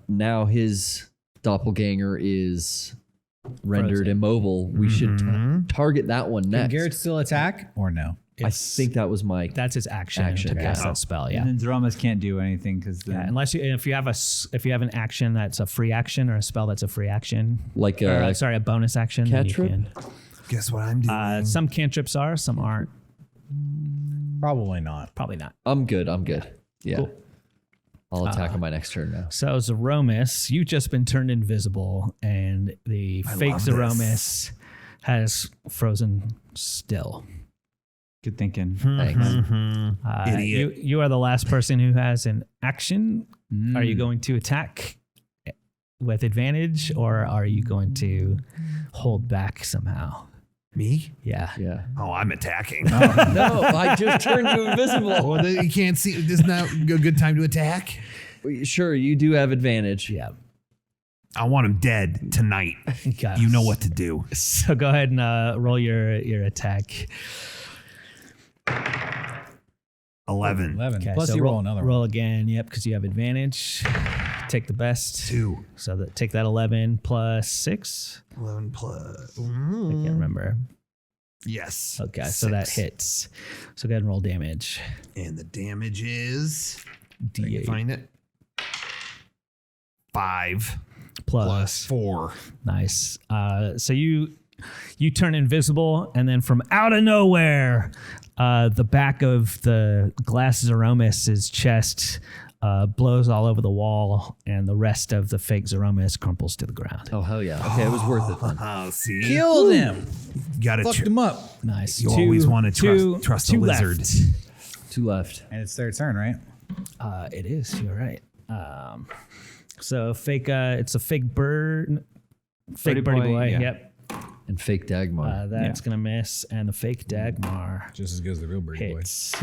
C: Now his doppelganger is rendered
E: Frozen.
C: immobile. We should target that one
A: Can
C: next.
A: Garrett still attack or no?
C: I think that was my.
E: That's his action,
C: Action,
E: to
C: yeah.
E: cast that spell. Yeah.
D: And then Zeromus can't do anything because
E: Yeah, unless if you have an action that's a free action or a spell that's a free action,
C: Like
E: or,
C: a
E: sorry, a bonus action. then you
C: cantrip?
E: can.
F: Guess what I'm doing?
E: Some cantrips are, some aren't.
A: Probably not.
E: Probably not.
C: I'm good. Yeah.
E: Cool.
C: I'll attack on my next turn now.
E: So Zeromus, you've just been turned invisible, and the fake
F: love this.
E: Zeromus has frozen still.
D: good thinking.
C: Thanks.
F: Idiot.
E: You are the last person who has an action. Are you going to attack with advantage, or are you going to hold back somehow?
F: Me?
E: Yeah.
C: Yeah.
F: Oh, I'm attacking.
C: No, I just turned you invisible.
F: Well, you can't see. Isn't that a good time to attack?
C: Sure, you do have advantage.
E: Yeah.
F: I want him dead tonight.
E: Got
F: You
E: it.
F: know what to do.
E: So go ahead and roll your attack.
F: 11.
A: 11.
E: Okay,
A: Plus
E: so
A: you roll another one.
E: Roll again. Yep, because you have advantage. Take the best.
F: 2.
E: So take that 11 plus 6.
F: 11 plus.
E: I can't remember.
F: Yes.
E: Okay, so that
F: 6.
E: hits. So go ahead and roll damage.
F: And the damage is. I can
E: D8
F: find it. 5
E: plus
F: 4.
E: Nice. So you turn invisible, and then from out of nowhere, the back of the glass Zeromus's chest blows all over the wall, and the rest of the fake Zeromus crumples to the ground.
C: Oh, hell yeah. Okay, it was worth it then.
F: Oh, see?
A: Killed him.
F: Got
A: Fucked
F: to.
A: him up.
E: Nice.
F: You always wanna trust a
E: two
F: lizard.
E: left.
C: 2 left.
A: And it's their turn, right?
E: It is. You're right. So fake. It's a fake bird. Fake birdie boy.
D: yeah.
E: Yep.
C: And fake Dagmar.
E: That's gonna miss, and the fake Dagmar
A: Just as good as the real birdie boy.
E: hits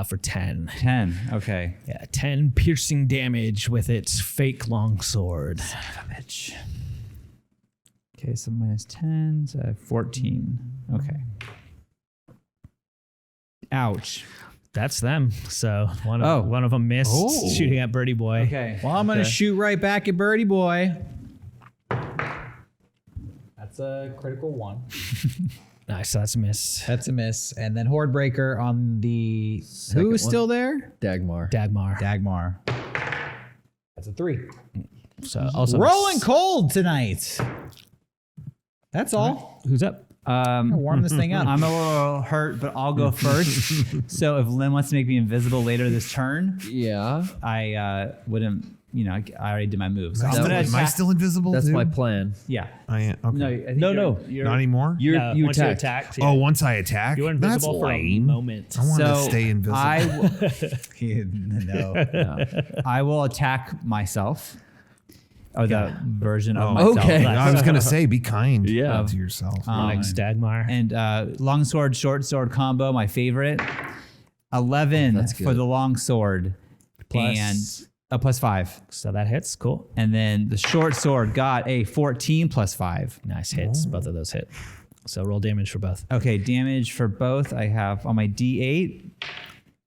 E: for 10.
D: 10. Okay.
E: Yeah, 10 piercing damage with its fake longsword.
D: Bitch. Okay, so minus 10, so I have 14. Okay. Ouch.
E: That's them. So one
D: Oh.
E: of them missed shooting at Birdie Boy.
D: Okay.
A: Well, I'm going to shoot right back at birdie boy. That's a critical 1.
E: Nice, so that's a miss.
A: That's a miss. And then Hordebreaker on the...
C: Second
A: Who is
C: one.
A: still there?
C: Dagmar.
E: Dagmar.
A: Dagmar. That's a 3.
E: So also
A: Rolling
E: miss.
A: cold tonight. That's all.
E: Who's up?
A: Warm this thing up.
D: I'm a little hurt, but I'll go first. So if Lynn wants to make me invisible later this turn,
C: Yeah.
D: I wouldn't, I already did my move. So I'm
C: That
D: gonna
C: was-
F: Am I
D: attack-
F: still invisible?
C: That's
F: too?
C: my plan.
D: Yeah.
F: I am. Okay.
D: No, I think
C: No,
D: you're-
C: no.
D: you're-
F: Not anymore?
C: You
E: No,
C: you
E: once
C: attacked.
E: yeah.
F: Oh, once I attack?
E: You were
F: That's
E: invisible for a
F: lame.
E: moment.
F: I want to
D: So
F: stay invisible.
A: No.
D: I will attack myself. Or the version of
F: Oh,
D: myself.
C: okay.
F: I was going to say, be kind
C: Yeah.
F: to yourself.
E: Onyx Dagmar.
D: And longsword, short sword combo, my favorite. 11
C: That's
D: for
C: good.
D: the longsword.
E: Plus-
D: And a plus 5.
E: So that hits. Cool.
D: And then the short sword got a 14 plus 5.
E: Nice hits. Both of those hit. So roll damage for both.
D: Okay, damage for both. I have on my D8,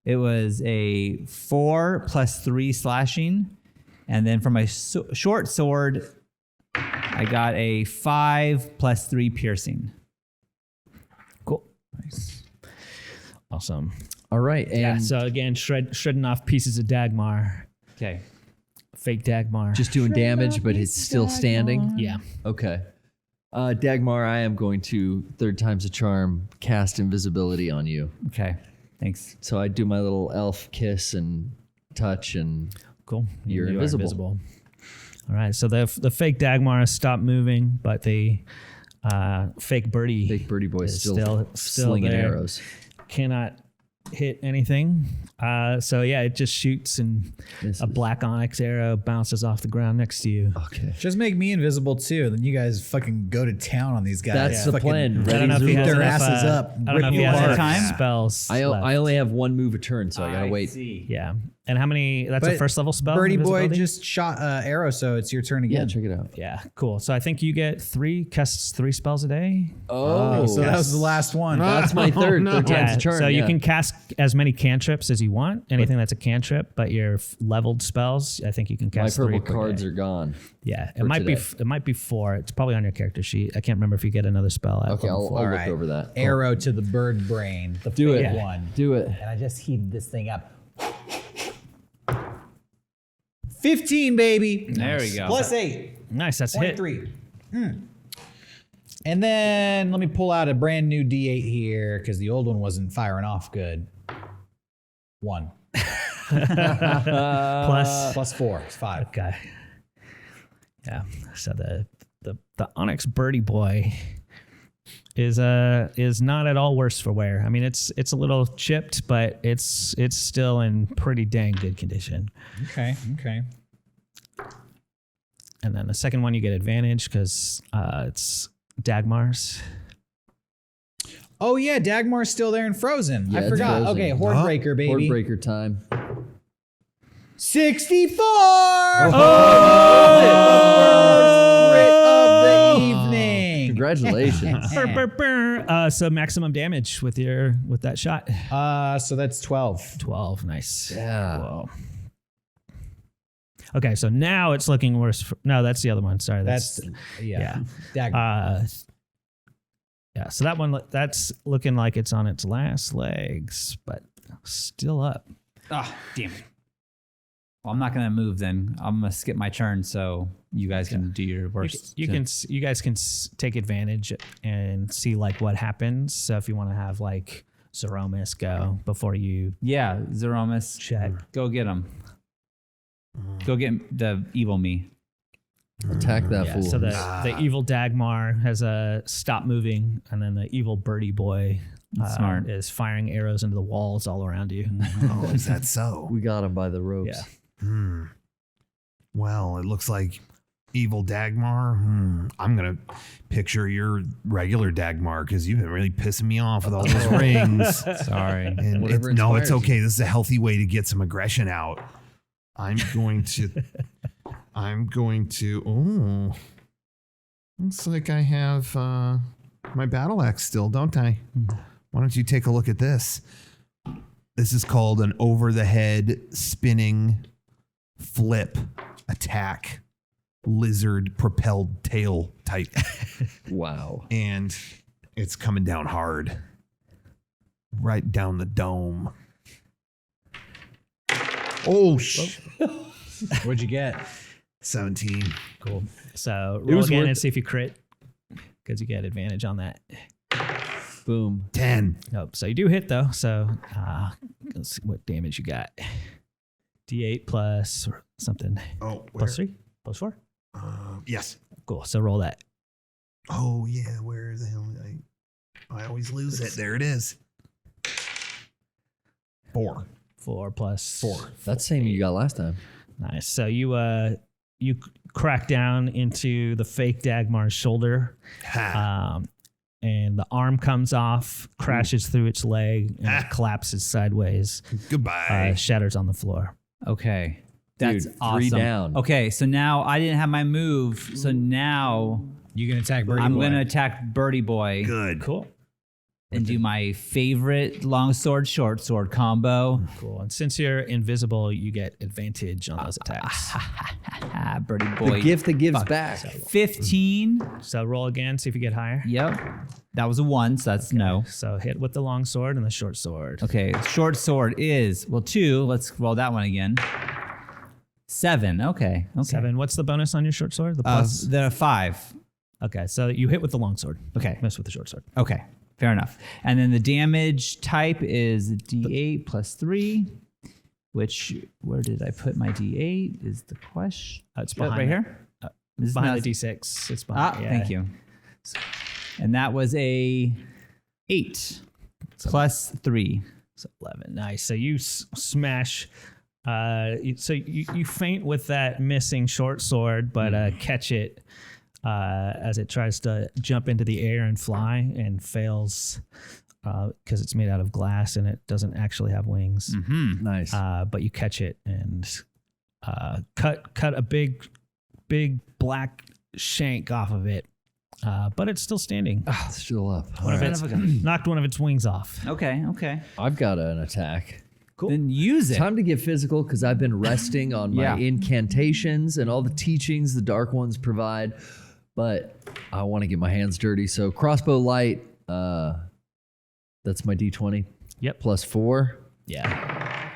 D: it was a 4 plus 3 slashing. And then for my short sword, I got a 5 plus 3 piercing.
E: Cool. Awesome.
C: All right. And
E: Yeah. So again, shredding off pieces of Dagmar.
D: Okay.
E: Fake Dagmar.
C: just doing damage, but it's still standing.
E: yeah.
C: Okay. Dagmar, I am going to, third time's a charm, cast invisibility on you.
D: Okay. Thanks.
C: So I do my little elf kiss and touch, and
E: Cool.
C: You're
E: You are
C: invisible.
E: All right. So the fake Dagmar has stopped moving, but the fake Birdie
C: big birdie boy
E: is
C: still slinging
E: there.
C: arrows.
E: Cannot hit anything. So yeah, it just shoots, and
C: Misses.
E: a black onyx arrow bounces off the ground next to you.
C: Okay.
A: Just make me invisible too. Then you guys fucking go to town on these guys.
C: That's the
A: Fucking
C: plan.
E: I don't know if he
A: beat
E: has
A: their
E: enough,
A: asses up.
E: I don't know if
A: rip
E: he
A: you
E: has
A: apart.
E: enough
D: Time?
E: spells.
C: I
E: left.
C: only have one move a turn, so I gotta wait.
D: See.
E: Yeah. And how many? That's a
A: But
E: first level spell.
A: Birdie boy
E: invisibility?
A: just shot arrow, so it's your turn
C: Yeah,
A: again.
C: check it out.
E: Yeah, cool. So I think you get casts 3 spells a day.
C: Oh,
A: So that was the last one.
C: that's my third. Third time's a charm.
E: So you
C: yeah.
E: can cast as many cantrips as you want. Anything that's a cantrip, but your leveled spells, I think you can
C: My
E: cast
C: purple
E: 3 per
C: cards
E: day.
C: are gone.
E: Yeah, it
C: for
E: might be
C: today.
E: it might be 4. It's probably on your character sheet. I can't remember if you get another spell. At
C: Okay,
E: level
C: I'll
E: 4.
C: look
A: All right.
C: over that.
A: Arrow to the bird brain. The
C: Do it.
A: fake
E: Yeah.
A: one.
C: Do it.
A: And I just heated this thing up. 15, baby.
D: There we go.
A: Plus 8.
E: Nice, that's a hit.
A: 23. And then let me pull out a brand new D8 here because the old one wasn't firing off good. 1. Plus 4. It's 5.
E: Okay. Yeah. So the Onyx Birdie Boy is not at all worse for wear. I mean, it's a little chipped, but it's still in pretty dang good condition.
A: Okay.
E: And then the second one you get advantage because it's Dagmar's.
A: Oh yeah, Dagmar's still there and frozen.
C: Yeah,
A: I
C: it's
A: forgot.
C: frozen.
A: Okay, Hordebreaker, baby.
C: Hordebreaker time.
A: 64.
C: Oh!
A: Crit of the evening.
C: Congratulations.
E: So maximum damage with that shot.
A: So that's 12.
E: 12. Nice.
C: Yeah.
E: Whoa. Okay, so now it's looking worse. No, that's the other one. Sorry.
A: That's yeah.
E: Yeah. Yeah. So that one, that's looking like it's on its last legs, but still up.
D: Ah, damn it. Well, I'm not gonna move then. I'm gonna skip my turn so you guys can do your worst.
E: You guys can take advantage and see like what happens. So if you want to have like Zeromus go before you
D: Yeah, Zeromus.
E: check.
D: Go get him. Go get the evil me.
C: Attack that
E: Yeah,
C: fool.
E: so the evil Dagmar has a stop moving, and then the evil birdie boy
D: Smart.
E: is firing arrows into the walls all around you.
F: Oh, is that so?
C: We got him by the ropes.
E: Yeah.
F: Well, it looks like evil Dagmar. I'm gonna picture your regular Dagmar because you've been really pissing me off with all those rings.
D: Sorry.
F: And
C: Whatever
F: no, it's
C: inspires
F: okay. This is a healthy way to get some aggression out. I'm going to. Oh, looks like I have my battle axe still, don't I? Why don't you take a look at this? This is called an over the head spinning flip attack lizard propelled tail type.
C: Wow.
F: And it's coming down hard. Right down the dome. Oh,
A: What'd you get?
F: 17.
E: Cool. So roll
C: was
E: again
C: worth
E: and see if you crit, because you get advantage on that.
C: Boom.
F: 10.
E: Nope. So you do hit though. So let's see what damage you got. D8 plus or something.
F: Oh,
E: Plus 3? Plus 4?
F: yes.
E: Cool. So roll that.
F: Oh, yeah. Where the hell did I always lose it. There it is. 4.
E: 4 plus
F: 4.
C: That's the same you got last time.
E: Nice. So you crack down into the fake Dagmar's shoulder,
F: Ha.
E: and the arm comes off, crashes through its leg, and it collapses sideways,
F: Goodbye.
E: shatters on the floor.
D: Okay. That's
C: Dude,
D: awesome.
C: 3 down.
D: Okay, so now I didn't have my move, so now
A: You can attack Birdie
D: I'm
A: Boy.
D: gonna attack Birdie Boy
F: Good.
E: Cool.
D: and do my favorite long sword short sword combo.
E: Cool. And since you're invisible, you get advantage on those attacks.
D: Ah, Birdie Boy.
C: The gift that gives back.
D: 15.
E: So roll again, see if you get higher.
D: Yep. That was a 1, so that's no.
E: So hit with the long sword and the short sword.
D: Okay, short sword is 2. Let's roll that one again. 7. Okay.
E: 7. What's the bonus on your short sword? The plus.
D: Then a 5.
E: Okay, so you hit with the long sword.
D: Okay.
E: Miss with the short sword.
D: Okay, fair enough. And then the damage type is D8 plus 3, which, where did I put my D8 is the question.
E: It's
D: Right
E: behind
D: here? This is
E: Behind
D: not-
E: the D6. It's behind. yeah.
D: Thank you. And that was a 8 plus 3.
E: So 11. Nice. So you smash. So you feint with that missing short sword, but catch it as it tries to jump into the air and fly and fails because it's made out of glass and it doesn't actually have wings.
C: Nice.
E: But you catch it and cut a big black shank off of it. But it's still standing.
C: Still up.
E: One of its, knocked one of its wings off.
D: Okay.
C: I've got an attack.
E: Cool.
D: Then use it.
C: Time to get physical because I've been resting on my
D: Yeah.
C: incantations and all the teachings the dark ones provide. But I want to get my hands dirty. So crossbow light, that's my D20.
E: Yep.
C: Plus 4.
E: Yeah.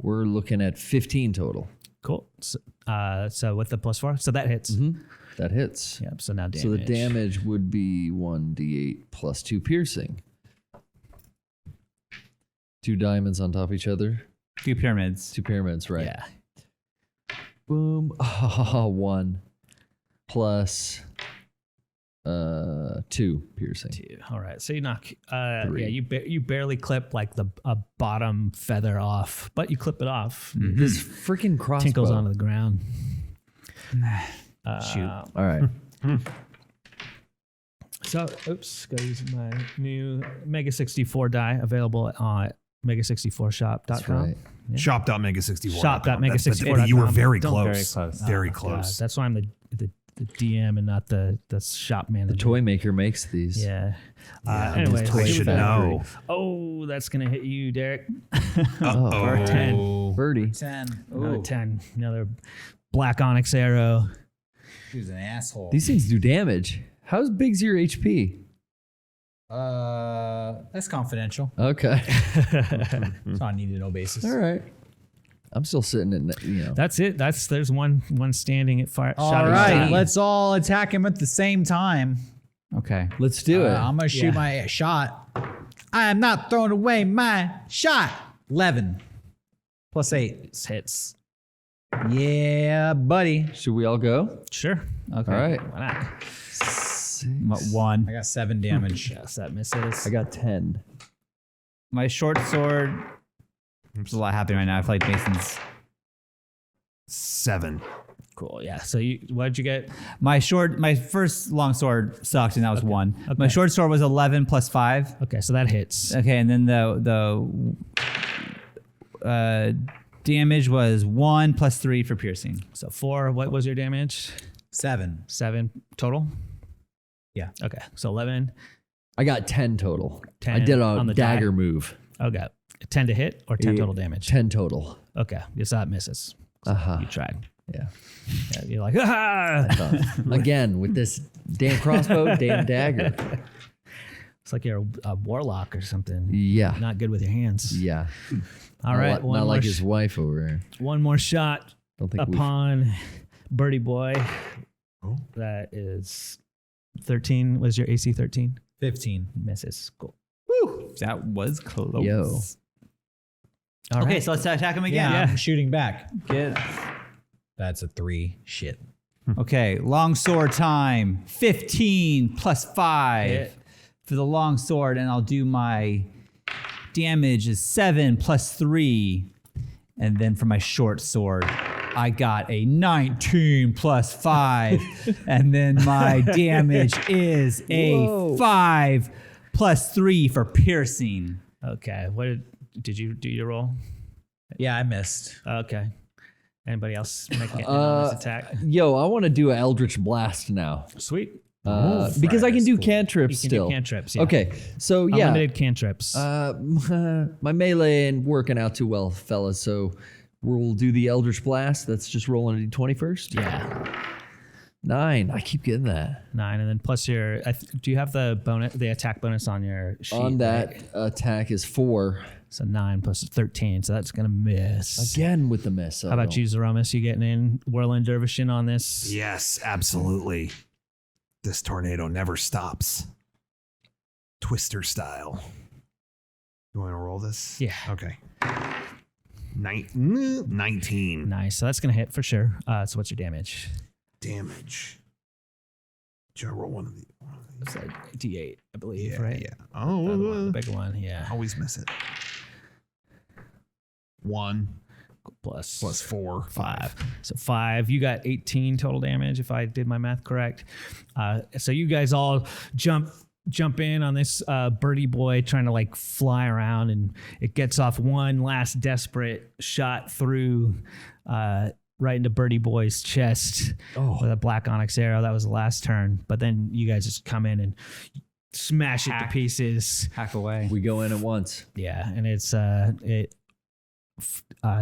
C: We're looking at 15 total.
E: Cool. So with the plus 4, so that hits.
C: That hits.
E: Yep. So now damage.
C: So the damage would be 1d8 plus 2 piercing. 2 diamonds on top of each other.
D: 2 pyramids.
C: 2 pyramids, right?
E: Yeah.
C: Boom. 1 plus 2 piercing.
E: 2. All right. So you knock.
C: 3.
E: Yeah. You barely clip like a bottom feather off, but you clip it off.
C: This freaking crossbow.
E: Tinkles onto the ground.
D: Shoot.
C: All right.
E: So, oops, gotta use my new Mega 64 die available on mega64shop.com.
C: That's right.
B: Shop.mega64.
E: Shop.mega64.com.
B: You were very
D: Don't
B: close.
D: very close.
B: Very
E: God,
B: close.
E: that's why I'm the DM and not the shop manager.
C: The toy maker makes these.
E: Yeah.
B: Yeah,
E: Anyways,
B: I should know.
E: Oh, that's gonna hit you, Derek.
C: Oh,
E: 10.
C: Birdie.
A: 10.
E: Another
A: Ooh,
E: 10. Another black onyx arrow.
A: who's an asshole.
C: These things do damage. How big's your HP?
A: That's confidential.
C: Okay.
A: It's on a need to know basis.
C: All right. I'm still sitting at,
E: That's it. There's one standing at fire.
A: All
E: shot at
A: right,
E: shot.
A: let's all attack him at the same time.
D: Okay.
C: let's do it.
A: I'm gonna shoot
E: Yeah.
A: my shot. I am not throwing away my shot. 11 plus 8.
E: This hits.
A: Yeah, buddy.
C: Should we all go?
E: Sure.
D: Okay.
C: All right.
E: Why not?
D: 1.
A: I got 7 damage.
E: Yes, that misses.
C: I got 10.
D: My short sword. There's a lot happening right now. I feel like Mason's.
B: 7.
E: Cool. Yeah. So what'd you get?
D: My first long sword sucked, and that was 1.
E: Okay.
D: My short sword was 11 plus 5.
E: Okay, so that hits.
D: Okay, and then the damage was 1 plus 3 for piercing.
E: So 4. What was your damage?
A: 7.
E: 7 total.
A: Yeah.
E: Okay. So 11.
C: I got 10 total.
E: 10
C: I did
E: on
C: a
E: the
C: dagger
E: die.
C: move.
E: Okay. 10 to hit or 10
C: Yeah.
E: total damage.
C: 10 total.
E: Okay. Yes, that misses.
C: Uh-huh.
E: You tried.
C: Yeah.
E: Yeah, you're like, ah!
C: Again, with this damn crossbow, damn dagger.
E: It's like you're a warlock or something.
C: Yeah.
E: Not good with your hands.
C: Yeah.
E: All right.
C: Not,
E: One more
C: like his wife over there.
E: one more shot
C: Don't think we
E: upon Birdie Boy.
B: Oh.
E: That is 13. Was your AC 13?
A: 15.
E: Misses. Cool.
D: That was close.
C: Yo.
E: All
D: Okay,
E: right.
D: so let's attack him again.
A: Yeah, I'm shooting back.
D: Get.
A: That's a 3. Shit.
D: Okay, long sword time. 15 plus 5
E: Hit.
D: for the long sword, and I'll do my damage is 7 plus 3. And then for my short sword, I got a 19 plus 5. And then my damage is a
C: Whoa.
D: 5 plus 3 for piercing.
E: Okay. What did you do your roll?
A: Yeah, I missed.
E: Okay. Anybody else make it on this attack?
C: Yo, I want to do an Eldritch Blast now.
E: Sweet.
C: Because I can do cantrips
E: You can do
C: still.
E: cantrips, yeah.
C: Okay, so yeah.
E: Unlimited cantrips.
C: My melee ain't working out too well, fellas. So we'll do the Eldritch Blast. That's just rolling a d20 first.
E: yeah.
C: 9. I keep getting that.
E: 9, and then plus your. Do you have the attack bonus on your sheet?
C: On that
E: right?
C: attack is 4.
E: So 9 plus 13. So that's gonna miss.
C: Again with the miss.
E: How about you, Zeromus? You getting in whirling dervishing on this?
B: Yes, absolutely. This tornado never stops. Twister style. You want to roll this?
E: Yeah.
B: Okay. 19
E: Nice. So that's gonna hit for sure. So what's your damage?
B: damage. Should I roll one of these?
E: It's like D8, I believe,
B: Yeah,
E: right?
B: yeah.
E: The other one,
B: Oh,
E: the big one, yeah.
B: always miss it. 1
E: Plus
B: plus 4,
E: 5. So 5. You got 18 total damage, if I did my math correct. So you guys all jump in on this birdie boy trying to like fly around, and it gets off one last desperate shot through right into birdie boy's chest with a black onyx arrow. That was the last turn. But then you guys just come in and smash it to
D: Hack.
E: pieces.
D: Hack away.
C: We go in at once.
E: Yeah, and it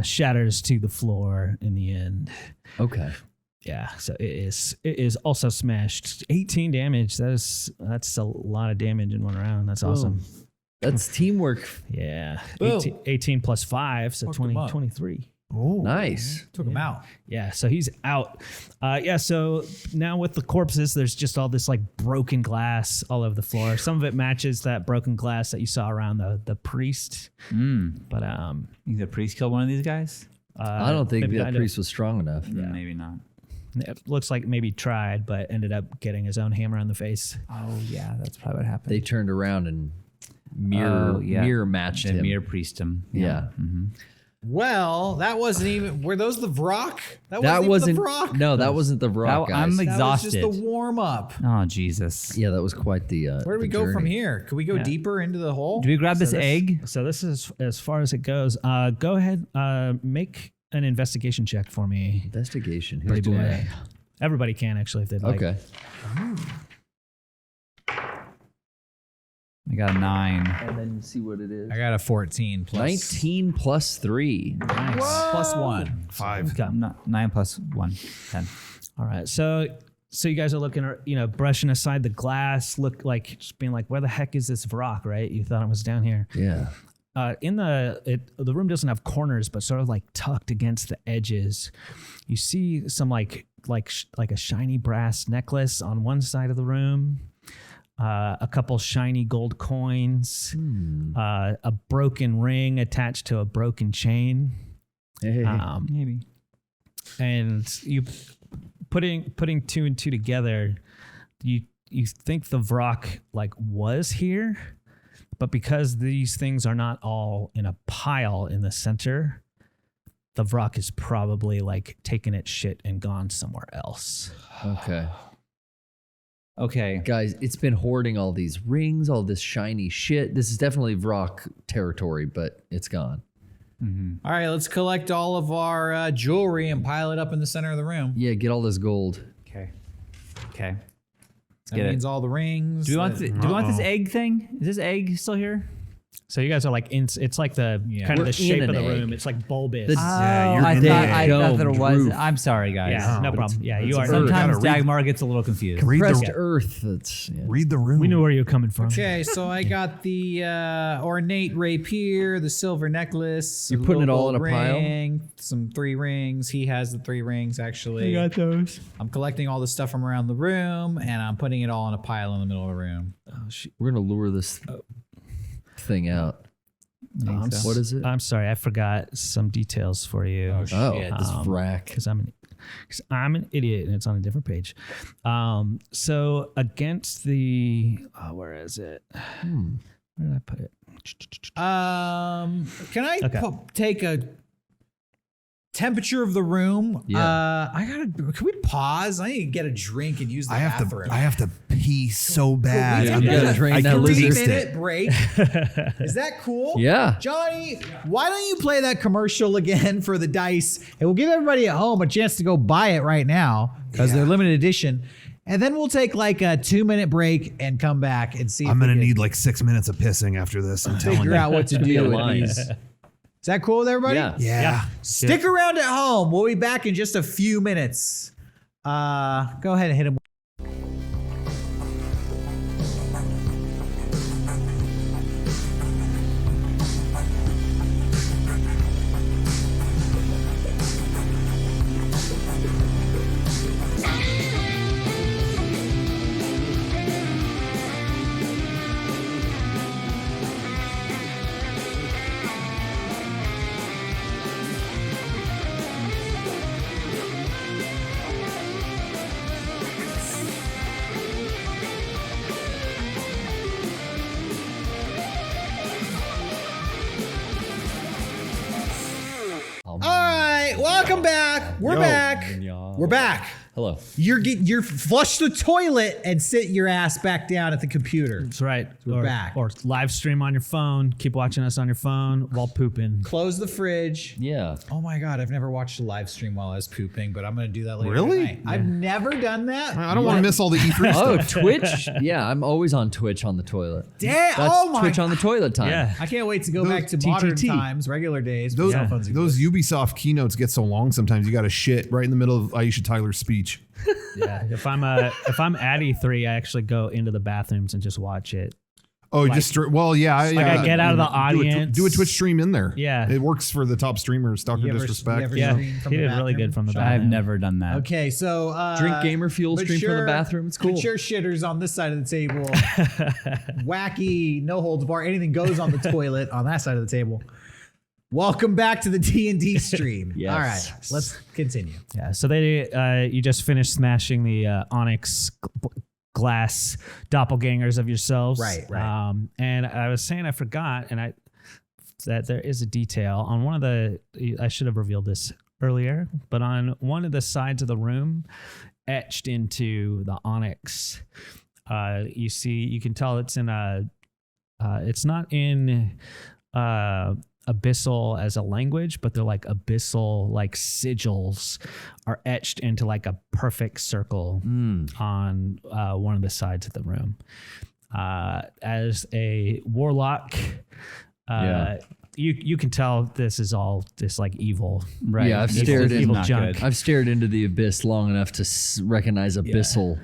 E: shatters to the floor in the end.
C: Okay.
E: Yeah, so it is also smashed. 18 damage. That's a lot of damage in one round. That's awesome.
C: That's teamwork.
E: Yeah.
C: Boom.
E: 18 plus 5, so
A: Fucked him up.
E: 23.
B: Oh,
C: Nice.
A: Took him out.
E: Yeah, so he's out. So now with the corpses, there's just all this like broken glass all over the floor. Some of it matches that broken glass that you saw around the priest. But
D: Think the priest killed one of these guys?
C: I don't think
E: maybe
C: that priest was strong enough.
D: Maybe not.
E: It looks like maybe tried, but ended up getting his own hammer in the face.
D: Oh, yeah, that's probably what happened.
C: They turned around and mirror matched
D: They
C: him.
D: mirror priest him.
C: Yeah.
A: Well, that wasn't even. Were those the Vrock?
C: That wasn't
A: the Vrock.
C: No, that wasn't the rock, guys.
D: I'm
A: That
D: exhausted.
A: was just the warm up.
D: Oh Jesus!
C: Yeah, that was quite the.
A: Where do we go from here? Could we go deeper into the hole?
D: Do we grab this egg?
E: So this is as far as it goes. Go ahead, make an investigation check for me.
C: Investigation. Who's
E: Pretty
C: doing
E: boy.
C: that?
E: Everybody can actually if they'd like.
C: Okay.
D: I got a 9.
C: And then see what it is.
A: I got a 14 plus
C: 19 plus 3.
A: plus 1.
F: 5.
E: Okay.
D: 9 plus 1, 10.
E: All right. So you guys are looking, brushing aside the glass, just being like, where the heck is this Vrock, right? You thought it was down here.
C: Yeah.
E: The room doesn't have corners, but sort of like tucked against the edges. You see some like a shiny brass necklace on one side of the room. A couple shiny gold coins, a broken ring attached to a broken chain.
C: Hey.
D: Maybe.
E: And you putting 2 and 2 together, you think the Vrock was here, but because these things are not all in a pile in the center, the Vrock is probably taken its shit and gone somewhere else.
C: Okay.
D: Okay.
C: Guys, it's been hoarding all these rings, all this shiny shit. This is definitely Vrock territory, but it's gone.
A: All right, let's collect all of our jewelry and pile it up in the center of the room.
C: Yeah, get all this gold.
D: Okay. Okay.
A: That
D: get it.
A: means all the rings.
D: Do we want this egg thing? Is this egg still here?
E: So you guys are it's like the kind
C: We're
E: of the shape
C: in
E: of
C: an
E: the
C: egg.
E: room. It's like bulbous.
C: The-
F: Yeah, you're
D: I
F: in
D: thought
C: the
D: it was.
C: roof.
D: I'm sorry, guys.
E: yeah, no problem. Yeah, you are.
D: Sometimes
F: gotta read-
D: Dagmar gets a little confused.
F: Read
C: Pressed
F: the,
C: earth. That's
F: read the room.
E: We knew where you were coming from.
A: Okay, so I got the ornate rapier, the silver necklace.
C: You're
A: a
C: putting it
A: little
C: all in a
A: gold
C: pile?
A: ring, some 3 rings. He has the 3 rings, actually.
E: those.
A: I'm collecting all the stuff from around the room, and I'm putting it all in a pile in the middle of the room.
C: we're gonna lure this thing out. What is it?
E: I'm sorry, I forgot some details for you.
C: Oh, this Vrac.
E: Because I'm an idiot and it's on a different page. So against the where is it? Where did I put it?
A: Can I
E: Okay.
A: take a temperature of the room?
C: Yeah.
A: Can we pause? I need to get a drink and use the
F: I
A: bathroom.
F: have to pee so bad.
C: I'm gonna drain that lizard.
A: 3-minute break. Is that cool?
C: Yeah.
A: Johnny, why don't you play that commercial again for the dice? And we'll give everybody at home a chance to go buy it right now because they're limited edition. And then we'll take a 2-minute break and come back and see.
F: I'm
A: if
F: gonna
A: we can
F: need 6 minutes of pissing after this. I'm telling
A: figure
F: you.
A: out what to
C: Be a
A: do with
C: line.
A: these. Is that cool with everybody?
C: Yeah.
F: Yeah.
A: Stick around at home. We'll be back in just a few minutes. Go ahead and hit him. All right, welcome back. We're back. We're back.
C: Hello.
A: You're flush the toilet and sit your ass back down at the computer.
E: That's right.
A: We're back.
E: Or live stream on your phone. Keep watching us on your phone while pooping.
A: Close the fridge.
C: Yeah.
A: Oh my God, I've never watched a live stream while I was pooping, but I'm gonna do that later.
F: Really?
A: tonight. I've never done that.
F: I don't want to miss all the E3
C: Oh,
F: stuff.
C: Twitch? Yeah, I'm always on Twitch on the toilet.
A: Damn!
C: That's
A: Oh my!
C: Twitch on the toilet time.
E: Yeah.
A: I can't wait to go back to modern
E: TTT.
A: times, regular days.
F: Those,
A: cell phones
F: those
A: exist.
F: Ubisoft keynotes get so long sometimes you got to shit right in the middle of Aisha Tyler's speech.
E: Yeah. If I'm at E3, I actually go into the bathrooms and just watch it.
F: Oh, yeah.
E: I get out of the audience.
F: Do a Twitch stream in there.
E: Yeah.
F: It works for the top streamers. Dr.
A: You ever-
F: Disrespect.
A: you ever-
E: Yeah,
A: Stream from
E: he
A: the
E: did really
A: bathroom?
E: good from the
A: I've
E: bathroom.
D: I've never done that.
A: Okay, so
C: Drink gamer fuel, stream from the bathroom. It's cool.
A: Mature shitters on this side of the table. Wacky, no holds bar. Anything goes on the toilet on that side of the table. Welcome back to the D&D stream.
C: Yes.
A: All right, let's continue.
E: Yeah. So you just finished smashing the onyx glass doppelgangers of yourselves.
A: Right.
E: And I was saying I forgot, and that there is a detail on one of the. I should have revealed this earlier, but on one of the sides of the room, etched into the onyx, you can tell it's in a. It's not in abyssal as a language, but they're like abyssal, like sigils are etched into like a perfect circle on one of the sides of the room. As a warlock, you can tell this is all just like evil.
D: Right.
C: Yeah, I've
D: This
C: stared
D: is
C: in-
D: not
E: junk.
D: good.
C: I've stared into the abyss long enough to recognize abyssal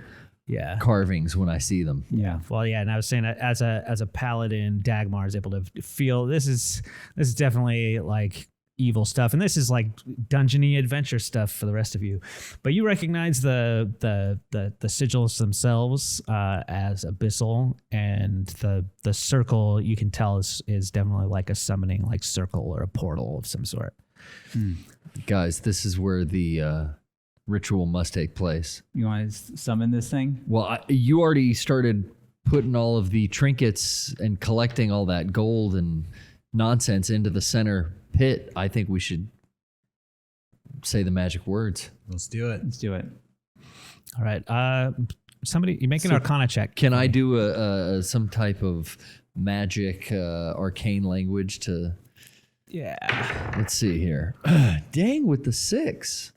E: Yeah.
C: carvings when I see them.
D: Yeah.
E: Well, yeah, and I was saying that as a paladin, Dagmar is able to feel this is definitely like evil stuff, and this is like dungeony adventure stuff for the rest of you. But you recognize the sigils themselves as abyssal, and the circle you can tell is definitely like a summoning like circle or a portal of some sort.
C: Guys, this is where the ritual must take place.
D: You want to summon this thing?
C: Well, you already started putting all of the trinkets and collecting all that gold and nonsense into the center pit. I think we should say the magic words.
A: Let's do it.
D: Let's do it.
E: All right, somebody, you make an Arcana check.
C: Can I do a some type of magic arcane language to?
E: Yeah.
C: Let's see here. Dang, with the 6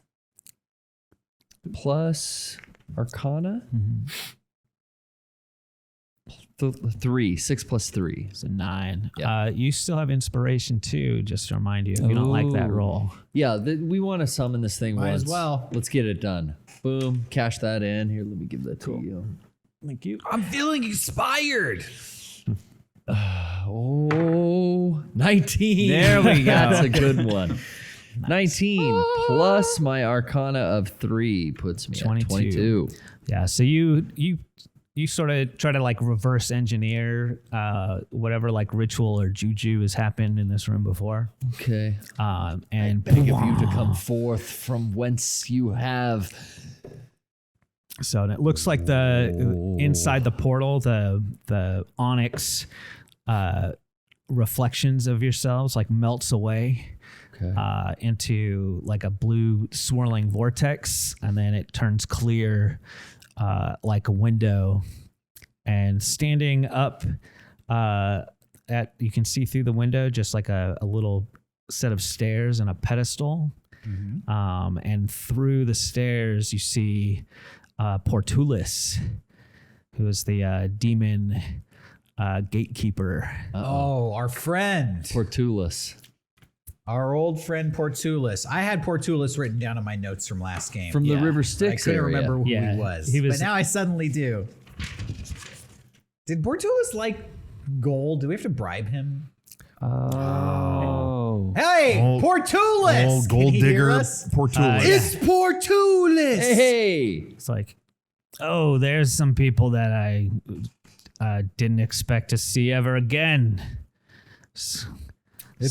C: plus Arcana. 3, 6 plus 3.
E: It's a 9.
C: Yeah.
E: You still have inspiration too, just to remind you if you don't like that
C: Ooh.
E: roll.
C: Yeah, we want to summon this thing
A: Might
C: once.
A: as well.
C: Let's get it done. Boom, cash that in. Here, let me give that to you.
E: Thank you.
B: I'm feeling inspired.
C: Oh, 19.
D: There we go.
C: That's a good one. 19 plus my Arcana of 3 puts me
E: 22.
C: at 22.
E: Yeah, so you sort of try to like reverse engineer whatever like ritual or juju has happened in this room before.
C: Okay.
E: And
C: Beg of you to come forth from whence you have.
E: so it looks like the inside the portal, the onyx reflections of yourselves like melts away.
C: Okay.
E: Into like a blue swirling vortex, and then it turns clear like a window. And standing up you can see through the window just like a little set of stairs and a pedestal. And through the stairs you see Portulus, who is the demon gatekeeper.
A: Oh, our friend.
C: Portulus.
A: Our old friend Portulus. I had Portulus written down in my notes from last game.
C: From the
E: Yeah,
C: River
A: But I
C: Styx
A: couldn't
C: area.
A: remember who
E: Yeah,
A: he was.
E: he was-
A: But now I suddenly do. Did Portulus like gold? Do we have to bribe him?
D: Oh.
A: Hey,
F: Old-
A: Portulus!
F: Old
A: Can
F: gold
A: he hear
F: digger
A: us?
F: Portulus.
A: It's Portulus!
C: Hey.
E: It's like, oh, there's some people that I didn't expect to see ever again.
A: It's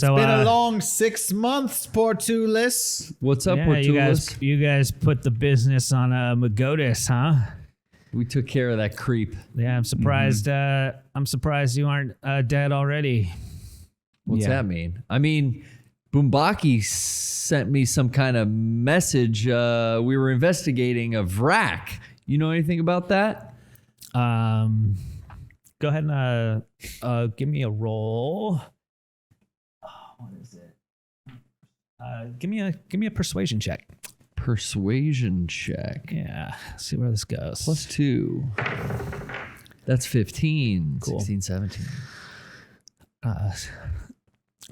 E: So,
A: been a long 6 months, Portulus.
C: What's up,
E: Yeah,
C: Portulus?
E: you guys put the business on Magotis, huh?
C: We took care of that creep.
E: Yeah, I'm surprised. I'm surprised you aren't dead already.
C: What's
D: Yeah.
C: that mean? I mean, Boombaki sent me some kind of message. We were investigating a Vrak. You know anything about that?
E: Go ahead and give me a roll. What is it? Give me a persuasion check.
C: Persuasion check.
E: Yeah, see where this goes.
C: Plus 2. That's 15.
E: Cool.
C: 16, 17.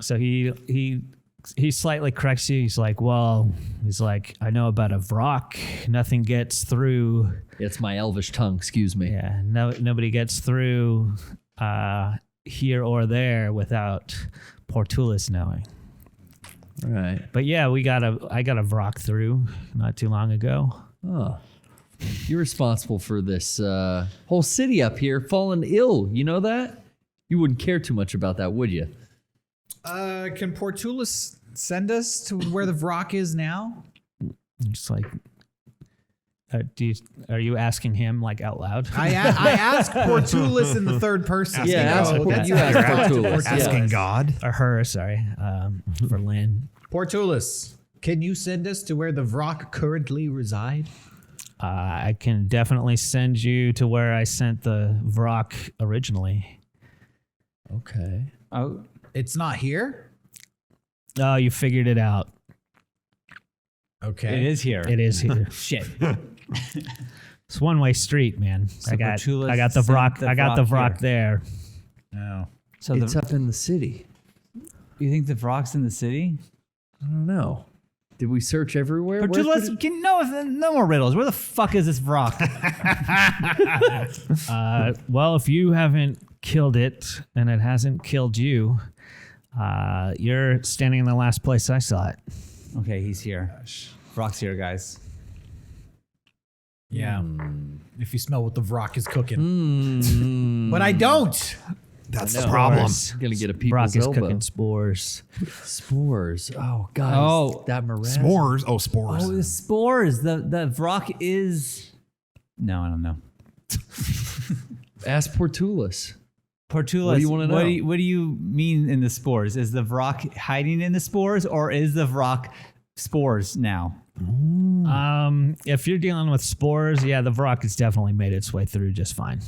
E: So he slightly corrects you. He's like, I know about a Vrock. Nothing gets through.
C: It's my elvish tongue, excuse me.
E: Yeah, nobody gets through here or there without Portulus knowing.
C: All right.
E: But yeah, I got a Vrock through not too long ago.
C: Oh. You're responsible for this whole city up here falling ill. You know that? You wouldn't care too much about that, would you?
A: Can Portulus send us to where the Vrock is now?
E: It's like, Are you asking him like out loud?
A: I asked Portulus in the third person.
C: Yeah, ask
A: so
C: Port-
A: that's
C: you
A: how
C: ask
A: you're asking
C: Portulus.
F: Asking God.
E: Or her, sorry, for Lynn.
A: Portulus, can you send us to where the Vrock currently reside?
E: I can definitely send you to where I sent the Vrock originally.
C: Okay.
D: Oh,
A: It's not here?
E: Oh, you figured it out.
A: Okay.
D: it is here.
E: It is here.
D: Shit.
E: It's one-way street, man.
D: So
E: I got
D: Portulus
E: the
D: sent
E: Vrock.
D: the
E: I got the
D: Vrock
E: Vrock there.
A: No.
D: So
C: It's up in the city.
D: you think the Vrock's in the city?
C: I don't know. Did we search everywhere?
D: But
C: Where's
D: let's
C: the-
D: no more riddles. Where the fuck is this Vrock?
E: Well, if you haven't killed it and it hasn't killed you, you're standing in the last place I saw it.
D: Okay, he's here. Vrock's here, guys.
A: Yeah. If you smell what the Vrock is cooking. But I don't.
F: That's
C: I
F: the
C: know.
F: problem.
C: I'm gonna get a
E: Brock
C: people's
E: is
C: elbow.
E: cooking spores.
C: Spores. Oh God.
D: Oh.
C: that morass.
F: Spores. Oh, spores.
D: Oh, the spores. The Vrock is. No, I don't know.
C: Ask Portulus.
D: Portulus.
C: What do you wanna know?
D: What do you mean in the spores? Is the Vrock hiding in the spores, or is the Vrock spores now?
E: If you're dealing with spores, yeah, the Vrock has definitely made its way through just fine.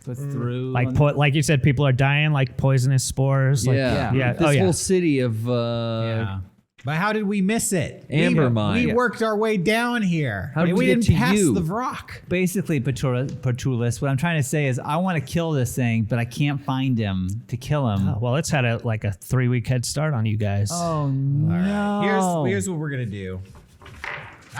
D: Put through.
E: Like you said, people are dying like poisonous spores. Like,
C: Yeah.
E: yeah.
C: This
E: Oh yeah.
C: whole city of
A: Yeah. But how did we miss it?
C: Amber
A: we,
C: mine.
A: We worked our way down here.
C: How did
A: we
C: we get
A: didn't
C: to
A: pass
C: you?
A: the Vrock.
D: Basically, Portulus, what I'm trying to say is I want to kill this thing, but I can't find him to kill him.
E: Well, it's had a 3-week head start on you guys.
D: Oh, no.
A: Here's what we're gonna do.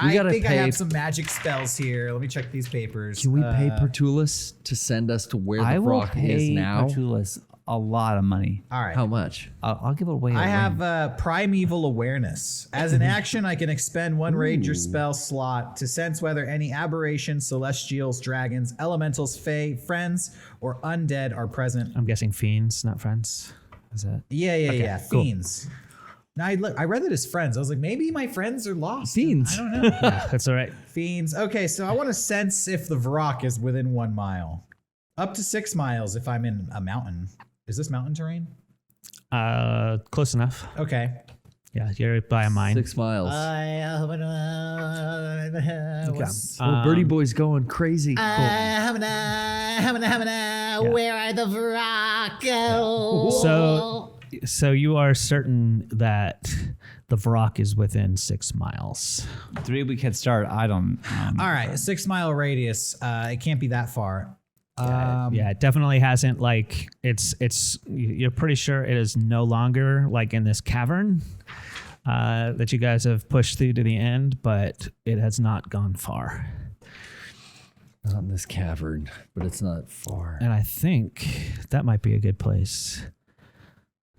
C: We
A: I
C: gotta
A: think I
C: pay-
A: have some magic spells here. Let me check these papers.
C: Can we pay Portulus to send us to where the
D: I will
C: Vrock is
D: pay
C: now?
D: Portulus a lot of money.
A: All right.
C: How much?
D: I'll give it away.
A: I have primeval awareness. As an action, I can expend one ranger spell slot to sense whether any aberrations, celestials, dragons, elementals, fae, friends, or undead are present.
E: I'm guessing fiends, not friends. Is that?
A: Yeah.
E: cool.
A: Fiends. Now I read it as friends. I was like, maybe my friends are lost.
C: Fiends.
A: I don't know.
E: That's all right.
A: Fiends. Okay, so I want to sense if the Vrock is within 1 mile. Up to 6 miles if I'm in a mountain. Is this mountain terrain?
E: Close enough.
A: Okay.
E: Yeah, you're by a mine.
C: 6 miles.
A: What's-
C: Birdie Boy's going crazy.
A: Where are the Vrock?
E: So you are certain that the Vrock is within 6 miles.
D: 3-week head start. I don't.
A: All right, a 6 mile radius. It can't be that far.
E: Yeah, it definitely hasn't you're pretty sure it is no longer like in this cavern that you guys have pushed through to the end, but it has not gone far.
C: Not in this cavern, but it's not far.
E: And I think that might be a good place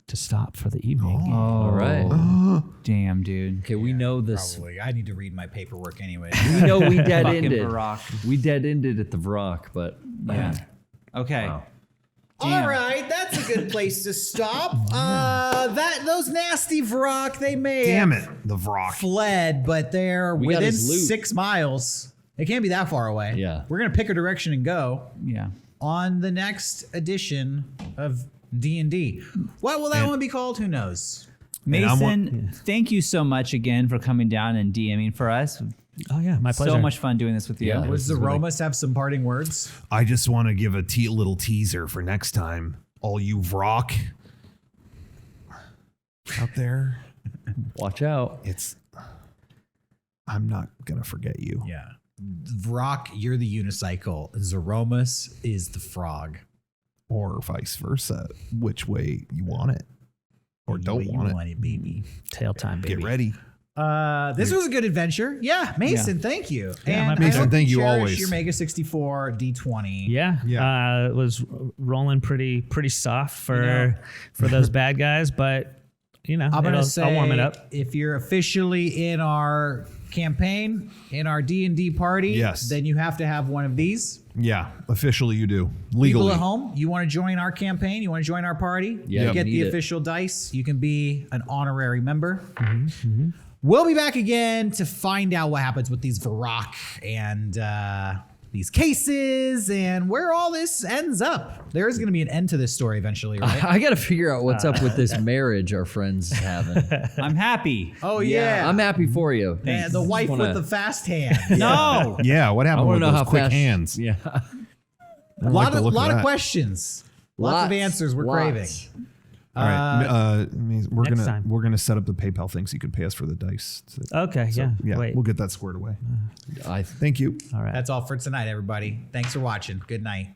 E: to stop for the evening.
C: All right.
D: Damn, dude.
C: Okay, we know this.
A: Probably. I need to read my paperwork anyway.
C: We know we dead
D: Fucking
C: ended.
D: Vrock.
C: We dead ended at the Vrock, but
D: Yeah. Okay.
C: Wow.
A: All right, that's a good place to stop. Those nasty Vrock, they may
F: Damn
A: have
F: it, the Vrock.
A: fled, but they're
C: We got
A: within
C: his loot.
A: 6 miles. It can't be that far away.
C: Yeah.
A: We're gonna pick a direction and go
D: Yeah.
A: on the next edition of D&D. What will that one be called? Who knows?
D: Mason, thank you so much again for coming down and DMing for us.
E: Oh yeah, my pleasure.
D: So much fun doing this with you.
C: Yeah.
A: Does Zeromus have some parting words?
F: I just want to give a little teaser for next time. All you Vrock out there,
C: watch out.
F: I'm not gonna forget you.
A: Yeah. Vrock, you're the unicycle. Zeromus is the frog.
F: Or vice versa, which way you want it. Or don't
A: You
F: want it.
A: baby.
E: Tail time, baby.
F: Get ready.
A: This was a good adventure. Yeah, Mason, thank you.
E: my
A: and
E: pleasure.
A: I hope
F: Thank you
A: cherish
F: always.
A: Your Mega 64 D20.
E: Yeah. It was rolling pretty soft for those bad guys, but
A: I'm gonna say,
E: I'll warm it up.
A: if you're officially in our campaign, in our D&D party,
F: Yes.
A: then you have to have one of these.
F: Yeah, officially you do.
A: People
F: Legally.
A: at home, you want to join our campaign? You want to join our party?
C: Yeah,
A: You
C: you
A: get
C: need
A: the
C: it.
A: official dice. You can be an honorary member. we'll be back again to find out what happens with these Varrock and these cases and where all this ends up. There is going to be an end to this story eventually, right?
C: I got to figure out what's up with this marriage our friend's having.
D: I'm happy.
A: Oh, yeah.
C: I'm happy for you.
A: And the wife
C: wanna-
A: with the fast hand.
D: No.
F: Yeah, what
C: I
F: happened
C: want
F: with
C: to know
F: those
C: how
F: quick
C: fast.
F: hands?
C: Yeah.
F: I'd
A: A
F: like to look at
A: lot of
F: that.
A: questions. Lots of answers we're craving.
F: All right,
E: next time.
F: we're gonna set up the PayPal thing so you can pay us for the dice.
E: Okay,
F: So,
E: yeah. Wait.
F: we'll get that squared away.
C: I
F: Thank you.
E: All right.
A: That's all for tonight, everybody. Thanks for watching. Good night.